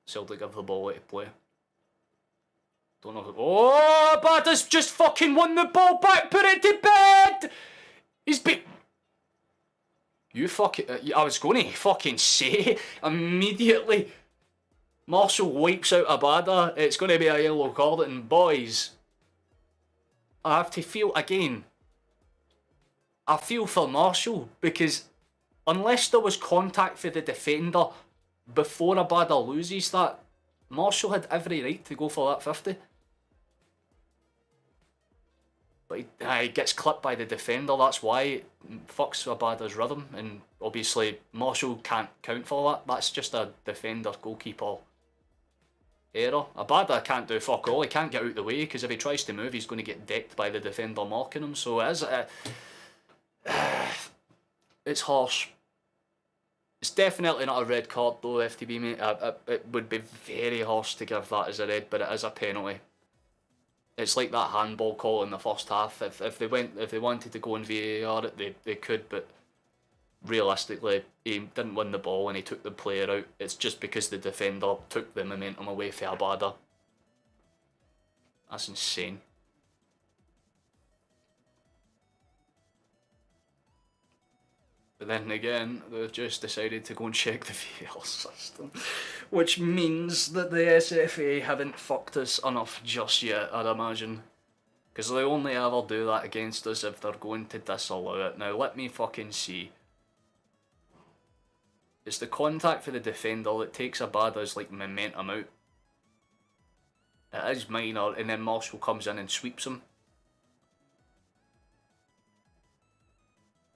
Celtic have the ball to play. Don't know if oh, Bada's just fucking won the ball back, put it to bed! He's been... You fucking... I was going to fucking say immediately. Marshall wipes out Abada, it's going to be a yellow card, and boys, I have to feel, again, I feel for Marshall, because unless there was contact for the defender before Abada loses that, Marshall had every right to go for that 50. But he gets clipped by the defender, that's why it fucks Abada's rhythm, and obviously Marshall can't count for that. That's just a defender goalkeeper error. Abada can't do fuck all, he can't get out the way, because if he tries to move he's going to get decked by the defender marking him, so it is it's harsh. It's definitely not a red card though, FTB mate. It would be very harsh to give that as a red, but it is a penalty. It's like that handball call in the first half. If they wanted to go in VAR, they could, but realistically, he didn't win the ball and he took the player out. It's just because the defender took the momentum away from Abada. That's insane. But then again, they've just decided to go and check the VAR system, which means that the SFA haven't fucked us enough just yet, I'd imagine. Because they only ever do that against us if they're going to disallow it. Now let me fucking see. It's the contact for the defender that takes Abada's like momentum out. It is minor, and then Marshall comes in and sweeps him.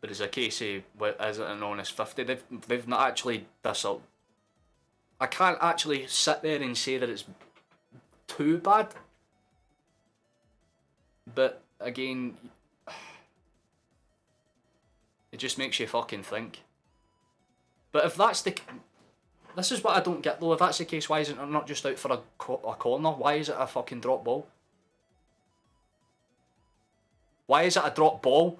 But it's a case of, is it an honest 50? They've not actually disallowed. I can't actually sit there and say that it's too bad. But again, it just makes you fucking think. But if that's the... This is what I don't get though. If that's the case, why isn't it not just out for a corner? Why is it a fucking drop ball? Why is it a drop ball?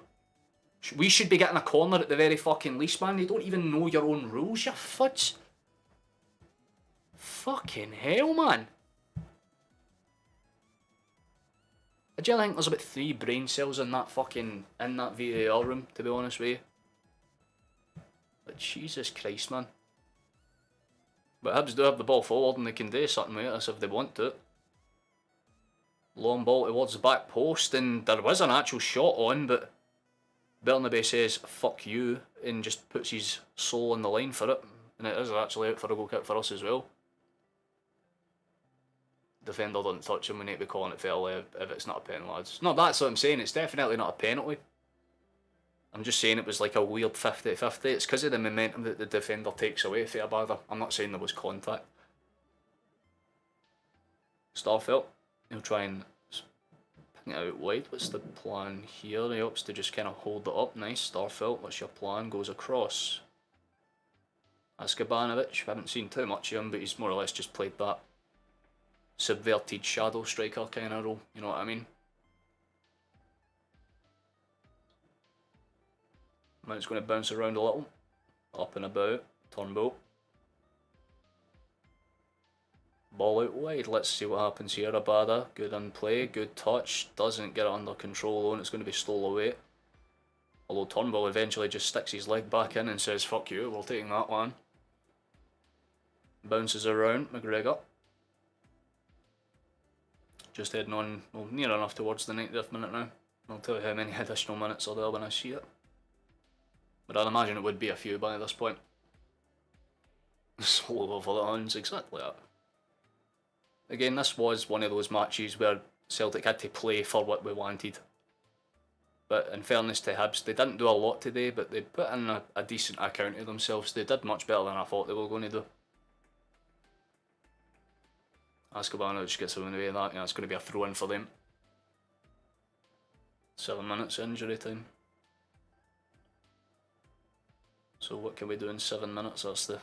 We should be getting a corner at the very fucking least, man. You don't even know your own rules, you fuds. Fucking hell, man. I generally think there's about 3 brain cells in that VAR room, to be honest with you. But Jesus Christ, man. But Hibs do have the ball forward and they can do something with us if they want to. Long ball towards the back post, and there was an actual shot on, but Bernabe says, fuck you, and just puts his soul on the line for it. And it is actually out for a goal kick for us as well. Defender doesn't touch him, we need to be calling it fairly if it's not a penalty, lads. No, that's what I'm saying, it's definitely not a penalty. I'm just saying it was like a weird 50-50. It's because of the momentum that the defender takes away for a bother. I'm not saying there was contact. Starfelt, he'll try and ping it out wide. What's the plan here? He hopes to just kind of hold it up. Nice, Starfelt, what's your plan? Goes across. Askabanovic, I haven't seen too much of him, but he's more or less just played that subverted shadow striker kind of role, you know what I mean? Mount's going to bounce around a little, up and about, Turnbull. Ball out wide, let's see what happens here. Abada, good in play, good touch, doesn't get it under control though, and it's going to be stole away. Although Turnbull eventually just sticks his leg back in and says, fuck you, we're taking that one. Bounces around, McGregor. Just heading on, well, near enough towards the 90th minute now. I'll tell you how many additional minutes are there when I see it. But I'd imagine it would be a few by this point. Solo for the Hounds, exactly that. Again, this was one of those matches where Celtic had to play for what we wanted. But in fairness to Hibs, they didn't do a lot today, but they put in a decent account of themselves. They did much better than I thought they were going to do. Askabanovic gets away with that, yeah, it's going to be a throw-in for them. 7 minutes injury time. So what can we do in 7 minutes? That's the...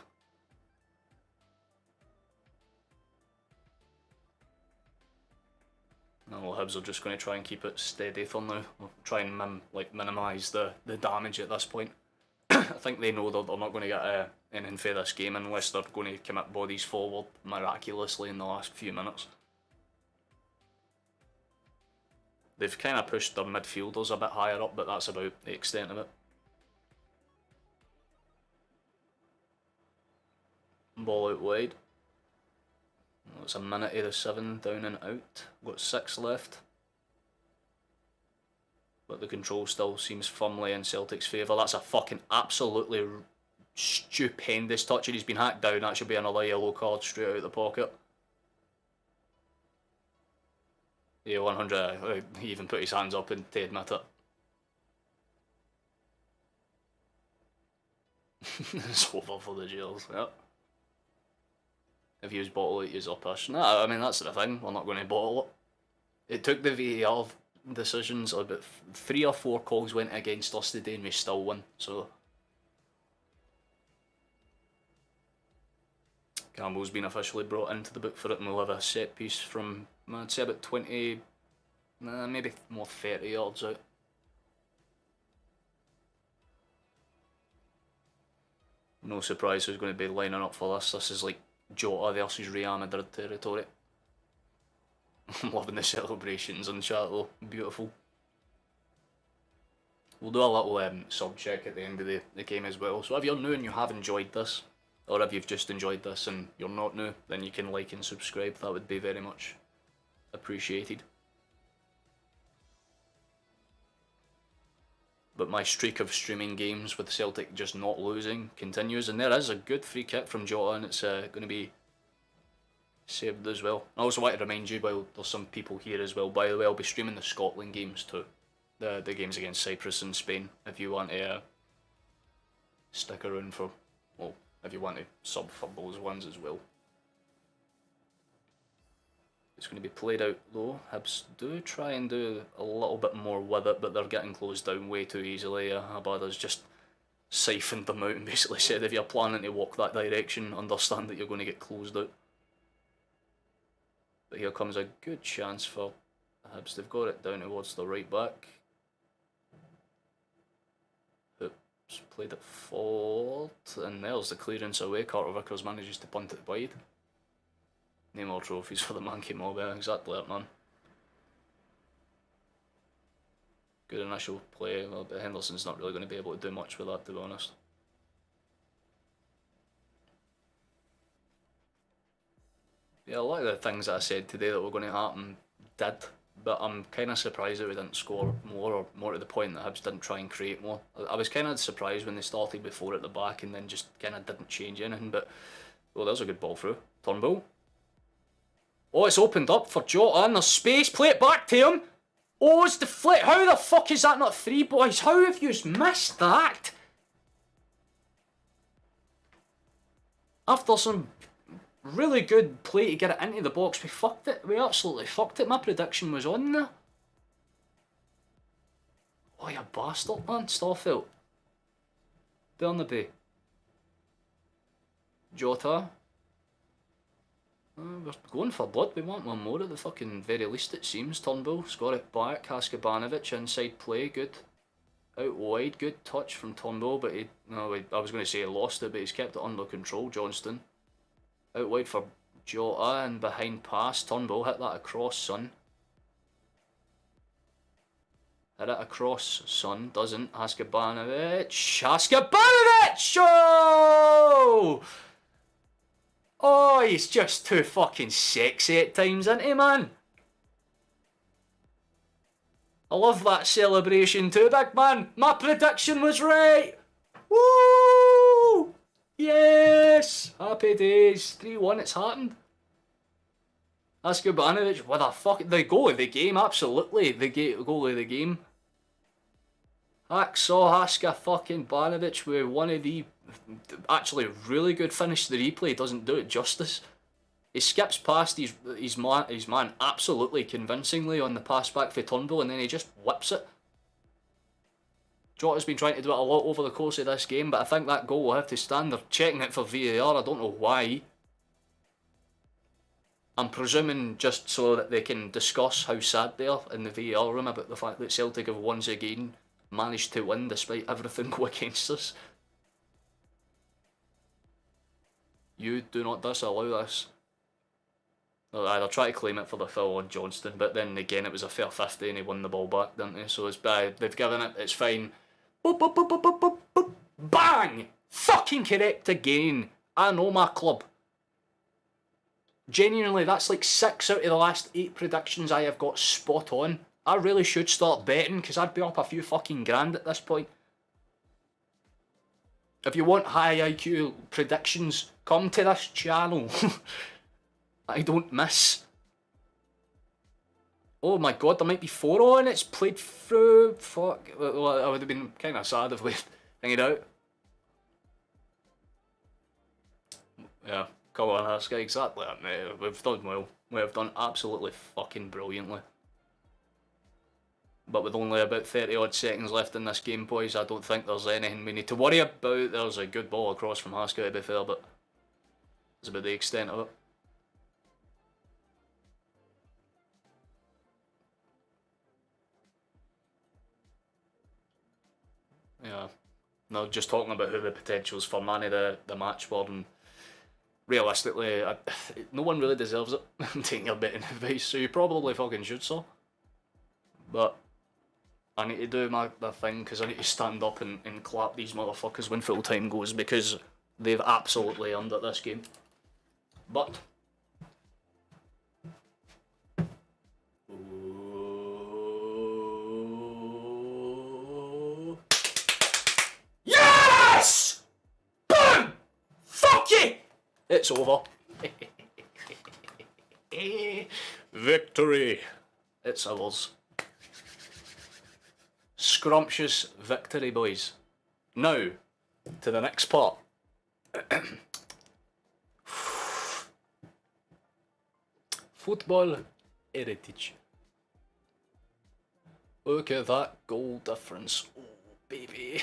No, well, Hibs are just going to try and keep it steady for now. We'll try and minimise the damage at this point. I think they know they're not going to get anything for this game unless they're going to commit bodies forward miraculously in the last few minutes. They've kind of pushed their midfielders a bit higher up, but that's about the extent of it. Ball out wide. It's a minute of the 7 down and out. Got 6 left. But the control still seems firmly in Celtic's favour. That's a fucking absolutely stupendous touch, and he's been hacked down. That should be another yellow card straight out of the pocket. Yeah, 100. He even put his hands up and to admit it. It's over for the jails, yeah. If you use bottle it, use a push. Nah, I mean, that's the thing. We're not going to bottle it. It took the VAR decisions, about 3 or 4 calls went against us today and we still won, so... Campbell's been officially brought into the book for it, and we'll have a set piece from, I'd say about 20, maybe more 30 yards out. No surprise who's going to be lining up for this. This is like Jota versus Real Madrid territory. I'm loving the celebrations on chat though, beautiful. We'll do a little sub check at the end of the game as well. So if you're new and you have enjoyed this, or if you've just enjoyed this and you're not new, then you can like and subscribe. That would be very much appreciated. But my streak of streaming games with Celtic just not losing continues, and there is a good free kick from Jota, and it's going to be saved as well. I also want to remind you, while there's some people here as well, by the way, I'll be streaming the Scotland games too. The games against Cyprus and Spain, if you want to stick around for, well, if you want to sub for those ones as well. It's going to be played out though. Hibs do try and do a little bit more with it, but they're getting closed down way too easily. Abada's just siphoned them out and basically said if you're planning to walk that direction, understand that you're going to get closed out. But here comes a good chance for Hibs. They've got it down towards the right back. Hoops played it forward, and there's the clearance away. Carter Vickers manages to punt it wide. No more trophies for the Monkey Mob, exactly that, man. Good initial play, well, but Henderson's not really going to be able to do much with that, to be honest. Yeah, a lot of the things that I said today that were going to happen did, but I'm kind of surprised that we didn't score more, or more to the point that Hibs didn't try and create more. I was kind of surprised when they started with 4 at the back and then just kind of didn't change anything, but, well, there's a good ball through. Turnbull. Oh, it's opened up for Jota, and there's space, play it back to him! Oh, it's the flick. How the fuck is that not 3, boys? How have you missed that? After some really good play to get it into the box, we fucked it. We absolutely fucked it. My prediction was on there. Oh, you bastard, man. Starfield. Burnaby. Jota. We're going for blood. We want one more at the fucking very least, it seems. Turnbull's got it back. Haskabanovic, inside play, good. Out wide, good touch from Turnbull, but he, no, I was going to say he lost it, but he's kept it under control. Johnston. Out wide for Jota, and behind pass. Turnbull hit that across, son. Hit it across, son. Doesn't. Haskabanovic. Haskabanovic! Oh! Oh, he's just too fucking sexy at times, isn't he, man? I love that celebration too, big man. My prediction was right. Woo! Yes! Happy days. 3-1, it's happened. Haskabanovic, what the fuck? The goal of the game, absolutely. The goal of the game. Hacksaw Haska fucking Banovic with one of the actually really good finish. The replay doesn't do it justice. He skips past his man absolutely convincingly on the pass back for Turnbull, and then he just whips it. Jota's been trying to do it a lot over the course of this game, but I think that goal will have to stand. They're checking it for VAR, I don't know why. I'm presuming just so that they can discuss how sad they are in the VAR room about the fact that Celtic have once again managed to win despite everything go against us. You do not disallow this. They'll either try to claim it for the foul on Johnston, but then again it was a fair 50 and he won the ball back, didn't he? So it's bad. They've given it, it's fine. Boop, boop, boop, boop, boop, boop, boop. Bang! Fucking correct again. I know my club. Genuinely, that's like 6 out of the last 8 predictions I have got spot on. I really should start betting, because I'd be up a few fucking grand at this point. If you want high IQ predictions, come to this channel. I don't miss. Oh my god, there might be 4 on. It's played through. Fuck. Well, I would have been kind of sad if we hang it out. Yeah, come on, Haska. Exactly that, mate. We've done well. We have done absolutely fucking brilliantly. But with only about 30 odd seconds left in this game, boys, I don't think there's anything we need to worry about. There's a good ball across from Haska, to be fair, but that's about the extent of it. Yeah. No, just talking about who the potentials for man of the match were, and realistically, no one really deserves it. I'm taking your betting advice, so you probably fucking should, so. But I need to do my thing, because I need to stand up and clap these motherfuckers when full time goes, because they've absolutely earned it this game. But yes! Boom! Fuck you! It's over. Victory! It's ours. Scrumptious victory, boys. Now, to the next part. Football heritage. Look at that goal difference. Oh, baby.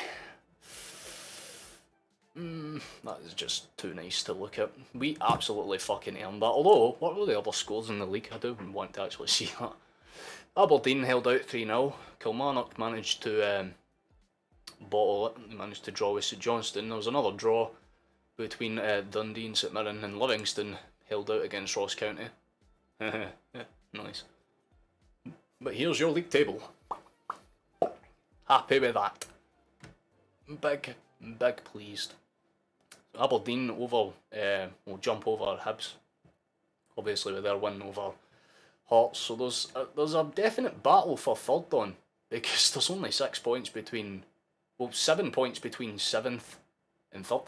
That is just too nice to look at. We absolutely fucking earned that. Although, what were the other scores in the league? I do want to actually see that. Aberdeen held out 3-0. Kilmarnock managed to bottle it. They managed to draw with St Johnstone. There was another draw between Dundee and St Mirren, and Livingston held out against Ross County. Nice. But here's your league table. Happy with that. Big pleased. Aberdeen will jump over Hibs, obviously with their win over Hearts. So there's a definite battle for third on, because there's only 6 points between, 7 points between 7th and 3rd.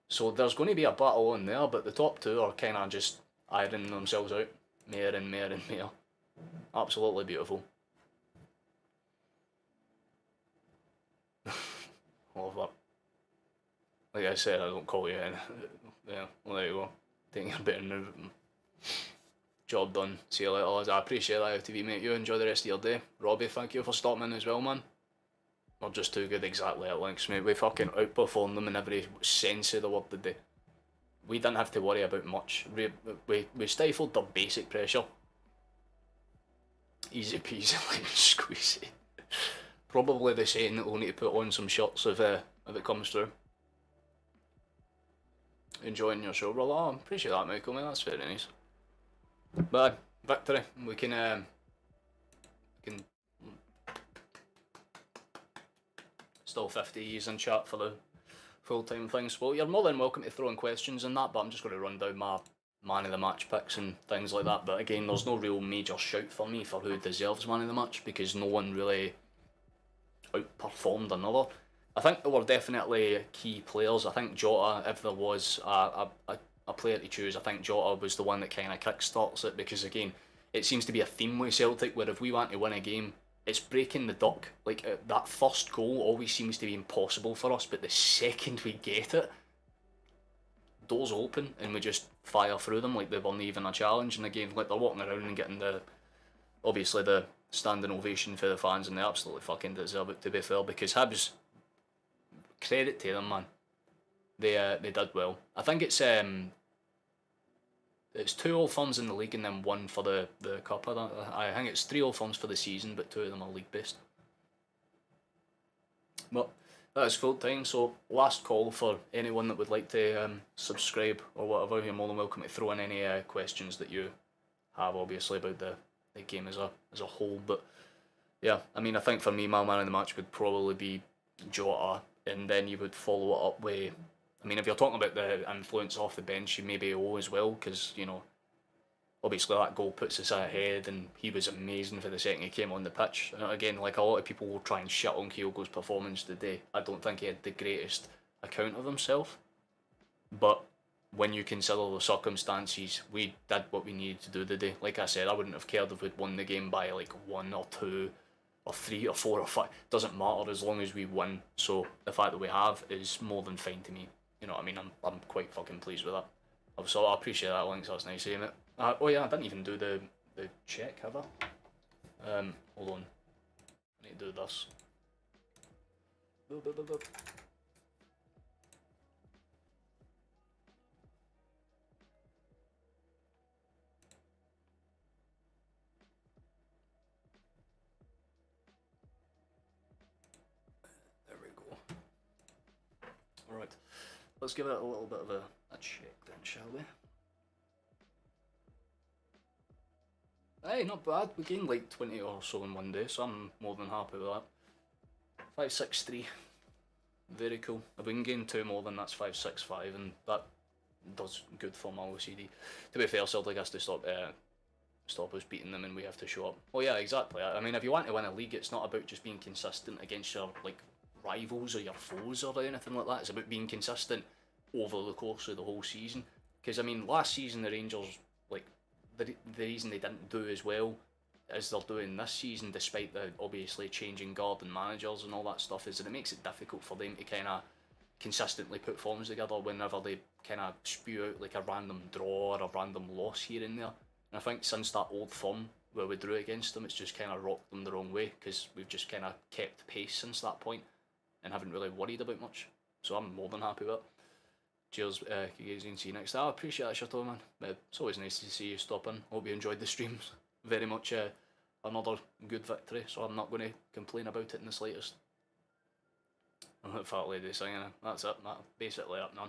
So there's going to be a battle on there, but the top two are kind of just ironing themselves out, more and more. Absolutely beautiful. Love that. Like I said, I don't call you in. Yeah, well, there you go. Taking your better now. Job done. See you later, lads. I appreciate that, FTV, mate. You enjoy the rest of your day. Robbie, thank you for stopping in as well, man. We're just too good exactly at links, mate. We fucking outperformed them in every sense of the word today. We didn't have to worry about much. We stifled the basic pressure. Easy peasy, lemon squeezy. Probably the saying that we'll need to put on some shirts if it comes through. Enjoying your show, brother. Oh, I appreciate that, Michael, mate. That's very nice. But victory. We can still 50 years in chat for the full-time things. Well, you're more than welcome to throw in questions and that, but I'm just going to run down my man of the match picks and things like that. But again, there's no real major shout for me for who deserves man of the match, because no one really outperformed another. I think there were definitely key players. I think Jota, if there was a player to choose, I think Jota was the one that kind of kickstarts it, because again, it seems to be a theme with Celtic where if we want to win a game, it's breaking the duck. Like that first goal always seems to be impossible for us, but the second we get it, doors open and we just fire through them like they weren't even a challenge. And again, like they're walking around and getting obviously the standing ovation for the fans, and they absolutely fucking deserve it, to be fair, because Hibs, credit to them, man. They did well. I think it's 2 All Firms in the league and then 1 for the cup. I think it's 3 All Firms for the season, but 2 of them are league based. But that is full time. So last call for anyone that would like to subscribe or whatever. You're more than welcome to throw in any questions that you have, obviously, about the game as a whole. But yeah, I mean, I think for me, my man of the match would probably be Jota, and then you would follow it up with, I mean, if you're talking about the influence off the bench, you maybe O as well, because, you know, obviously that goal puts us ahead, and he was amazing for the second he came on the pitch. And again, like a lot of people will try and shit on Kyogo's performance today. I don't think he had the greatest account of himself, but when you consider the circumstances, we did what we needed to do today. Like I said, I wouldn't have cared if we'd won the game by like 1 or 2 or 3 or 4 or 5. Doesn't matter as long as we win. So the fact that we have is more than fine to me. You know what I mean? I'm quite fucking pleased with that. So I appreciate that, Links. That's nice, ain't it? Oh yeah, I didn't even do the check, have I? Hold on. I need to do this. There we go. Alright, let's give it a little bit of a check then, shall we? Hey, not bad. We gained like 20 or so in one day, so I'm more than happy with that. 563. Very cool. If we can gain 2 more, then that's 565, and that does good for my OCD. To be fair, Celtic has to stop us beating them, and we have to show up. Oh yeah, exactly. I mean, if you want to win a league, it's not about just being consistent against your like rivals or your foes or anything like that. It's about being consistent over the course of the whole season. Because I mean, last season the Rangers, like, the reason they didn't do as well as they're doing this season, despite the obviously changing guard and managers and all that stuff, is that it makes it difficult for them to kind of consistently put forms together whenever they kind of spew out like a random draw or a random loss here and there. And I think since that old form where we drew against them, it's just kind of rocked them the wrong way, because we've just kind of kept pace since that point and haven't really worried about much. So I'm more than happy with it. Cheers, Kagazi, see you next time. I appreciate that, Chateau, man. It's always nice to see you stop in. Hope you enjoyed the streams. Very much another good victory, so I'm not going to complain about it in the slightest. And that fat lady singing, that's it, that basically up none.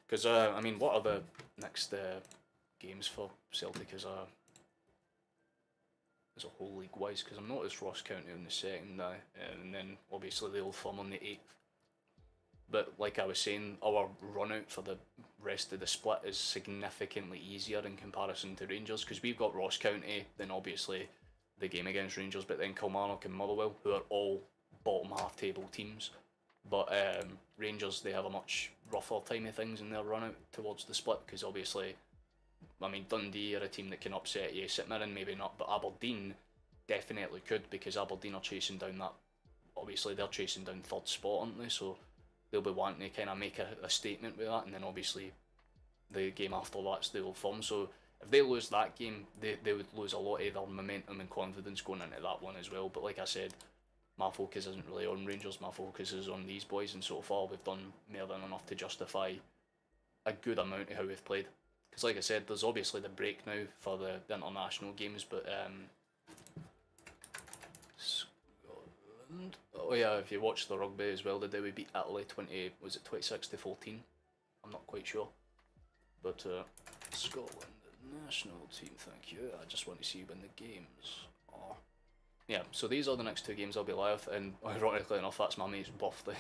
Because, I mean, what are the next games for Celtic as a whole league-wise? Because I'm not as Ross County on the second, and then obviously the Old Firm on the 8th. But like I was saying, our run out for the rest of the split is significantly easier in comparison to Rangers, because we've got Ross County, then obviously the game against Rangers, but then Kilmarnock and Motherwell, who are all bottom half table teams. But Rangers, they have a much rougher time of things in their run out towards the split, because obviously, I mean, Dundee are a team that can upset you, St Mirren maybe not, but Aberdeen definitely could, because Aberdeen are chasing down that, obviously they're chasing down third spot, aren't they? So they'll be wanting to kind of make a statement with that, and then obviously the game after that's the Old Firm. So if they lose that game, they would lose a lot of their momentum and confidence going into that one as well. But like I said, my focus isn't really on Rangers, my focus is on these boys, and so far we've done more than enough to justify a good amount of how we've played. Because like I said, there's obviously the break now for the international games, but oh yeah, if you watch the rugby as well, the day we beat Italy 26-14? I'm not quite sure. But Scotland national team, thank you. I just want to see when the games are. Yeah, so these are the next 2 games I'll be live, and ironically enough, that's my mate's birthday.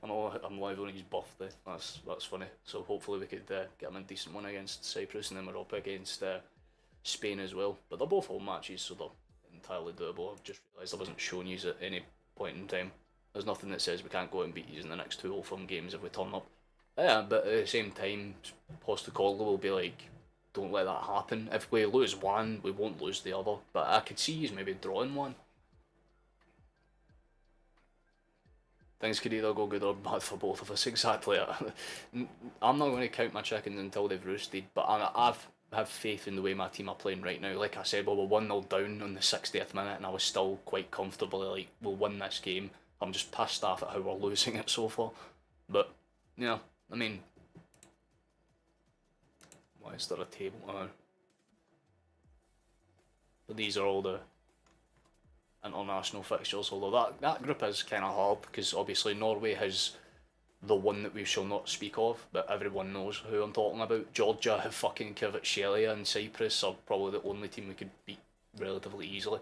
I'm live on his birthday. That's funny. So hopefully we could get him a decent one against Cyprus, and then we're up against Spain as well. But they're both home matches, so they're entirely doable. I've just realised I wasn't showing you at any point in time. There's nothing that says we can't go and beat you in the next 2 Old Firm games if we turn up. Yeah, but at the same time, Postecoglou will be like, don't let that happen. If we lose one, we won't lose the other. But I could see you maybe drawing one. Things could either go good or bad for both of us, exactly. I'm not going to count my chickens until they've roosted, but I have faith in the way my team are playing right now. Like I said, we were 1-0 down on the 60th minute, and I was still quite comfortably like, we'll win this game. I'm just pissed off at how we're losing it so far. But, yeah, I mean, why is there a table? But these are all the international fixtures, although that group is kind of hard, because obviously Norway has the one that we shall not speak of, but everyone knows who I'm talking about. Georgia, fucking Kvaratskhelia, and Cyprus are probably the only team we could beat relatively easily.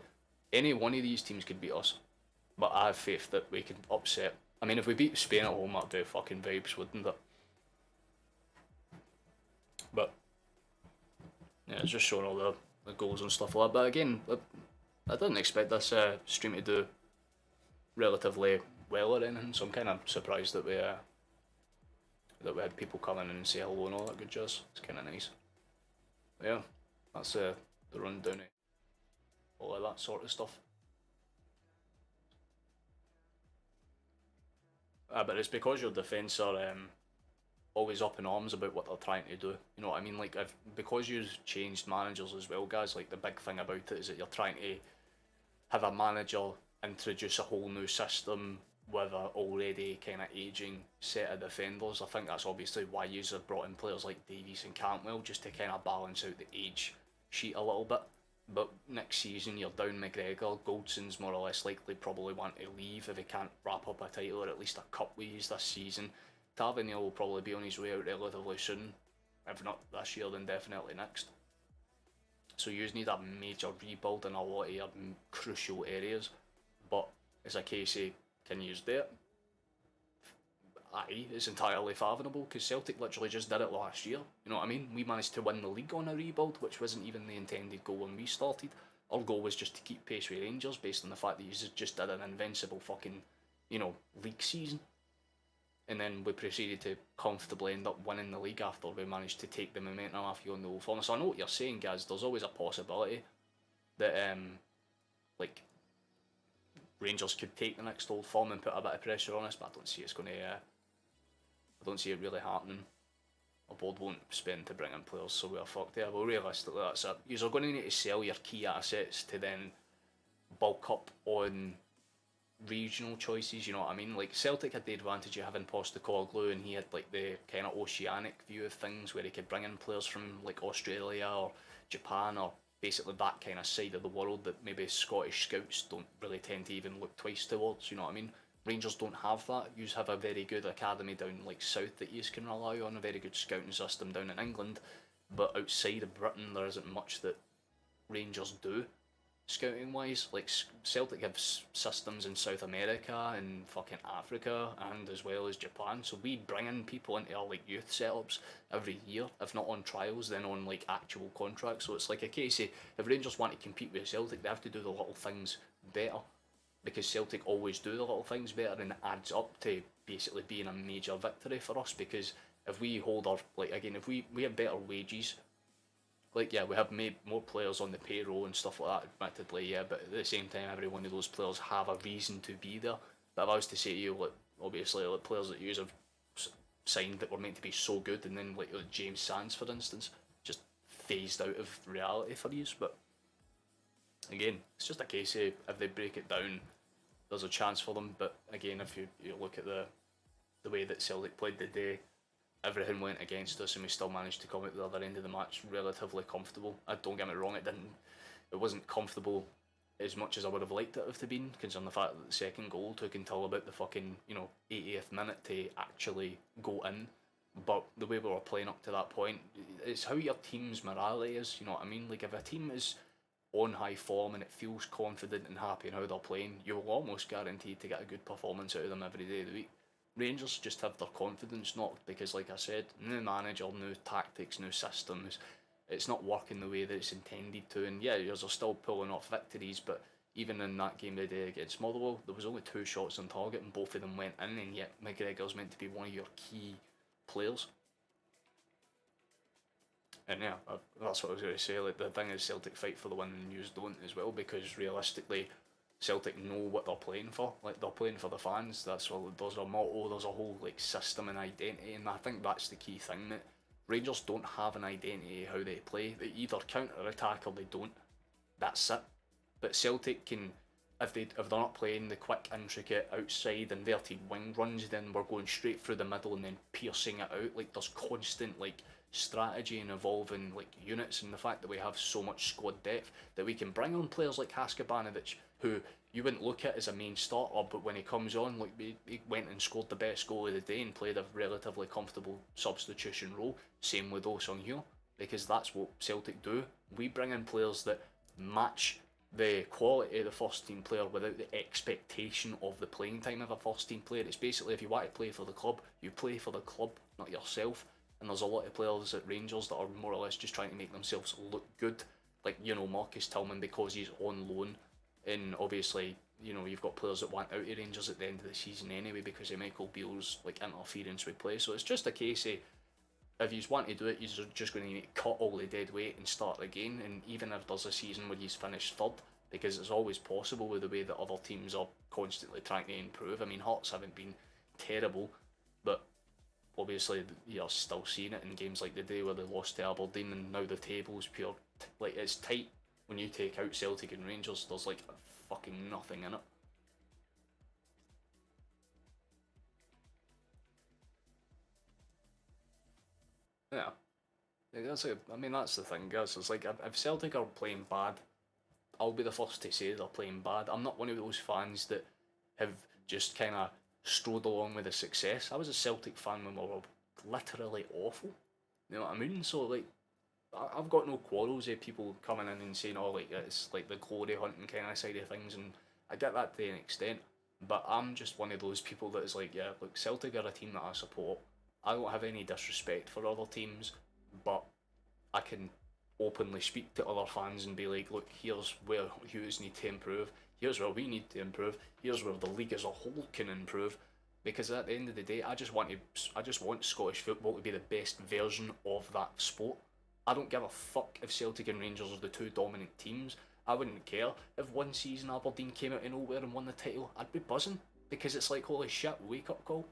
Any one of these teams could beat us, but I have faith that we can upset. I mean, if we beat Spain at home, that'd be fucking vibes, wouldn't it? But yeah, it's just showing all the goals and stuff like that. But again, I didn't expect this stream to do relatively well or anything, so I'm kind of surprised that we had people come in and say hello and all that good jazz. It's kind of nice. But yeah, that's the rundown of all of that sort of stuff. But it's because your defence are always up in arms about what they're trying to do. You know what I mean? Like, because you've changed managers as well, guys, like the big thing about it is that you're trying to have a manager introduce a whole new system with a already kind of ageing set of defenders. I think that's obviously why you have brought in players like Davies and Cantwell, just to kind of balance out the age sheet a little bit. But next season you're down McGregor, Goldson's more or less likely probably want to leave if he can't wrap up a title or at least a cup with this season. Tavernier will probably be on his way out relatively soon, if not this year then definitely next. So you need a major rebuild in a lot of your crucial areas, but it's a case of, can you do it? Aye, it's entirely fathomable, because Celtic literally just did it last year. You know what I mean? We managed to win the league on a rebuild, which wasn't even the intended goal when we started. Our goal was just to keep pace with Rangers, based on the fact that you just did an invincible fucking, you know, league season. And then we proceeded to comfortably end up winning the league after we managed to take the momentum off you on the Old Firm. So I know what you're saying, guys. There's always a possibility that, like, Rangers could take the next Old Firm and put a bit of pressure on us, but I don't see it's going to. I don't see it really happening. Our board won't spend to bring in players, so we're fucked. Yeah, well, realistically, that's it. You're going to need to sell your key assets to then bulk up on regional choices, you know what I mean? Like Celtic had the advantage of having Postecoglou, and he had like the kind of oceanic view of things where he could bring in players from like Australia or Japan or basically that kind of side of the world that maybe Scottish scouts don't really tend to even look twice towards, you know what I mean? Rangers don't have that. You have a very good academy down like south that you can rely on, a very good scouting system down in England, but outside of Britain there isn't much that Rangers do scouting wise. Like Celtic have systems in South America and fucking Africa and as well as Japan, so we bring in people into our like youth setups every year, if not on trials then on like actual contracts. So it's like a case of if Rangers want to compete with Celtic, they have to do the little things better, because Celtic always do the little things better, and it adds up to basically being a major victory for us. Because if we hold our, like again, if we have better wages, like yeah, we have made more players on the payroll and stuff like that, admittedly, yeah, but at the same time, every one of those players have a reason to be there. But if I was to say to you, like, obviously, like players that you have signed that were meant to be so good, and then like James Sands, for instance, just phased out of reality for you. But again, it's just a case of if they break it down, there's a chance for them. But again, if you look at the way that Celtic played the day, everything went against us, and we still managed to come out the other end of the match relatively comfortable. Don't get me wrong, it wasn't comfortable as much as I would have liked it to have been, considering the fact that the second goal took until about the fucking 80th minute to actually go in. But the way we were playing up to that point, it's how your team's morality is. You know what I mean? Like if a team is on high form and it feels confident and happy in how they're playing, you'll almost guaranteed to get a good performance out of them every day of the week. Rangers just have their confidence knocked because, like I said, new manager, new tactics, new systems. It's not working the way that it's intended to. And yeah, you're still pulling off victories, but even in that game today against Motherwell, there was only 2 shots on target and both of them went in, and yet McGregor's meant to be one of your key players. And yeah, that's what I was going to say. Like the thing is, Celtic fight for the win and News don't as well, because realistically, Celtic know what they're playing for. Like they're playing for the fans. That's all. There's a motto. There's a whole like system and identity, and I think that's the key thing. That Rangers don't have an identity how they play. They either counter attack or they don't. That's it. But Celtic can, if they're not playing the quick, intricate outside inverted wing runs, then we're going straight through the middle and then piercing it out. Like there's constant like strategy and evolving like units, and the fact that we have so much squad depth that we can bring on players like Haskabanovic, who you wouldn't look at as a main starter, but when he comes on, like he went and scored the best goal of the day and played a relatively comfortable substitution role. Same with Oh Sung-hyun, because that's what Celtic do. We bring in players that match the quality of the first team player without the expectation of the playing time of a first team player. It's basically, if you want to play for the club, you play for the club, not yourself. And there's a lot of players at Rangers that are more or less just trying to make themselves look good. Like, Marcus Tillman, because he's on loan. And obviously, you've got players that want out of Rangers at the end of the season anyway because of Michael Beale's like interference with play. So it's just a case of, if you want to do it, you're just going to need to cut all the dead weight and start again. And even if there's a season where you finish third, because it's always possible with the way that other teams are constantly trying to improve. I mean, Hearts haven't been terrible, but obviously you're still seeing it in games like the day where they lost to Aberdeen, and now the table's pure, like it's tight. When you take out Celtic and Rangers, there's like fucking nothing in it. Yeah, that's that's the thing, guys. It's like if Celtic are playing bad, I'll be the first to say they're playing bad. I'm not one of those fans that have just kind of strode along with the success. I was a Celtic fan when we were literally awful. You know what I mean? So like, I've got no quarrels with people coming in and saying, "Oh, like it's like the glory hunting kind of side of things," and I get that to an extent. But I'm just one of those people that is like, yeah, look, Celtic are a team that I support. I don't have any disrespect for other teams, but I can openly speak to other fans and be like, look, here's where you need to improve. Here's where we need to improve. Here's where the league as a whole can improve. Because at the end of the day, I just want Scottish football to be the best version of that sport. I don't give a fuck if Celtic and Rangers are the two dominant teams. I wouldn't care if one season Aberdeen came out of nowhere and won the title. I'd be buzzing, because it's like, holy shit, wake up call.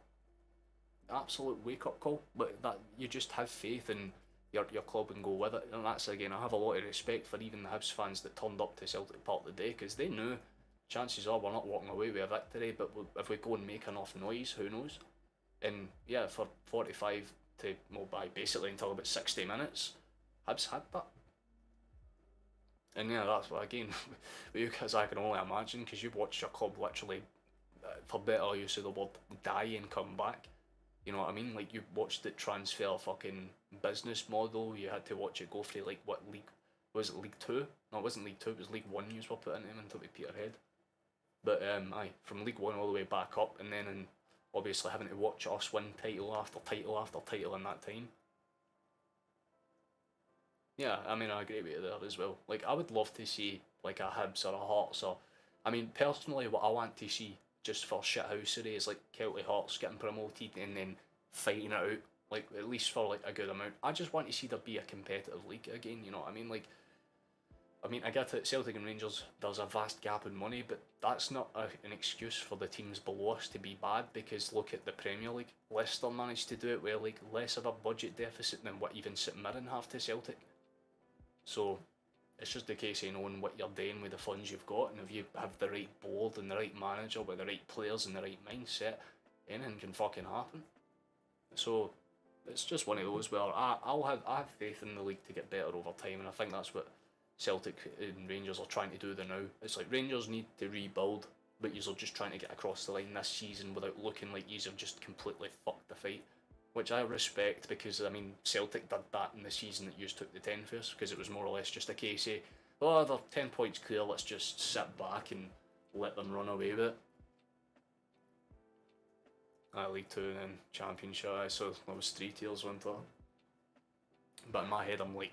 Absolute wake up call. But that, you just have faith in your club and go with it. And that's, again, I have a lot of respect for even the Hibs fans that turned up to Celtic Park today, because they knew chances are we're not walking away with a victory, but if we go and make enough noise, who knows? And yeah, for 45 to, well, by basically until about 60 minutes, Hibs had that. And yeah, that's what, again, with you guys, I can only imagine, because you've watched your club literally, for better use of the word, die and come back. You know what I mean? Like, you watched it transfer fucking business model, you had to watch it go through, like, what league, was it League 2? No, it wasn't League 2, it was League 1 you were putting him until we Peterhead. But, aye, from League 1 all the way back up, and then obviously having to watch us win title after title after title in that time. Yeah, I mean, I agree with you there as well. Like, I would love to see, like, a Hibs or a Hearts, or... I mean, personally, what I want to see, just for shithousery, is, like, Celtic Hearts getting promoted and then fighting it out, like, at least for, like, a good amount. I just want to see there be a competitive league again, you know what I mean? Like, I get it, Celtic and Rangers, there's a vast gap in money, but that's not an excuse for the teams below us to be bad, because look at the Premier League. Leicester managed to do it with, like, less of a budget deficit than what even St Mirren have to Celtic. So, it's just a case of knowing what you're doing with the funds you've got, and if you have the right board and the right manager with the right players and the right mindset, anything can fucking happen. So, it's just one of those where I have faith in the league to get better over time, and I think that's what Celtic and Rangers are trying to do there now. It's like Rangers need to rebuild, but you're just trying to get across the line this season without looking like you have just completely fucked the fight, which I respect, because I mean Celtic did that in the season that you took the 10 first, because it was more or less just a case of, oh, they're 10 points clear, let's just sit back and let them run away with it. League 2 and then Championship, so there was 3 tiers, wasn't there? But in my head I'm like,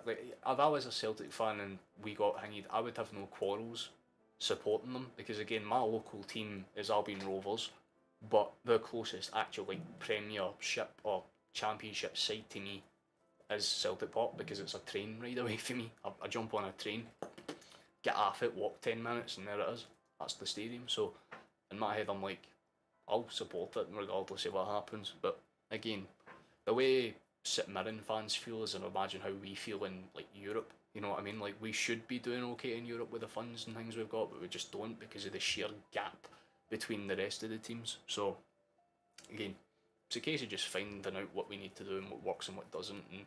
if I was a Celtic fan and we got hanged, I would have no quarrels supporting them, because again, my local team is Albion Rovers, but the closest actual like Premiership or Championship side to me is Celtic Park, because it's a train ride away from me. I jump on a train, get off it, walk 10 minutes, and there it is. That's the stadium. So in my head, I'm like, I'll support it regardless of what happens. But again, the way St Mirren fans feel is, and imagine how we feel in like Europe. You know what I mean? Like, we should be doing okay in Europe with the funds and things we've got, but we just don't, because of the sheer gap between the rest of the teams. So again, it's a case of just finding out what we need to do and what works and what doesn't. And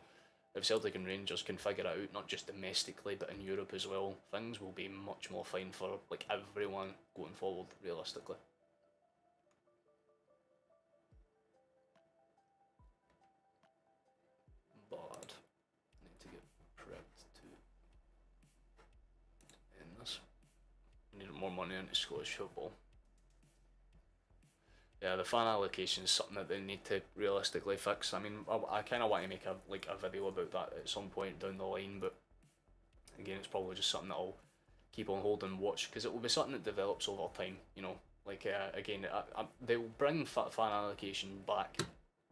if Celtic and Rangers can figure it out, not just domestically but in Europe as well, things will be much more fine for like everyone going forward, realistically. But I need to get prepped to end this. I need more money into Scottish football. Yeah, the fan allocation is something that they need to realistically fix. I mean, I kind of want to make a video about that at some point down the line, but again, it's probably just something that I'll keep on hold and watch, because it will be something that develops over time, you know. Like, again, they will bring fan allocation back,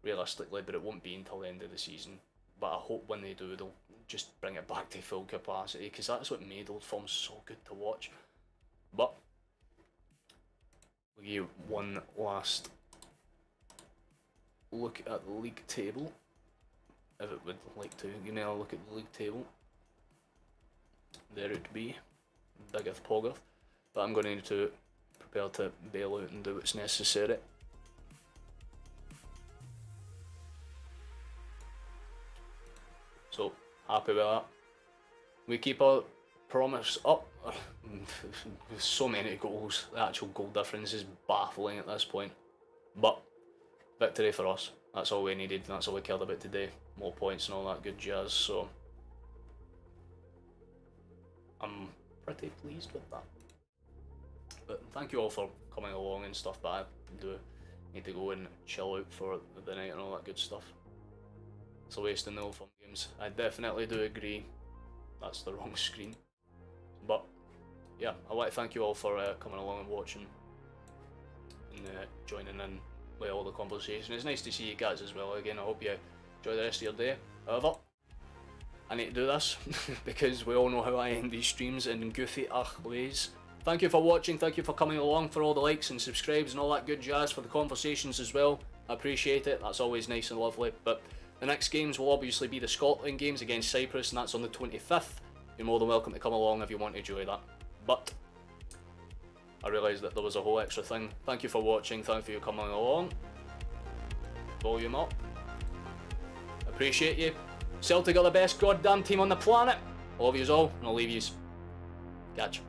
realistically, but it won't be until the end of the season. But I hope when they do, they'll just bring it back to full capacity, because that's what made Old Firm so good to watch. But we'll give one last look at the league table, if it would like to. Give me a look at the league table. There it be, biggeth poggeth. But I'm going to need to prepare to bail out and do what's necessary. So, happy with that. We keep our promise up. So many goals, the actual goal difference is baffling at this point. But, victory for us. That's all we needed, that's all we cared about today. More points and all that good jazz, so I'm pretty pleased with that. But thank you all for coming along and stuff, but I do need to go and chill out for the night and all that good stuff. It's a waste of the Old Firm games. I definitely do agree. That's the wrong screen. But yeah, I'd like to thank you all for coming along and watching and joining in with all the conversation. It's nice to see you guys as well again. I hope you enjoy the rest of your day. However, I need to do this because we all know how I end these streams in goofy ways. Thank you for watching, thank you for coming along, for all the likes and subscribes and all that good jazz, for the conversations as well. I appreciate it, that's always nice and lovely. But the next games will obviously be the Scotland games against Cyprus, and that's on the 25th. You're more than welcome to come along if you want to enjoy that. But I realised that there was a whole extra thing. Thank you for watching, thank you for coming along. Volume up. Appreciate you. Celtic are the best goddamn team on the planet. Love yous all, and I'll leave yous. Catch.